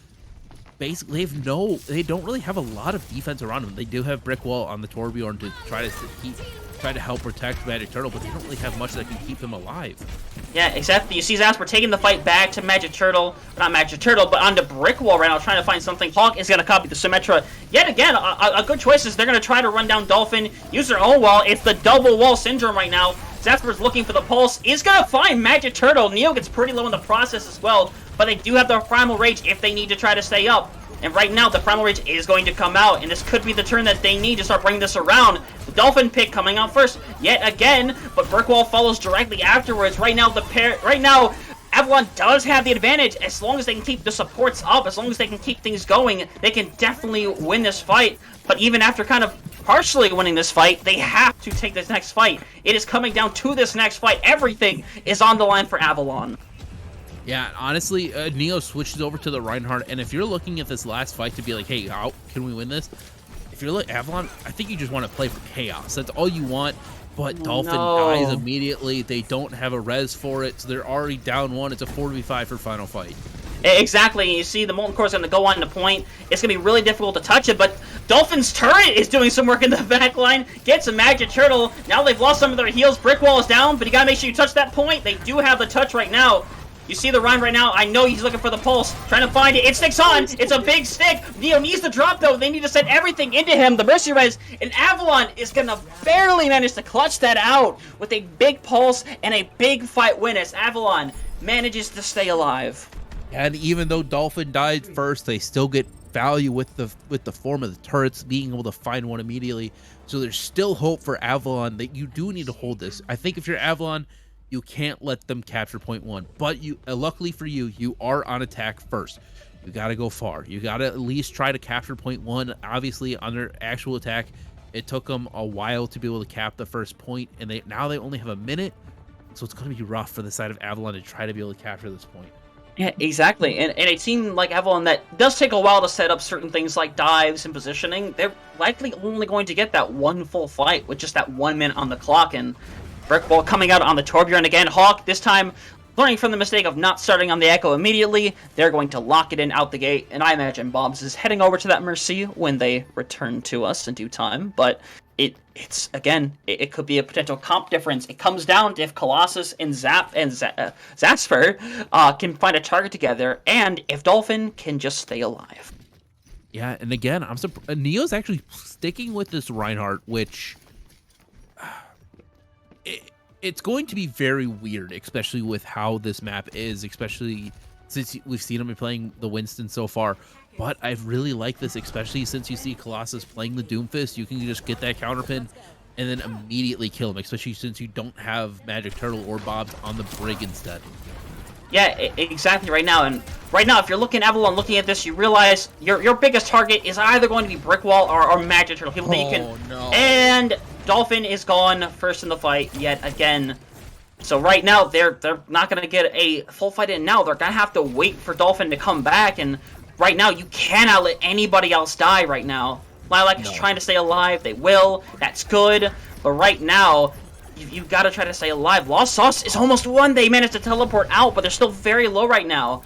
basically they don't really have a lot of defense around them. They do have Brick Wall on the Torbjorn to try to help protect Magic Turtle, but they don't really have much that can keep them alive. Yeah, exactly. You see Zasper taking the fight back to Magic Turtle, not Magic Turtle, but onto Brick Wall right now, trying to find something. Hawk is going to copy the Symmetra. Yet again, a good choice is they're going to try to run down Dolphin, use their own wall. It's the double wall syndrome right now. Zasper's looking for the pulse. Is going to find Magic Turtle. Neo gets pretty low in the process as well, but they do have the Primal Rage if they need to try to stay up. And right now, the Primal Rage is going to come out, and this could be the turn that they need to start bringing this around. The Dolphin pick coming out first, yet again, but Brickwall follows directly afterwards. Right now, Avalon does have the advantage. As long as they can keep the supports up, as long as they can keep things going, they can definitely win this fight. But even after kind of partially winning this fight. They have to take this next fight. It is coming down to this next fight. Everything is on the line for Avalon. Yeah, honestly, Neo switches over to the Reinhardt, and if you're looking at this last fight to be like, hey, how can we win this? If you're like Avalon, I think you just want to play for chaos. That's all you want. But Dolphin dies immediately. They don't have a res for it, so they're already down 1. It's a 4v5 for final fight. Exactly. You see the Molten Core is going to go on to point. It's going to be really difficult to touch it, but Dolphin's turret is doing some work in the back line. Gets a Magic Turtle. Now they've lost some of their heals. Brick Wall is down, but you got to make sure you touch that point. They do have the touch right now. You see the Rhyme right now. I know he's looking for the pulse. Trying to find it. It sticks on. It's a big stick. Neo needs to drop, though. They need to send everything into him. The Mercy Res. And Avalon is going to barely manage to clutch that out with a big pulse and a big fight win as Avalon manages to stay alive. And even though Dolphin died first, they still get value with the form of the turrets, being able to find one immediately. So there's still hope for Avalon that you do need to hold this. I think if you're Avalon, you can't let them capture point 1. But you, luckily for you, you are on attack first. You got to go far. You got to at least try to capture point 1. Obviously, on their actual attack, it took them a while to be able to cap the first point, and now they only have a minute. So it's going to be rough for the side of Avalon to try to be able to capture this point. Yeah, exactly. And it seemed like Avalon, that does take a while to set up certain things like dives and positioning. They're likely only going to get that one full fight with just that 1 minute on the clock. And Brick Wall coming out on the Torbjorn again. Hawk, this time, learning from the mistake of not starting on the Echo immediately, they're going to lock it in out the gate. And I imagine Bobs is heading over to that Mercy when they return to us in due time. But it's again, it could be a potential comp difference. It comes down to if Colossus and Zasper can find a target together, and if Dolphin can just stay alive. Yeah, and again, I'm surprised Neo's actually sticking with this Reinhardt, which it's going to be very weird, especially with how this map is, especially since we've seen him playing the Winston so far. But I really like this, especially since you see Colossus playing the Doomfist. You can just get that counterpin and then immediately kill him, especially since you don't have Magic Turtle or Bobs on the Brig instead. Yeah, exactly right now. And right now, if you're looking Avalon, looking at this, you realize your biggest target is either going to be Brick Wall or Magic Turtle. People that you can. No. And Dolphin is gone first in the fight yet again. So right now, they're not going to get a full fight in now. They're going to have to wait for Dolphin to come back. And right now, you cannot let anybody else die right now. Lilac is trying to stay alive. They will. That's good. But right now, you've got to try to stay alive. Lost Sauce is almost won. They managed to teleport out, but they're still very low right now.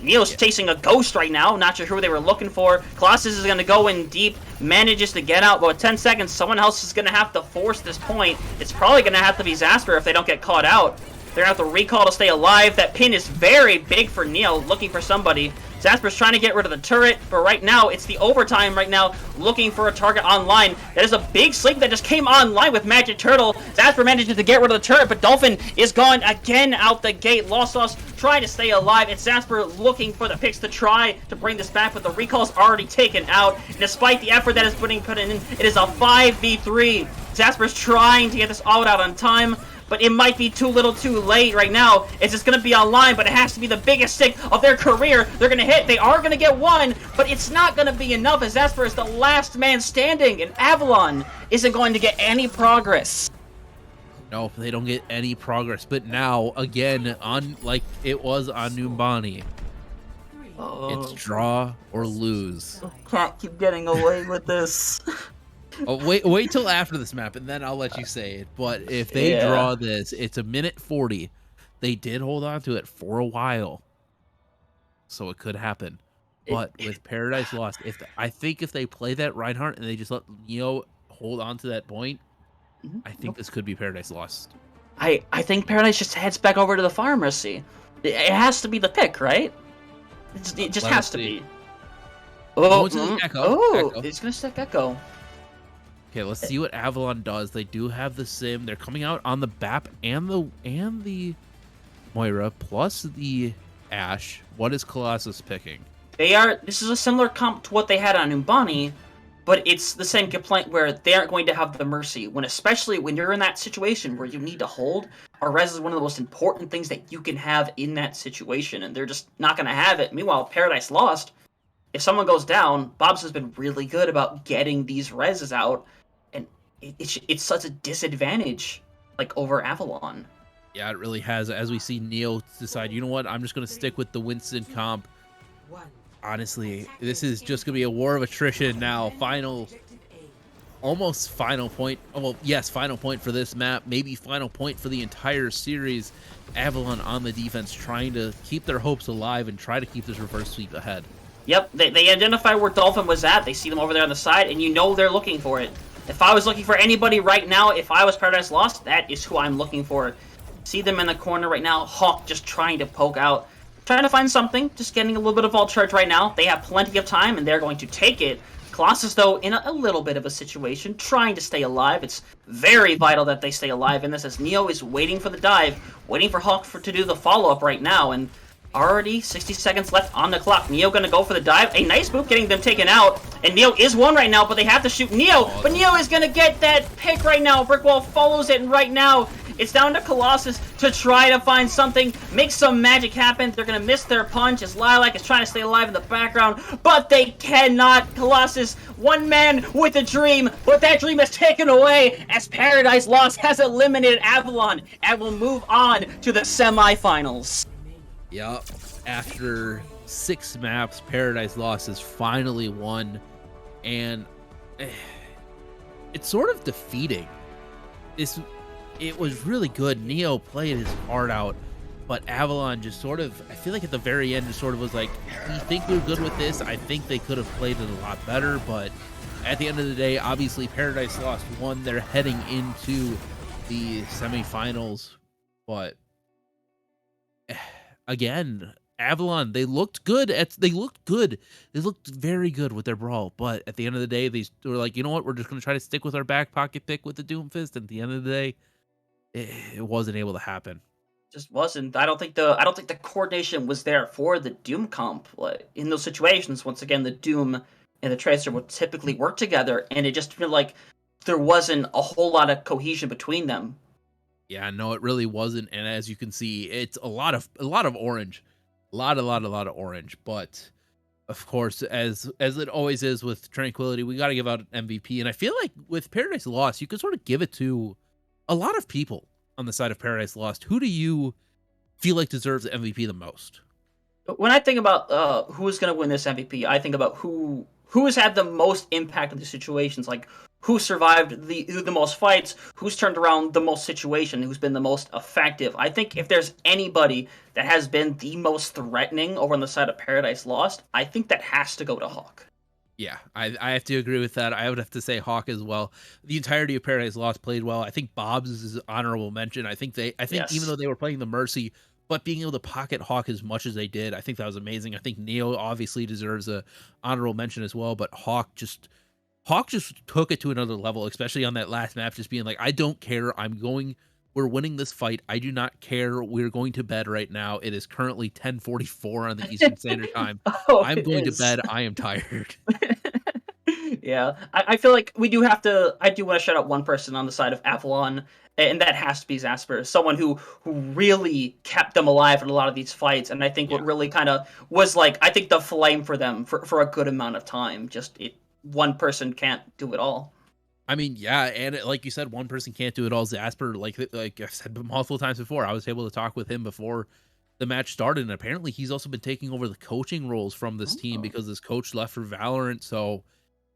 Neo's chasing a ghost right now. Not sure who they were looking for. Colossus is going to go in deep. Manages to get out. But with 10 seconds, someone else is going to have to force this point. It's probably going to have to be Zasper if they don't get caught out. They're going to have to recall to stay alive. That pin is very big for Neo, looking for somebody. Zasper's trying to get rid of the turret, but right now, it's the overtime right now, looking for a target online. That is a big sleep that just came online with Magic Turtle. Zasper manages to get rid of the turret, but Dolphin is gone again out the gate. Lost Sauce trying to stay alive. It's Zasper looking for the picks to try to bring this back, but the recall's already taken out. And despite the effort that is put in, it is a 5v3. Zasper's trying to get this all out on time, but it might be too little too late right now. It's just going to be online, but it has to be the biggest stick of their career. They're going to hit. They are going to get one, but it's not going to be enough as Zasper is the last man standing, and Avalon isn't going to get any progress. No, they don't get any progress. But now, again, on like it was on Numbani, it's draw or lose. Can't keep getting away with this. Oh, wait till after this map, and then I'll let you say it. But if they draw this, it's a minute 40. They did hold on to it for a while, so it could happen. But with Paradise Lost, I think if they play that Reinhardt and they just let Neo hold on to that point, I think this could be Paradise Lost. I think Paradise just heads back over to the Pharmacy. It has to be the pick, right? It just has to be. Oh, it's gonna stick Echo. Okay, let's see what Avalon does. They do have the Sim. They're coming out on the BAP and the Moira plus the Ashe. What is Colossus picking? This is a similar comp to what they had on Umbani, but it's the same complaint where they aren't going to have the Mercy. Especially when you're in that situation where you need to hold, our res is one of the most important things that you can have in that situation, and they're just not going to have it. Meanwhile, Paradise Lost, if someone goes down, Bob's has been really good about getting these reses out, and it's such a disadvantage, like, over Avalon. Yeah, it really has. As we see Neo decide, you know what, I'm just going to stick with the Winston comp. Honestly, this is just going to be a war of attrition now. Almost final point. Oh, well, yes, final point for this map. Maybe final point for the entire series. Avalon on the defense trying to keep their hopes alive and try to keep this reverse sweep ahead. Yep, they identify where Dolphin was at. They see them over there on the side, and you know they're looking for it. If I was looking for anybody right now, if I was Paradise Lost, that is who I'm looking for. See them in the corner right now. Hawk just trying to poke out. Trying to find something. Just getting a little bit of vault charge right now. They have plenty of time, and they're going to take it. Colossus, though, in a little bit of a situation, trying to stay alive. It's very vital that they stay alive in this, as Neo is waiting for the dive, waiting for Hawk to do the follow-up right now, and already 60 seconds left on the clock. Neo gonna go for the dive. A nice move getting them taken out, and Neo is one right now, but they have to shoot Neo, but Neo is gonna get that pick right now. Brickwall follows it, and right now, it's down to Colossus to try to find something, make some magic happen. They're gonna miss their punch as Lilac is trying to stay alive in the background, but they cannot. Colossus, one man with a dream, but that dream is taken away as Paradise Lost has eliminated Avalon and will move on to the semifinals. Yup. After 6 maps, Paradise Lost has finally won, and it's sort of defeating. It was really good. Neo played his heart out, but Avalon just sort of, I feel like at the very end, just sort of was like, we think we're good with this. I think they could have played it a lot better, but at the end of the day, obviously Paradise Lost won. They're heading into the semifinals, but again, Avalon, they looked good. They looked very good with their brawl, but at the end of the day, they were like, you know what, we're just going to try to stick with our back pocket pick with the Doomfist. At the end of the day, it wasn't able to happen. Just wasn't. I don't think the coordination was there for the Doom comp. Like, in those situations, once again, the Doom and the Tracer would typically work together, and it just felt like there wasn't a whole lot of cohesion between them. Yeah, no, it really wasn't. And as you can see, it's a lot of orange, a lot of orange. But of course, as it always is with Tranquility, we got to give out an MVP. And I feel like with Paradise Lost, you can sort of give it to a lot of people on the side of Paradise Lost. Who do you feel like deserves the MVP the most? When I think about who's going to win this MVP, I think about who has had the most impact in the situations, like who survived the most fights, who's turned around the most situation, who's been the most effective. I think if there's anybody that has been the most threatening over on the side of Paradise Lost, I think that has to go to Hawk. Yeah, I have to agree with that. I would have to say Hawk as well. The entirety of Paradise Lost played well. I think Bob's is an honorable mention. I think Yes. Even though they were playing the Mercy, but being able to pocket Hawk as much as they did, I think that was amazing. I think Neo obviously deserves a honorable mention as well, but Hawk just took it to another level, especially on that last map, just being like, I don't care. We're winning this fight. I do not care. We're going to bed right now. It is currently 10:44 on the Eastern Standard Time. I'm going to bed. I am tired. Yeah, I feel like I do want to shout out one person on the side of Avalon, and that has to be Zasper, someone who really kept them alive in a lot of these fights, and I think what really kind of was like, I think the flame for them for a good amount of time. One person can't do it all. I mean, yeah, and like you said, one person can't do it all. Zasper, like I've said multiple times before, I was able to talk with him before the match started, and apparently he's also been taking over the coaching roles from this team because this coach left for Valorant. So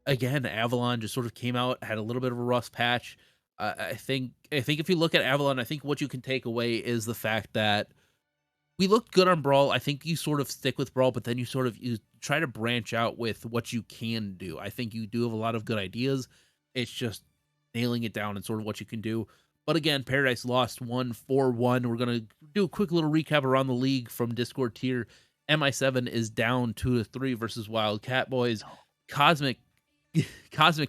again, Avalon just sort of came out, had a little bit of a rough patch. I think if you look at Avalon, I think what you can take away is the fact that we looked good on Brawl. I think you sort of stick with Brawl, but then you try to branch out with what you can do. I think you do have a lot of good ideas. It's just nailing it down and sort of what you can do. But again, Paradise Lost won 4-1. We're going to do a quick little recap around the league from Discord tier. MI7 is down 2-3 versus Wildcat Boys. Cosmic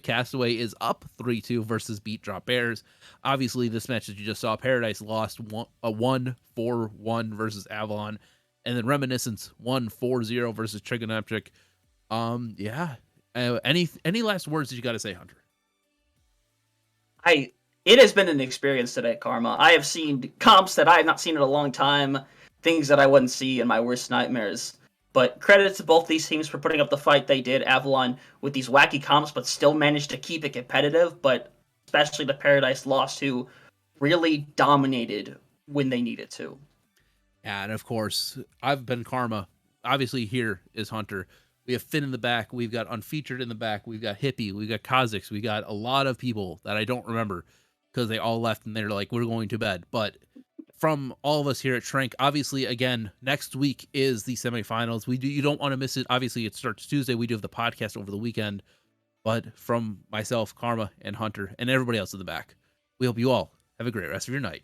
Castaway is up 3-2 versus Beat Drop Bears. Obviously, this match that you just saw, Paradise Lost 1-4-1 versus Avalon. And then Reminiscence 1-4-0 versus Trigonometric. Yeah. Any last words that you got to say, Hunter? It has been an experience today, Karma. I have seen comps that I have not seen in a long time, things that I wouldn't see in my worst nightmares. But credit to both these teams for putting up the fight they did. Avalon with these wacky comps, but still managed to keep it competitive. But especially the Paradise Lost, who really dominated when they needed to. And of course, I've been Karma. Obviously, here is Hunter. We have Finn in the back. We've got Unfeatured in the back. We've got Hippie. We've got Khazix. We got a lot of people that I don't remember because they all left and they're like, we're going to bed. But from all of us here at Shrink, obviously, again, next week is the semifinals. You don't want to miss it. Obviously, it starts Tuesday. We do have the podcast over the weekend. But from myself, Karma, and Hunter, and everybody else in the back, we hope you all have a great rest of your night.